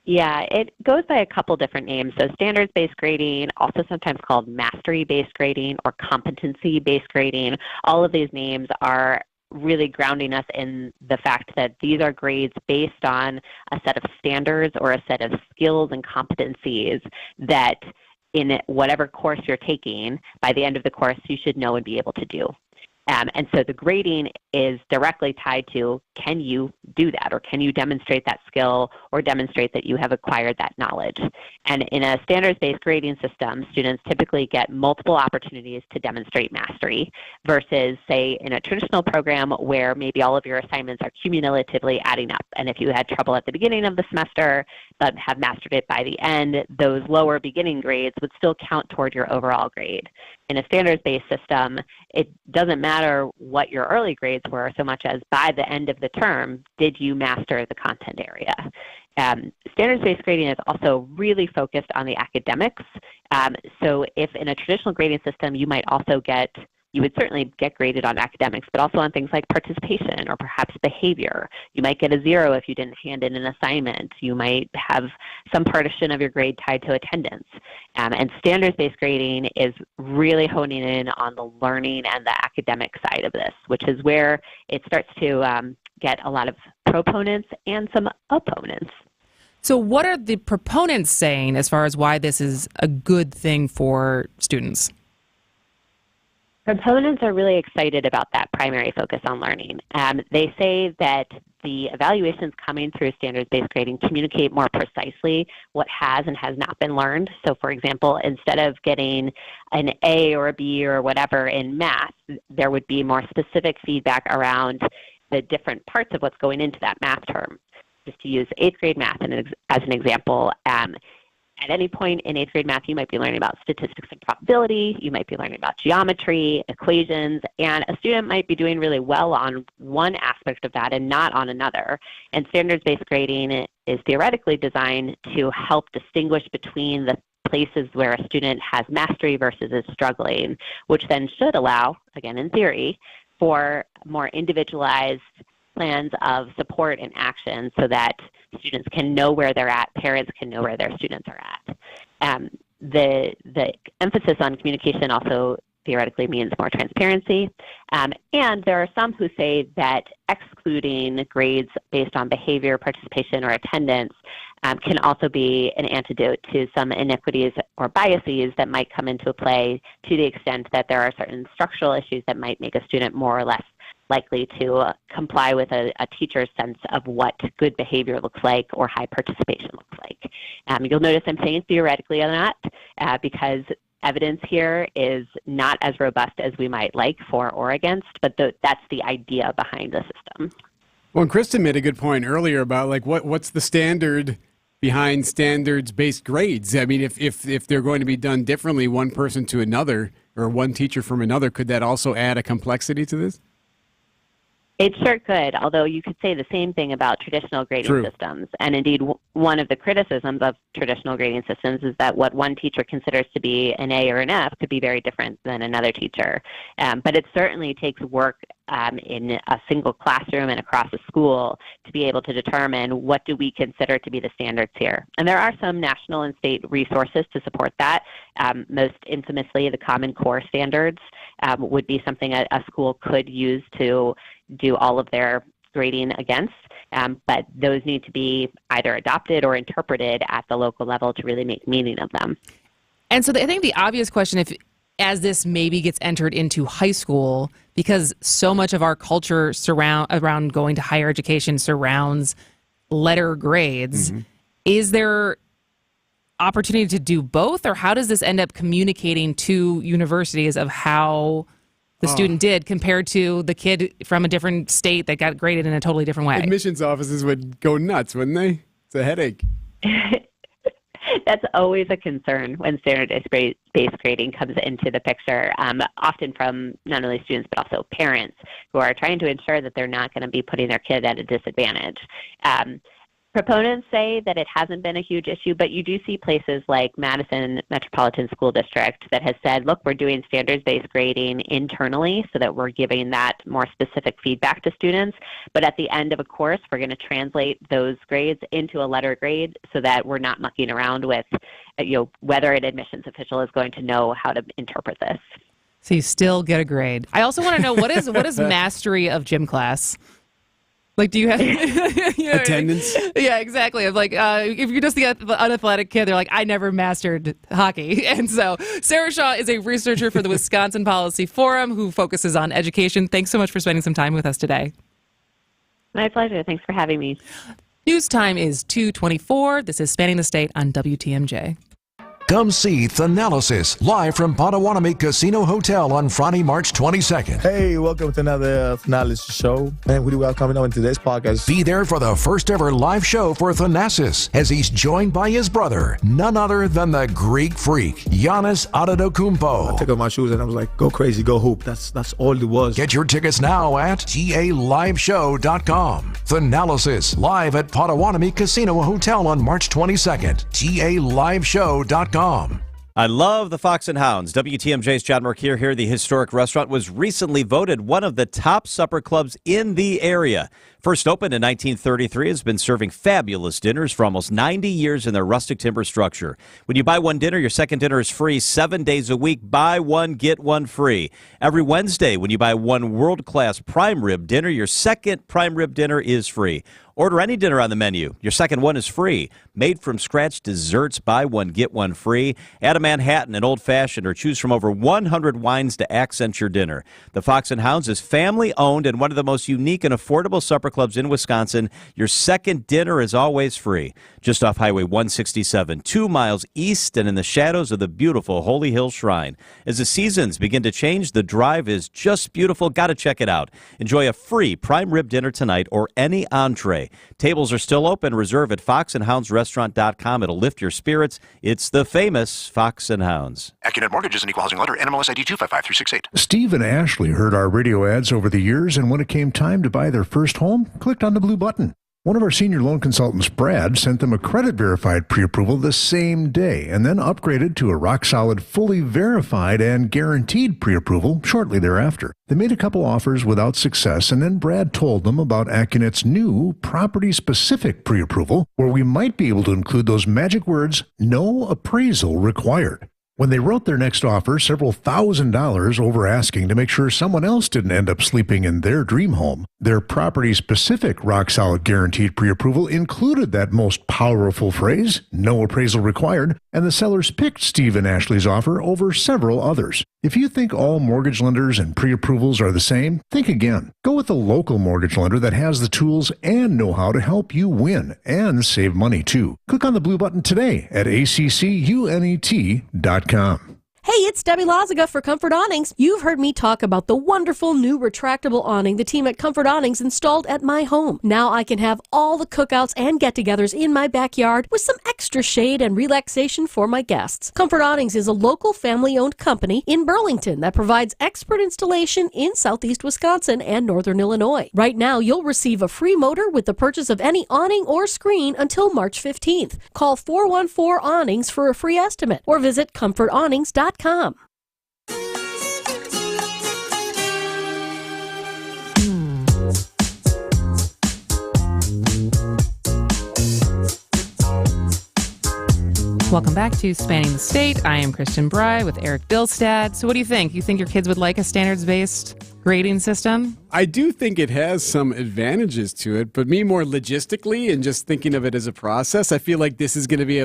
Yeah, it goes by a couple different names. So standards-based grading, also sometimes called mastery-based grading or competency-based grading. All of these names are really grounding us in the fact that these are grades based on a set of standards or a set of skills and competencies that in whatever course you're taking, by the end of the course, you should know and be able to do. And so the grading is directly tied to, can you do that, or can you demonstrate that skill or demonstrate that you have acquired that knowledge? And in a standards-based grading system, students typically get multiple opportunities to demonstrate mastery versus, say, in a traditional program where maybe all of your assignments are cumulatively adding up. And if you had trouble at the beginning of the semester but have mastered it by the end, those lower beginning grades would still count toward your overall grade. In a standards-based system, it doesn't matter what your early grades were so much as by the end of the term, did you master the content area? Standards-based grading is also really focused on the academics. So if in a traditional grading system, you would certainly get graded on academics, but also on things like participation or perhaps behavior. You might get a 0 if you didn't hand in an assignment. You might have some portion of your grade tied to attendance. And standards-based grading is really honing in on the learning and the academic side of this, which is where it starts to get a lot of proponents and some opponents. So what are the proponents saying as far as why this is a good thing for students? Proponents are really excited about that primary focus on learning. They say that the evaluations coming through standards-based grading communicate more precisely what has and has not been learned. So, for example, instead of getting an A or a B or whatever in math, there would be more specific feedback around the different parts of what's going into that math term. Just to use 8th grade math as an example, at any point in 8th grade math, you might be learning about statistics and probability, you might be learning about geometry, equations, and a student might be doing really well on one aspect of that and not on another. And standards-based grading is theoretically designed to help distinguish between the places where a student has mastery versus is struggling, which then should allow, again in theory, for more individualized plans of support and action so that students can know where they're at, parents can know where their students are at. The emphasis on communication also theoretically means more transparency. And there are some who say that excluding grades based on behavior, participation, or attendance can also be an antidote to some inequities or biases that might come into play to the extent that there are certain structural issues that might make a student more or less likely to comply with a teacher's sense of what good behavior looks like or high participation looks like. You'll notice I'm saying theoretically on that because evidence here is not as robust as we might like for or against, but that's the idea behind the system. Well, and Kristen made a good point earlier about like what's the standard behind standards-based grades. I mean, if they're going to be done differently, one person to another or one teacher from another, could that also add a complexity to this? It sure could, although you could say the same thing about traditional grading systems. And indeed, one of the criticisms of traditional grading systems is that what one teacher considers to be an A or an F could be very different than another teacher. But it certainly takes work in a single classroom and across a school to be able to determine what do we consider to be the standards here. And there are some national and state resources to support that. Most infamously, the Common Core standards would be something a school could use to do all of their grading against, but those need to be either adopted or interpreted at the local level to really make meaning of them. And so I think the obvious question, as this maybe gets entered into high school, because so much of our culture around going to higher education surrounds letter grades, is there opportunity to do both, or how does this end up communicating to universities of how the student did compared to the kid from a different state that got graded in a totally different way? Admissions offices would go nuts, wouldn't they? It's a headache. That's always a concern when standards-based grading comes into the picture, often from not only students but also parents who are trying to ensure that they're not going to be putting their kid at a disadvantage. Proponents say that it hasn't been a huge issue, but you do see places like Madison Metropolitan School District that has said, look, we're doing standards-based grading internally so that we're giving that more specific feedback to students. But at the end of a course, we're going to translate those grades into a letter grade so that we're not mucking around with whether an admissions official is going to know how to interpret this. So you still get a grade. I also want to know, what is mastery of gym class? Like, do you have attendance? Yeah, exactly. Of like, if you're just the unathletic kid, they're like, I never mastered hockey. And so Sarah Shaw is a researcher for the Wisconsin Policy Forum who focuses on education. Thanks so much for spending some time with us today. My pleasure. Thanks for having me. News time is 2:24. This is Spanning the State on WTMJ. Come see Thanalysis live from Potawatomi Casino Hotel on Friday, March 22nd. Hey, welcome to another Thanalysis show. Man, we do well coming on in today's podcast. Be there for the first ever live show for Thanasis as he's joined by his brother, none other than the Greek freak, Giannis Antetokounmpo. I took off my shoes and I was like, go crazy, go hoop. That's all it was. Get your tickets now at GALiveshow.com. Thanalysis live at Potawatomi Casino Hotel on March 22nd. GALiveshow.com. I love the Fox and Hounds. WTMJ's John Mercure here. The historic restaurant was recently voted one of the top supper clubs in the area. First opened in 1933, has been serving fabulous dinners for almost 90 years in their rustic timber structure. When you buy one dinner, your second dinner is free 7 days a week. Buy one, get one free. Every Wednesday, when you buy one world-class prime rib dinner, your second prime rib dinner is free. Order any dinner on the menu. Your second one is free. Made from scratch desserts, buy one, get one free. Add a Manhattan, an old-fashioned, or choose from over 100 wines to accent your dinner. The Fox and Hounds is family-owned and one of the most unique and affordable supper clubs in Wisconsin. Your second dinner is always free. Just off Highway 167, 2 miles east and in the shadows of the beautiful Holy Hill Shrine. As the seasons begin to change, the drive is just beautiful. Got to check it out. Enjoy a free prime rib dinner tonight or any entree. Tables are still open. Reserve at foxandhoundsrestaurant.com. It'll lift your spirits. It's the famous Fox and Hounds. AccuNet Mortgage is an equal housing lender. NMLS ID 255368. Steve and Ashley heard our radio ads over the years, and when it came time to buy their first home, clicked on the blue button. One of our senior loan consultants, Brad, sent them a credit-verified pre-approval the same day and then upgraded to a rock-solid, fully verified and guaranteed pre-approval shortly thereafter. They made a couple offers without success, and then Brad told them about AccuNet's new property-specific pre-approval, where we might be able to include those magic words, no appraisal required. When they wrote their next offer, several $1,000s over asking to make sure someone else didn't end up sleeping in their dream home, their property-specific rock-solid guaranteed pre-approval included that most powerful phrase, no appraisal required, and the sellers picked Steve and Ashley's offer over several others. If you think all mortgage lenders and pre-approvals are the same, think again. Go with a local mortgage lender that has the tools and know-how to help you win and save money, too. Click on the blue button today at accunet.com. Hey, it's Debbie Lazaga for Comfort Awnings. You've heard me talk about the wonderful new retractable awning the team at Comfort Awnings installed at my home. Now I can have all the cookouts and get-togethers in my backyard with some extra shade and relaxation for my guests. Comfort Awnings is a local family-owned company in Burlington that provides expert installation in southeast Wisconsin and northern Illinois. Right now, you'll receive a free motor with the purchase of any awning or screen until March 15th. Call 414-AWNINGS for a free estimate or visit comfortawnings.com. Welcome back to Spanning the State. I am Kristen Bry with Eric Bilstad. So what do you think? You think your kids would like a standards-based grading system? I do think it has some advantages to it, but me more logistically and just thinking of it as a process, I feel like this is going to be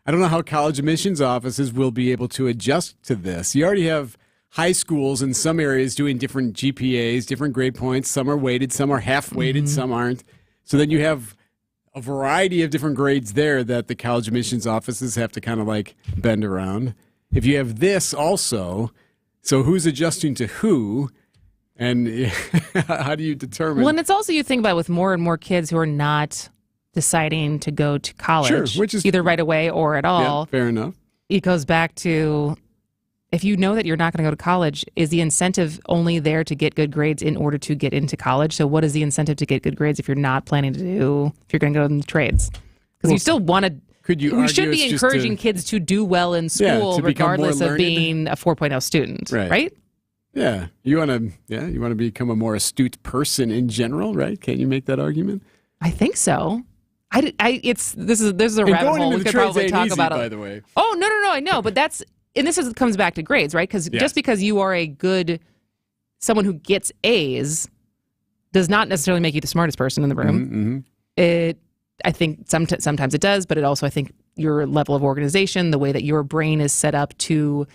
I don't know how college admissions offices will be able to adjust to this. You already have high schools in some areas doing different GPAs, different grade points. Some are weighted, some are half-weighted, some aren't. So then you have a variety of different grades there that the college admissions offices have to kind of like bend around. If you have this also, so who's adjusting to who, and how do you determine? Well, and it's also you think about with more and more kids who are not deciding to go to college, sure, which is either right away or at all. Yeah, fair enough. It goes back to, if you know that you're not going to go to college, is the incentive only there to get good grades in order to get into college? So what is the incentive to get good grades if you're not planning to do, if you're going to go in the trades? Because you still want to, we should be encouraging kids to do well in school regardless of being a 4.0 student, right? Yeah. You want to become a more astute person in general, right? Can't you make that argument? I think so. This is a rabbit hole we could probably talk about. By the way. Oh, no, I know, but comes back to grades, right? Because just because you are someone who gets A's does not necessarily make you the smartest person in the room. I think sometimes it does, but it also, I think, your level of organization, the way that your brain is set up to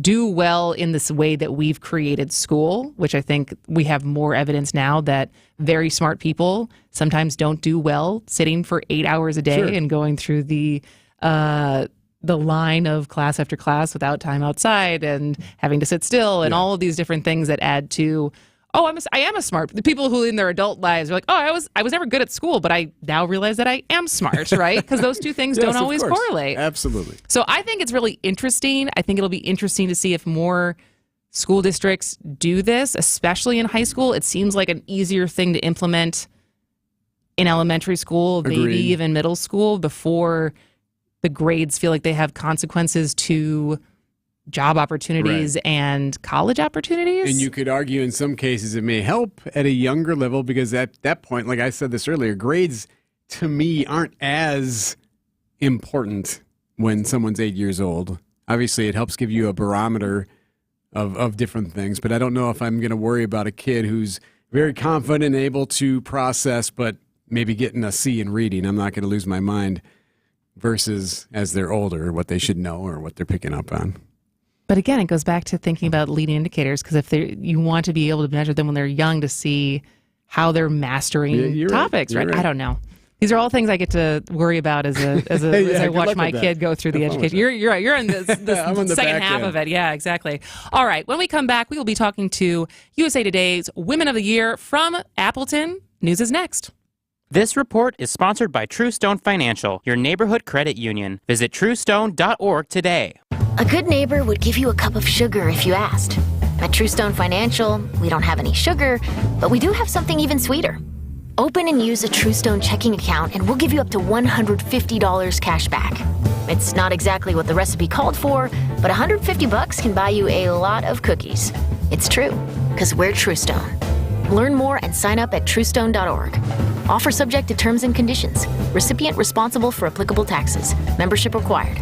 do well in this way that we've created school, which I think we have more evidence now that very smart people sometimes don't do well sitting for 8 hours a day and going through the line of class after class without time outside and having to sit still and all of these different things that add to, I am a smart. The people who in their adult lives are like, I was never good at school, but I now realize that I am smart, right? Because those two things don't always correlate. Absolutely. So I think it's really interesting. I think it'll be interesting to see if more school districts do this, especially in high school. It seems like an easier thing to implement in elementary school, maybe even middle school, before the grades feel like they have consequences to job opportunities and college opportunities. And you could argue in some cases it may help at a younger level because at that point, like I said this earlier, grades to me aren't as important when someone's 8 years old. Obviously, it helps give you a barometer of different things, but I don't know if I'm going to worry about a kid who's very confident and able to process, but maybe getting a C in reading. I'm not going to lose my mind versus as they're older, what they should know or what they're picking up on. But again, it goes back to thinking about leading indicators, because if you want to be able to measure them when they're young to see how they're mastering topics, right? I don't know. These are all things I get to worry about as I watch my kid go through the education. You're right. You're in this second half of it. Yeah, exactly. All right. When we come back, we will be talking to USA Today's Women of the Year from Appleton. News is next. This report is sponsored by Truestone Financial, your neighborhood credit union. Visit truestone.org today. A good neighbor would give you a cup of sugar if you asked. At Truestone Financial, we don't have any sugar, but we do have something even sweeter. Open and use a Truestone checking account and we'll give you up to $150 cash back. It's not exactly what the recipe called for, but $150 can buy you a lot of cookies. It's true, because we're Truestone. Learn more and sign up at truestone.org. Offer subject to terms and conditions. Recipient responsible for applicable taxes. Membership required.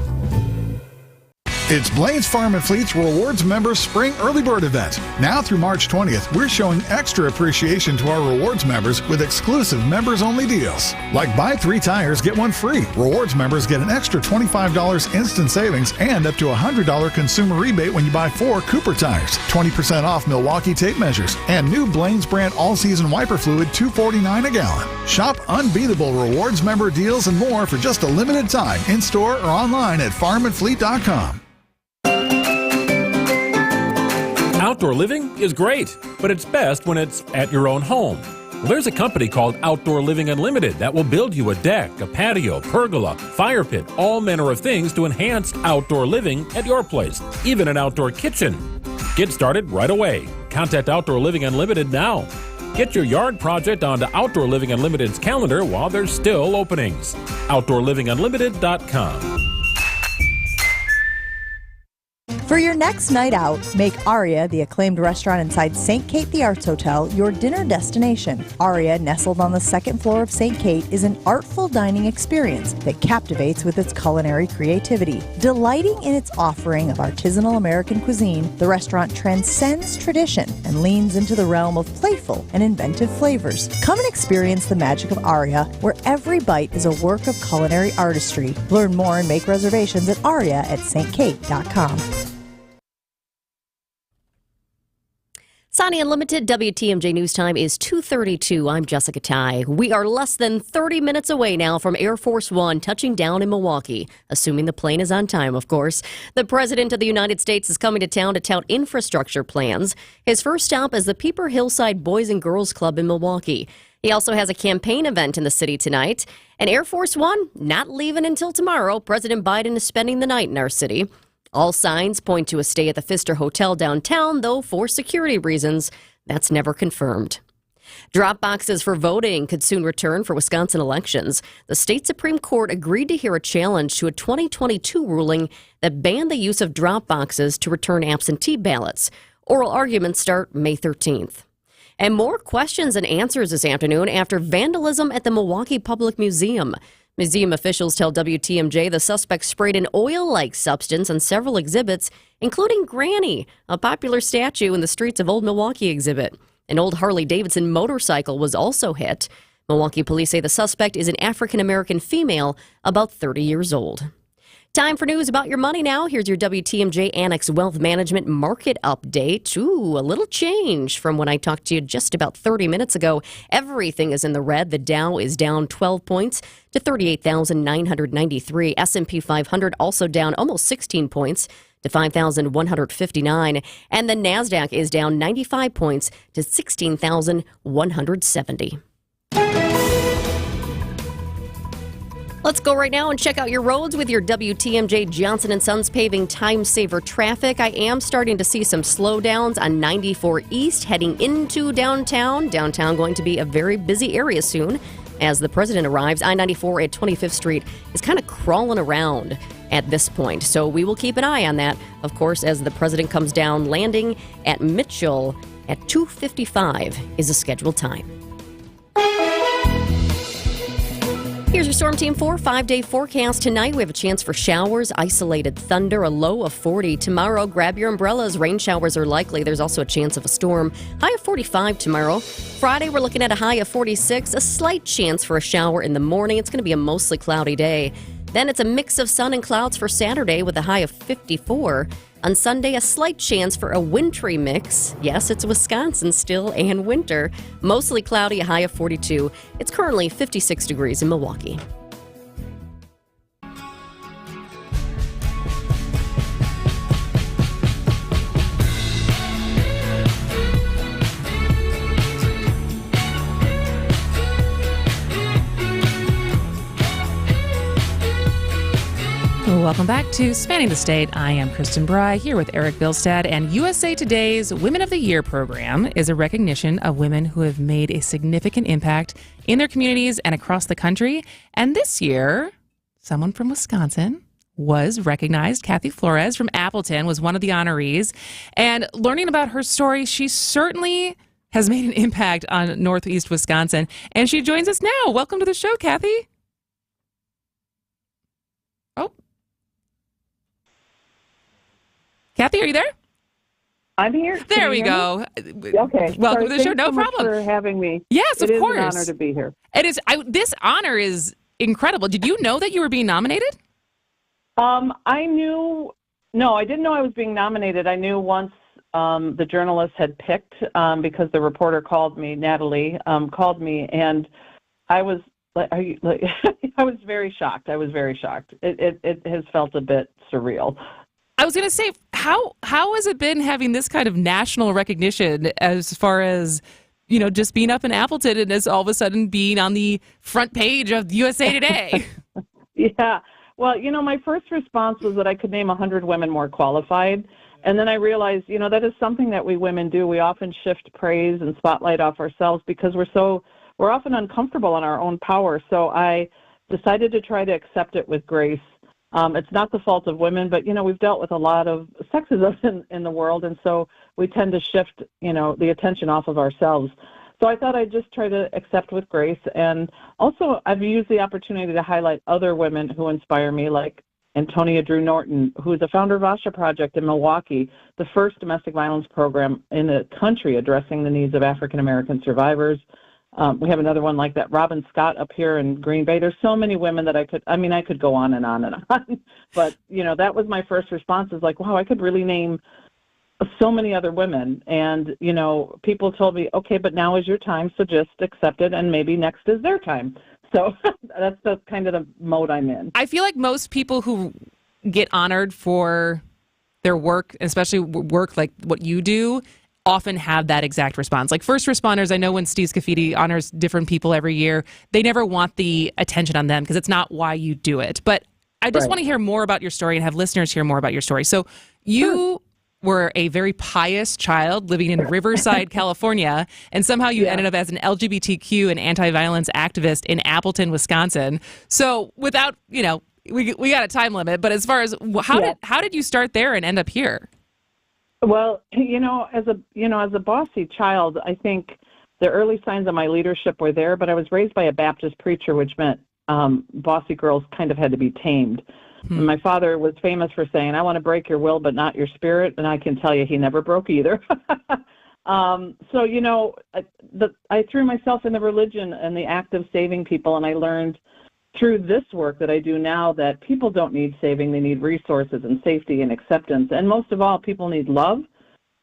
It's Blaine's Farm and Fleet's Rewards Members Spring Early Bird Event. Now through March 20th, we're showing extra appreciation to our rewards members with exclusive members-only deals. Like buy 3 tires, get 1 free. Rewards members get an extra $25 instant savings and up to $100 consumer rebate when you buy 4 Cooper tires. 20% off Milwaukee tape measures. And new Blaine's brand all-season wiper fluid, $2.49 a gallon. Shop unbeatable rewards member deals and more for just a limited time in-store or online at farmandfleet.com. Outdoor living is great, but it's best when it's at your own home. Well, there's a company called Outdoor Living Unlimited that will build you a deck, a patio, pergola, fire pit, all manner of things to enhance outdoor living at your place, even an outdoor kitchen. Get started right away. Contact Outdoor Living Unlimited now. Get your yard project onto Outdoor Living Unlimited's calendar while there's still openings. OutdoorLivingUnlimited.com. For your next night out, make Aria, the acclaimed restaurant inside St. Kate the Arts Hotel, your dinner destination. Aria, nestled on the second floor of St. Kate, is an artful dining experience that captivates with its culinary creativity. Delighting in its offering of artisanal American cuisine, the restaurant transcends tradition and leans into the realm of playful and inventive flavors. Come and experience the magic of Aria, where every bite is a work of culinary artistry. Learn more and make reservations at aria@stkate.com. Sonny Unlimited, WTMJ News Time is 2:32. I'm Jessica Ty. We are less than 30 minutes away now from Air Force One touching down in Milwaukee, assuming the plane is on time, of course. The President of the United States is coming to town to tout infrastructure plans. His first stop is the Pieper Hillside Boys and Girls Club in Milwaukee. He also has a campaign event in the city tonight. And Air Force One, not leaving until tomorrow. President Biden is spending the night in our city. All signs point to a stay at the Pfister Hotel downtown, though for security reasons, that's never confirmed. Drop boxes for voting could soon return for Wisconsin elections. The state Supreme Court agreed to hear a challenge to a 2022 ruling that banned the use of drop boxes to return absentee ballots. Oral arguments start May 13th. And more questions and answers this afternoon after vandalism at the Milwaukee Public Museum. Museum officials tell WTMJ the suspect sprayed an oil-like substance on several exhibits, including Granny, a popular statue in the Streets of Old Milwaukee exhibit. An old Harley-Davidson motorcycle was also hit. Milwaukee police say the suspect is an African-American female about 30 years old. Time for news about your money now. Here's your WTMJ Annex Wealth Management Market Update. Ooh, a little change from when I talked to you just about 30 minutes ago. Everything is in the red. The Dow is down 12 points to 38,993. S&P 500 also down almost 16 points to 5,159. And the NASDAQ is down 95 points to 16,170. Let's go right now and check out your roads with your WTMJ Johnson & Sons Paving Time Saver traffic. I am starting to see some slowdowns on 94 East heading into downtown. Downtown going to be a very busy area soon. As the president arrives, I-94 at 25th Street is kind of crawling around at this point. So we will keep an eye on that, of course, as the president comes down. Landing at Mitchell at 2:55 is a scheduled time. Here's your Storm Team 4 5-day forecast. Tonight, we have a chance for showers, isolated thunder, a low of 40. Tomorrow, grab your umbrellas. Rain showers are likely. There's also a chance of a storm. High of 45 tomorrow. Friday, we're looking at a high of 46. A slight chance for a shower in the morning. It's going to be a mostly cloudy day. Then it's a mix of sun and clouds for Saturday with a high of 54. On Sunday, a slight chance for a wintry mix. Yes, it's Wisconsin still and winter. Mostly cloudy, a high of 42. It's currently 56 degrees in Milwaukee. Welcome back to Spanning the State. I am Kristen Bry here with Eric Bilstad, and USA Today's Women of the Year program is a recognition of women who have made a significant impact in their communities and across the country. And this year, someone from Wisconsin was recognized. Kathy Flores from Appleton was one of the honorees. And learning about her story, she certainly has made an impact on Northeast Wisconsin. And she joins us now. Welcome to the show, Kathy. Kathy, are you there? I'm here. There we go. Okay. Welcome to the show. No problem. Thanks for having me. Yes, of course. It is an honor to be here. It is. This honor is incredible. Did you know that you were being nominated? I knew. No, I didn't know I was being nominated. I knew once the journalist had picked because the reporter called me, Natalie, called me, and I was I was very shocked. It has felt a bit surreal. I was going to say, how has it been having this kind of national recognition as far as, you know, just being up in Appleton and as all of a sudden being on the front page of USA Today? Yeah. Well, you know, my first response was that I could name 100 women more qualified. And then I realized, you know, that is something that we women do. We often shift praise and spotlight off ourselves because we're often uncomfortable in our own power. So I decided to try to accept it with grace. It's not the fault of women, but, you know, we've dealt with a lot of sexism in the world, and so we tend to shift, you know, the attention off of ourselves. So I thought I'd just try to accept with grace. And also I've used the opportunity to highlight other women who inspire me, like Antonia Drew Norton, who's the founder of ASHA Project in Milwaukee, the first domestic violence program in the country addressing the needs of African-American survivors. We have another one like that, Robin Scott up here in Green Bay. There's so many women that I could go on and on and on. But, you know, that was my first response is like, wow, I could really name so many other women. And, you know, people told me, okay, but now is your time, so just accept it, and maybe next is their time. So that's kind of the mode I'm in. I feel like most people who get honored for their work, especially work like what you do, often have that exact response. Like first responders, I know when Steve Scafidi honors different people every year, they never want the attention on them because it's not why you do it. But I just want to hear more about your story and have listeners hear more about your story. So you were a very pious child living in Riverside, California, and somehow you ended up as an LGBTQ and anti-violence activist in Appleton, Wisconsin. So without, you know, we got a time limit, but as far as how did you start there and end up here? Well, as a bossy child, I think the early signs of my leadership were there, but I was raised by a Baptist preacher, which meant bossy girls kind of had to be tamed. And my father was famous for saying, I want to break your will, but not your spirit. And I can tell you he never broke either. So, you know, I threw myself in the religion and the act of saving people, and I learned through this work that I do now that people don't need saving. They need resources and safety and acceptance. And most of all, people need love.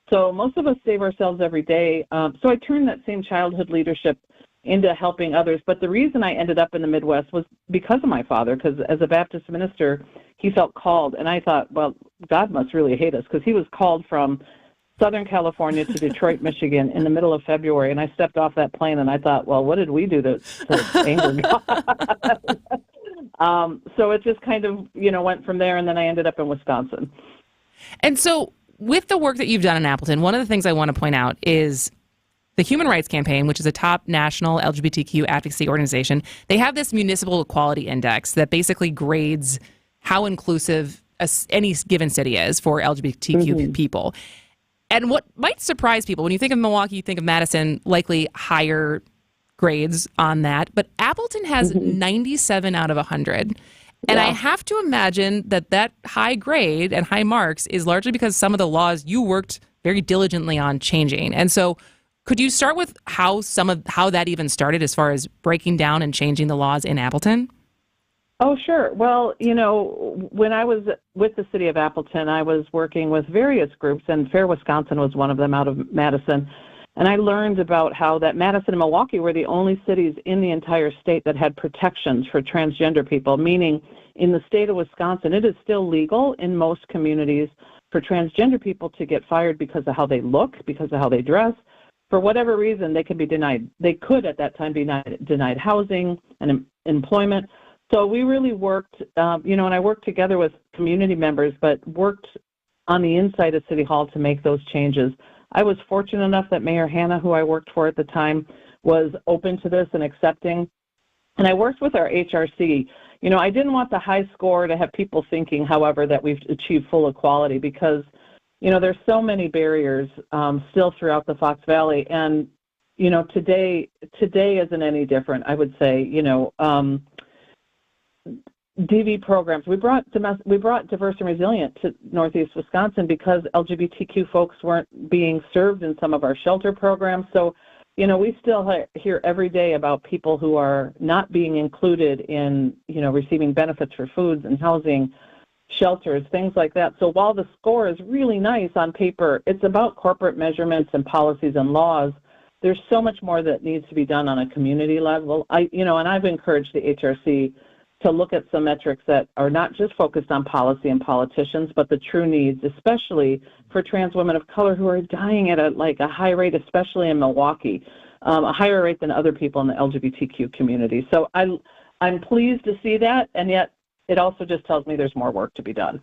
So most of us save ourselves every day. So I turned that same childhood leadership into helping others. But the reason I ended up in the Midwest was because of my father, because as a Baptist minister, he felt called. And I thought, well, God must really hate us, because he was called from Southern California to Detroit, Michigan in the middle of February. And I stepped off that plane and I thought, well, what did we do to anger God? So it just kind of, you know, went from there. And then I ended up in Wisconsin. And so with the work that you've done in Appleton, one of the things I want to point out is the Human Rights Campaign, which is a top national LGBTQ advocacy organization. They have this municipal equality index that basically grades how inclusive any given city is for LGBTQ people. And what might surprise people, when you think of Milwaukee, you think of Madison, likely higher grades on that. But Appleton has 97 out of 100. And I have to imagine that high grade and high marks is largely because some of the laws you worked very diligently on changing. And so could you start with how that even started as far as breaking down and changing the laws in Appleton? Oh, sure. Well, you know, when I was with the city of Appleton, I was working with various groups, and Fair Wisconsin was one of them out of Madison. And I learned about how that Madison and Milwaukee were the only cities in the entire state that had protections for transgender people, meaning in the state of Wisconsin, it is still legal in most communities for transgender people to get fired because of how they look, because of how they dress. For whatever reason, they could at that time be denied housing and employment. So we really worked, you know, and I worked together with community members, but worked on the inside of City Hall to make those changes. I was fortunate enough that Mayor Hanna, who I worked for at the time, was open to this and accepting. And I worked with our HRC. You know, I didn't want the high score to have people thinking, however, that we've achieved full equality, because, you know, there's so many barriers still throughout the Fox Valley. And, you know, today isn't any different, I would say. You know, DV programs. We brought Diverse and Resilient to Northeast Wisconsin because LGBTQ folks weren't being served in some of our shelter programs. So, you know, we still hear every day about people who are not being included in, you know, receiving benefits for foods and housing, shelters, things like that. So while the score is really nice on paper, it's about corporate measurements and policies and laws. There's so much more that needs to be done on a community level. And I've encouraged the HRC to look at some metrics that are not just focused on policy and politicians, but the true needs, especially for trans women of color who are dying at a high rate, especially in Milwaukee, a higher rate than other people in the LGBTQ community. So I'm pleased to see that, and yet it also just tells me there's more work to be done.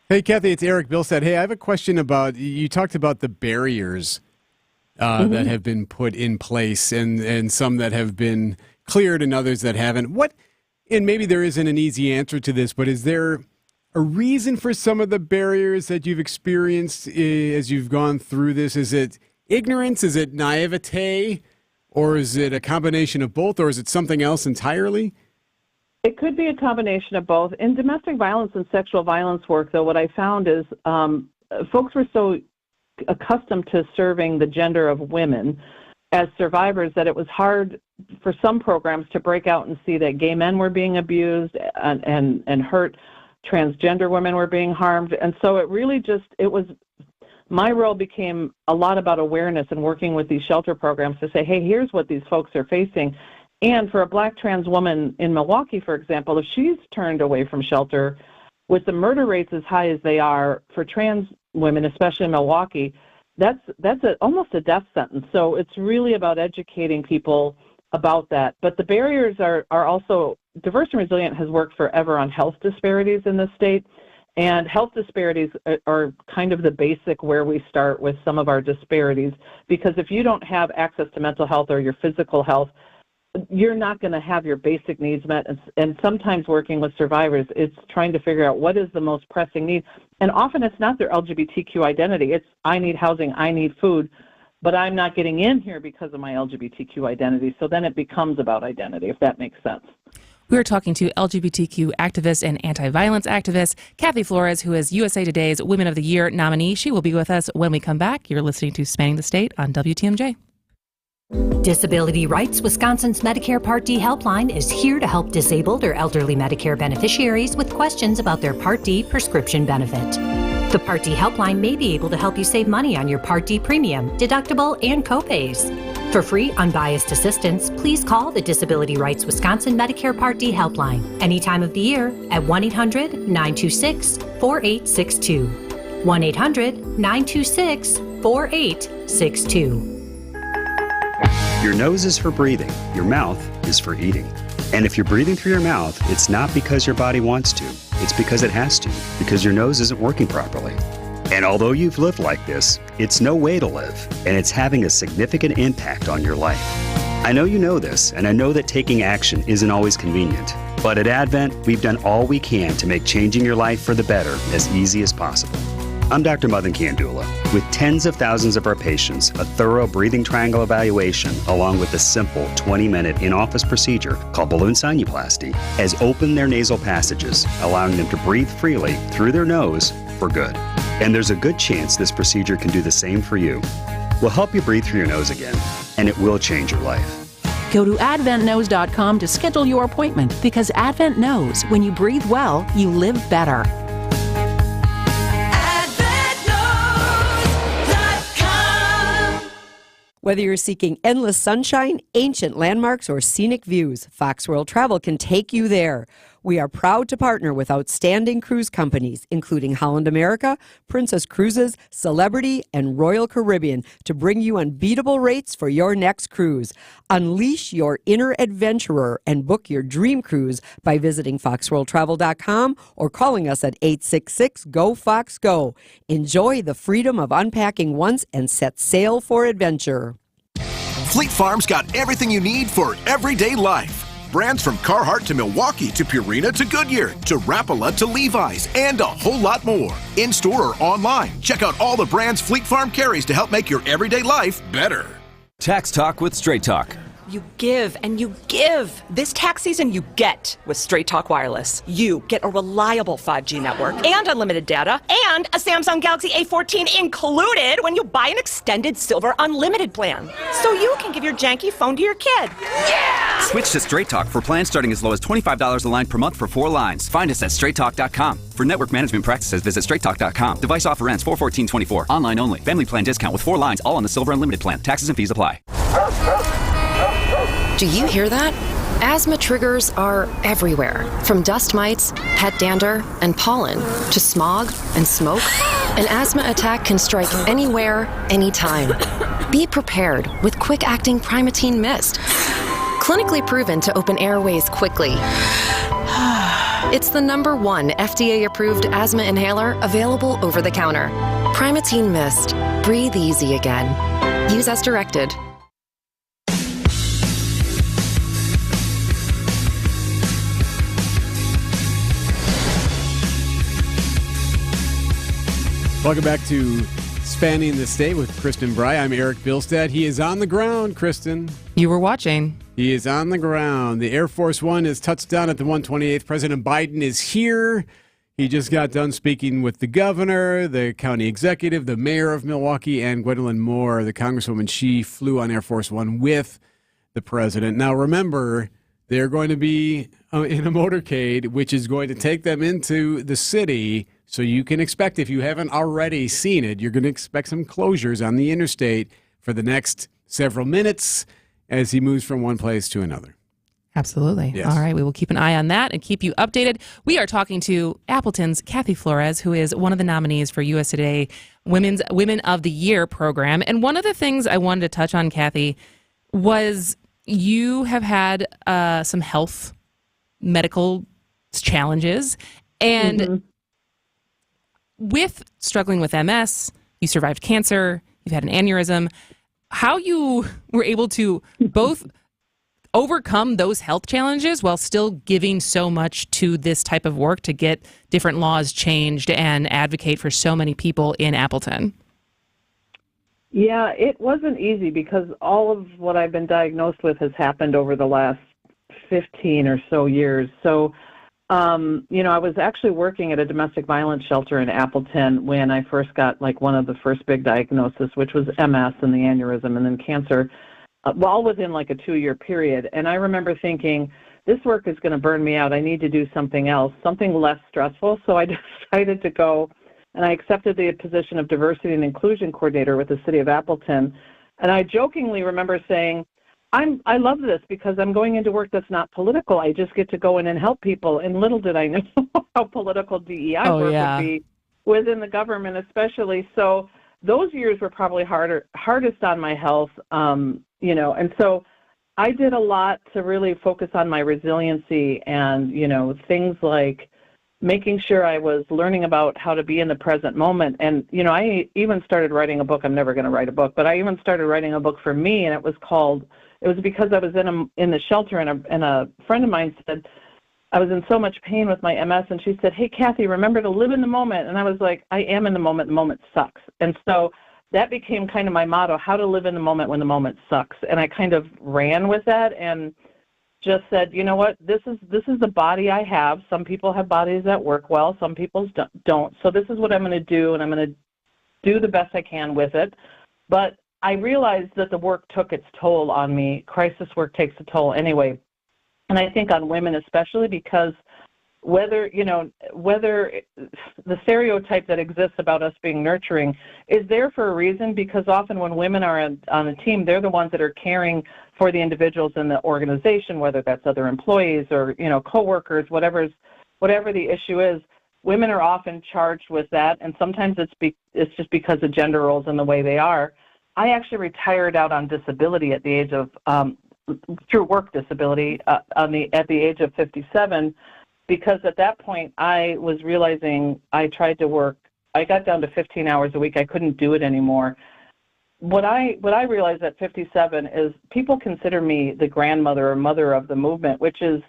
Hey, Kathy, it's Eric Bilstead. Hey, I have a question about, you talked about the barriers that have been put in place and some that have been cleared and others that haven't. And maybe there isn't an easy answer to this, but is there a reason for some of the barriers that you've experienced as you've gone through this? Is it ignorance? Is it naivete? Or is it a combination of both? Or is it something else entirely? It could be a combination of both. In domestic violence and sexual violence work, though, what I found is folks were so accustomed to serving the gender of women as survivors that it was hard for some programs to break out and see that gay men were being abused and hurt, transgender women were being harmed. And so my role became a lot about awareness and working with these shelter programs to say, hey, here's what these folks are facing. And for a Black trans woman in Milwaukee, for example, if she's turned away from shelter, with the murder rates as high as they are for trans women, especially in Milwaukee, that's almost a death sentence. So it's really about educating people about that. But the barriers are also, Diverse and Resilient has worked forever on health disparities in the state. And health disparities are kind of the basic where we start with some of our disparities, because if you don't have access to mental health or your physical health, you're not going to have your basic needs met. And sometimes working with survivors, it's trying to figure out what is the most pressing need. And often it's not their LGBTQ identity. It's, I need housing, I need food, but I'm not getting in here because of my LGBTQ identity. So then it becomes about identity, if that makes sense. We are talking to LGBTQ activist and anti-violence activist Kathy Flores, who is USA Today's Women of the Year nominee. She will be with us when we come back. You're listening to Spanning the State on WTMJ. Disability Rights Wisconsin's Medicare Part D helpline is here to help disabled or elderly Medicare beneficiaries with questions about their Part D prescription benefit. The Part D helpline may be able to help you save money on your Part D premium, deductible, and copays. For free, unbiased assistance, please call the Disability Rights Wisconsin Medicare Part D helpline any time of the year at 1-800-926-4862. 1-800-926-4862. Your nose is for breathing. Your mouth is for eating. And if you're breathing through your mouth, it's not because your body wants to. It's because it has to, because your nose isn't working properly. And although you've lived like this, it's no way to live, and it's having a significant impact on your life. I know you know this, and I know that taking action isn't always convenient. But at Advent, we've done all we can to make changing your life for the better as easy as possible. I'm Dr. Madan Kandula. With tens of thousands of our patients, a thorough breathing triangle evaluation, along with a simple 20-minute in-office procedure called balloon sinuplasty, has opened their nasal passages, allowing them to breathe freely through their nose for good. And there's a good chance this procedure can do the same for you. We'll help you breathe through your nose again, and it will change your life. Go to adventknows.com to schedule your appointment, because Advent knows when you breathe well, you live better. Whether you're seeking endless sunshine, ancient landmarks, or scenic views, Fox World Travel can take you there. We are proud to partner with outstanding cruise companies, including Holland America, Princess Cruises, Celebrity, and Royal Caribbean, to bring you unbeatable rates for your next cruise. Unleash your inner adventurer and book your dream cruise by visiting foxworldtravel.com or calling us at 866-GO-FOX-GO. Enjoy the freedom of unpacking once and set sail for adventure. Fleet Farm's got everything you need for everyday life. Brands from Carhartt to Milwaukee to Purina to Goodyear to Rapala to Levi's and a whole lot more. In-store or online, check out all the brands Fleet Farm carries to help make your everyday life better. Tax Talk with Straight Talk. You give and you give. This tax season, you get with Straight Talk Wireless. You get a reliable 5G network and unlimited data and a Samsung Galaxy A14 included when you buy an extended Silver Unlimited plan. So you can give your janky phone to your kid. Yeah! Switch to Straight Talk for plans starting as low as $25 a line per month for 4 lines. Find us at straighttalk.com. For network management practices, visit straighttalk.com. Device offer ends 4/14/24. Online only. Family plan discount with 4 lines, all on the Silver Unlimited plan. Taxes and fees apply. Do you hear that? Asthma triggers are everywhere, from dust mites, pet dander, and pollen, to smog and smoke. An asthma attack can strike anywhere, anytime. Be prepared with quick-acting Primatene Mist. Clinically proven to open airways quickly. It's the #1 FDA-approved asthma inhaler available over the counter. Primatene Mist. Breathe easy again. Use as directed. Welcome back to Spanning the State with Kristen Bry. I'm Eric Bilstad. He is on the ground, Kristen. You were watching. He is on the ground. The Air Force One has touched down at the 128th. President Biden is here. He just got done speaking with the governor, the county executive, the mayor of Milwaukee, and Gwendolyn Moore, the congresswoman. She flew on Air Force One with the president. Now, remember, they're going to be in a motorcade, which is going to take them into the city. So you can expect, if you haven't already seen it, you're going to expect some closures on the interstate for the next several minutes as he moves from one place to another. Absolutely. Yes. All right. We will keep an eye on that and keep you updated. We are talking to Appleton's Kathy Flores, who is one of the nominees for USA Today Women of the Year program. And one of the things I wanted to touch on, Kathy, was you have had some health medical challenges. And with struggling with MS, you survived cancer, you've had an aneurysm, how you were able to both overcome those health challenges while still giving so much to this type of work to get different laws changed and advocate for so many people in Appleton. Yeah, it wasn't easy because all of what I've been diagnosed with has happened over the last 15 or so years. So, I was actually working at a domestic violence shelter in Appleton when I first got like one of the first big diagnoses, which was MS and the aneurysm and then cancer, all within like a 2-year period. And I remember thinking, this work is going to burn me out. I need to do something else, something less stressful. So I decided to go, and I accepted the position of diversity and inclusion coordinator with the city of Appleton. And I jokingly remember saying, I love this because I'm going into work that's not political. I just get to go in and help people. And little did I know how political DEI work would be within the government, especially. So those years were probably hardest on my health, and so I did a lot to really focus on my resiliency and, things like making sure I was learning about how to be in the present moment. And, I even started writing a book. I'm never going to write a book, but I even started writing a book for me, and it was because I was in the shelter, and a friend of mine said, I was in so much pain with my MS, and she said, hey, Kathy, remember to live in the moment. And I was like, I am in the moment. The moment sucks. And so that became kind of my motto, how to live in the moment when the moment sucks. And I kind of ran with that and just said, you know what, this is the body I have. Some people have bodies that work well. Some people don't. So this is what I'm going to do, and I'm going to do the best I can with it. But I realized that the work took its toll on me. Crisis work takes a toll anyway. And I think on women especially, because whether the stereotype that exists about us being nurturing is there for a reason, because often when women are on a team, they're the ones that are caring for the individuals in the organization, whether that's other employees or, coworkers, whatever the issue is. Women are often charged with that, and sometimes it's just because of gender roles and the way they are. I actually retired out on disability at the age of through work disability at the age of 57, because at that point I was realizing I tried to work. I got down to 15 hours a week. I couldn't do it anymore. What I realized at 57 is people consider me the grandmother or mother of the movement, which is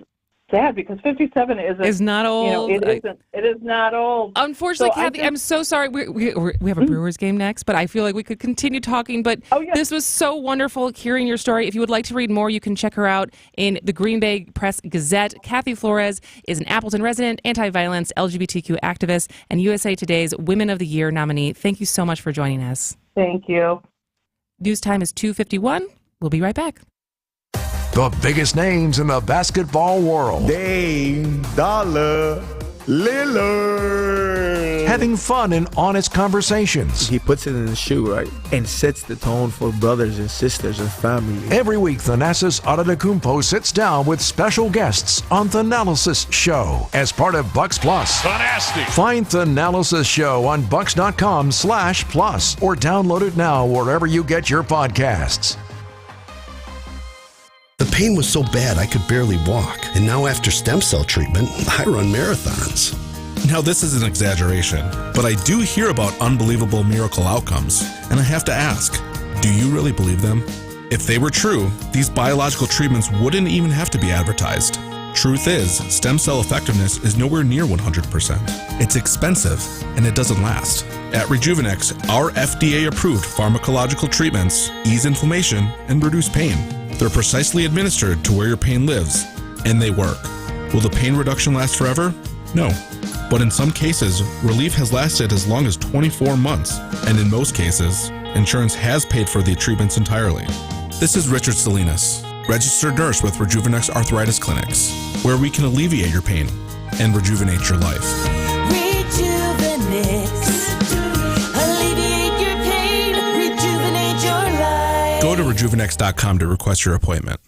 sad because 57 is not old. It is not old. Unfortunately, so Kathy, I'm so sorry. We have a Brewers game next, but I feel like we could continue talking. But this was so wonderful hearing your story. If you would like to read more, you can check her out in the Green Bay Press Gazette. Kathy Flores is an Appleton resident, anti-violence, LGBTQ activist, and USA Today's Women of the Year nominee. Thank you so much for joining us. Thank you. News time is 2:51. We'll be right back. The biggest names in the basketball world. Dame Dollar Lillard. Having fun and honest conversations. He puts it in his shoe, right? And sets the tone for brothers and sisters and family. Every week, Thanasis Adetokounmpo sits down with special guests on Thanalysis Show as part of Bucks Plus. Nasty. Find Thanalysis Show on bucks.com/plus or download it now wherever you get your podcasts. The pain was so bad I could barely walk. And now after stem cell treatment, I run marathons. Now this is an exaggeration, but I do hear about unbelievable miracle outcomes. And I have to ask, do you really believe them? If they were true, these biological treatments wouldn't even have to be advertised. Truth is, stem cell effectiveness is nowhere near 100%. It's expensive, and it doesn't last. At Rejuvenex, our FDA-approved pharmacological treatments ease inflammation and reduce pain. They're precisely administered to where your pain lives, and they work. Will the pain reduction last forever? No. But in some cases, relief has lasted as long as 24 months, and in most cases, insurance has paid for the treatments entirely. This is Richard Salinas, registered nurse with Rejuvenex Arthritis Clinics, where we can alleviate your pain and rejuvenate your life. Go to rejuvenex.com to request your appointment.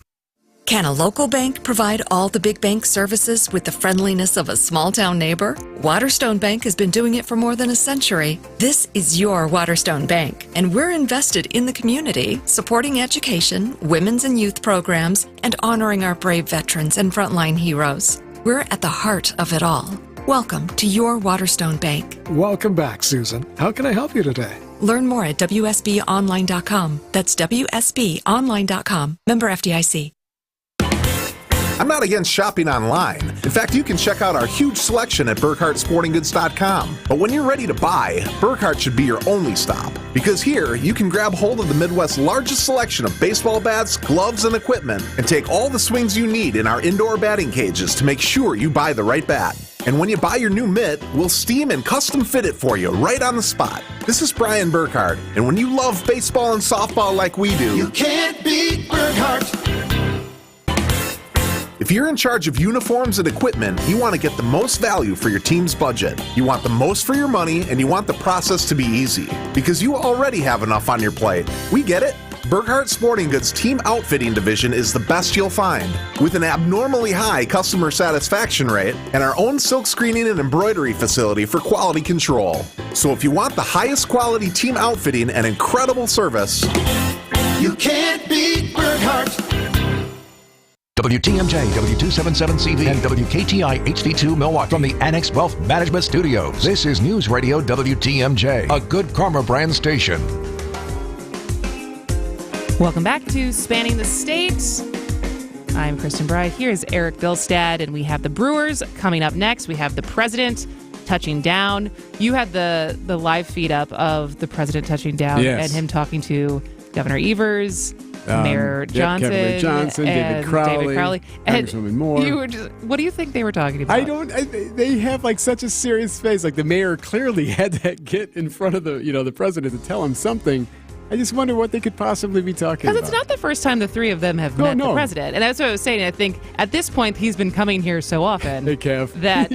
Can a local bank provide all the big bank services with the friendliness of a small-town neighbor? Waterstone Bank has been doing it for more than a century. This is your Waterstone Bank, and we're invested in the community, supporting education, women's and youth programs, and honoring our brave veterans and frontline heroes. We're at the heart of it all. Welcome to your Waterstone Bank. Welcome back, Susan. How can I help you today? Learn more at WSBOnline.com. That's WSBOnline.com. Member FDIC. I'm not against shopping online. In fact, you can check out our huge selection at BurkhartSportingGoods.com. But when you're ready to buy, Burkhart should be your only stop. Because here, you can grab hold of the Midwest's largest selection of baseball bats, gloves, and equipment, and take all the swings you need in our indoor batting cages to make sure you buy the right bat. And when you buy your new mitt, we'll steam and custom fit it for you right on the spot. This is Brian Burkhart, and when you love baseball and softball like we do, you can't beat Burkhart. If you're in charge of uniforms and equipment, you want to get the most value for your team's budget. You want the most for your money, and you want the process to be easy. Because you already have enough on your plate. We get it. Burkhart Sporting Goods Team Outfitting Division is the best you'll find, with an abnormally high customer satisfaction rate and our own silk screening and embroidery facility for quality control. So if you want the highest quality team outfitting and incredible service, you can't beat Burkhart. WTMJ, W277CV, and WKTI HD2 Milwaukee from the Annex Wealth Management Studios. This is News Radio WTMJ, a Good Karma brand station. Welcome back to Spanning the State. I'm Kristen Bry. Here's Eric Bilstad, and we have the Brewers coming up next. We have the president touching down. You had the live feed up of the president touching down and him talking to Governor Evers, Mayor Johnson, Kevin Ray Johnson, and David Crowley, Congresswoman Moore. You were just, what do you think they were talking about? They have like such a serious face. Like the mayor clearly had to get in front of the president to tell him something. I just wonder what they could possibly be talking about. Because it's not the first time the three of them have met the president. And that's what I was saying. I think at this point, he's been coming here so often that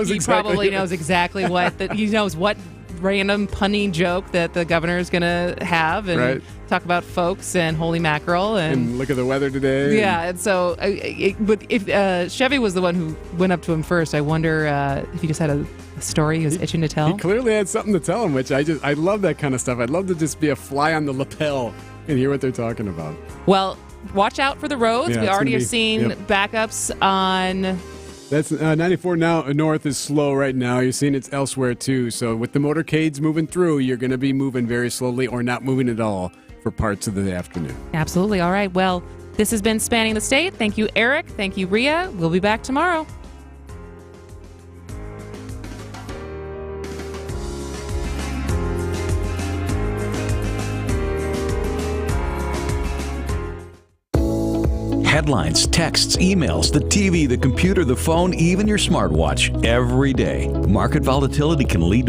he probably knows exactly what, he knows what random punny joke that the governor is going to have and talk about folks and holy mackerel. And look at the weather today. Yeah. And so, but if Chevy was the one who went up to him first, I wonder if he just had a story he was itching to tell. He clearly had something to tell him, which I love that kind of stuff. I'd love to just be a fly on the lapel and hear what they're talking about. Well, watch out for the roads. Yeah, we already are seeing backups on... That's 94 now. North is slow right now. You're seeing it's elsewhere too. So with the motorcades moving through, you're going to be moving very slowly or not moving at all for parts of the afternoon. Absolutely. All right. Well, this has been Spanning the State. Thank you, Eric. Thank you, Rhea. We'll be back tomorrow. Headlines, texts, emails, the TV, the computer, the phone, even your smartwatch. Every day, market volatility can lead to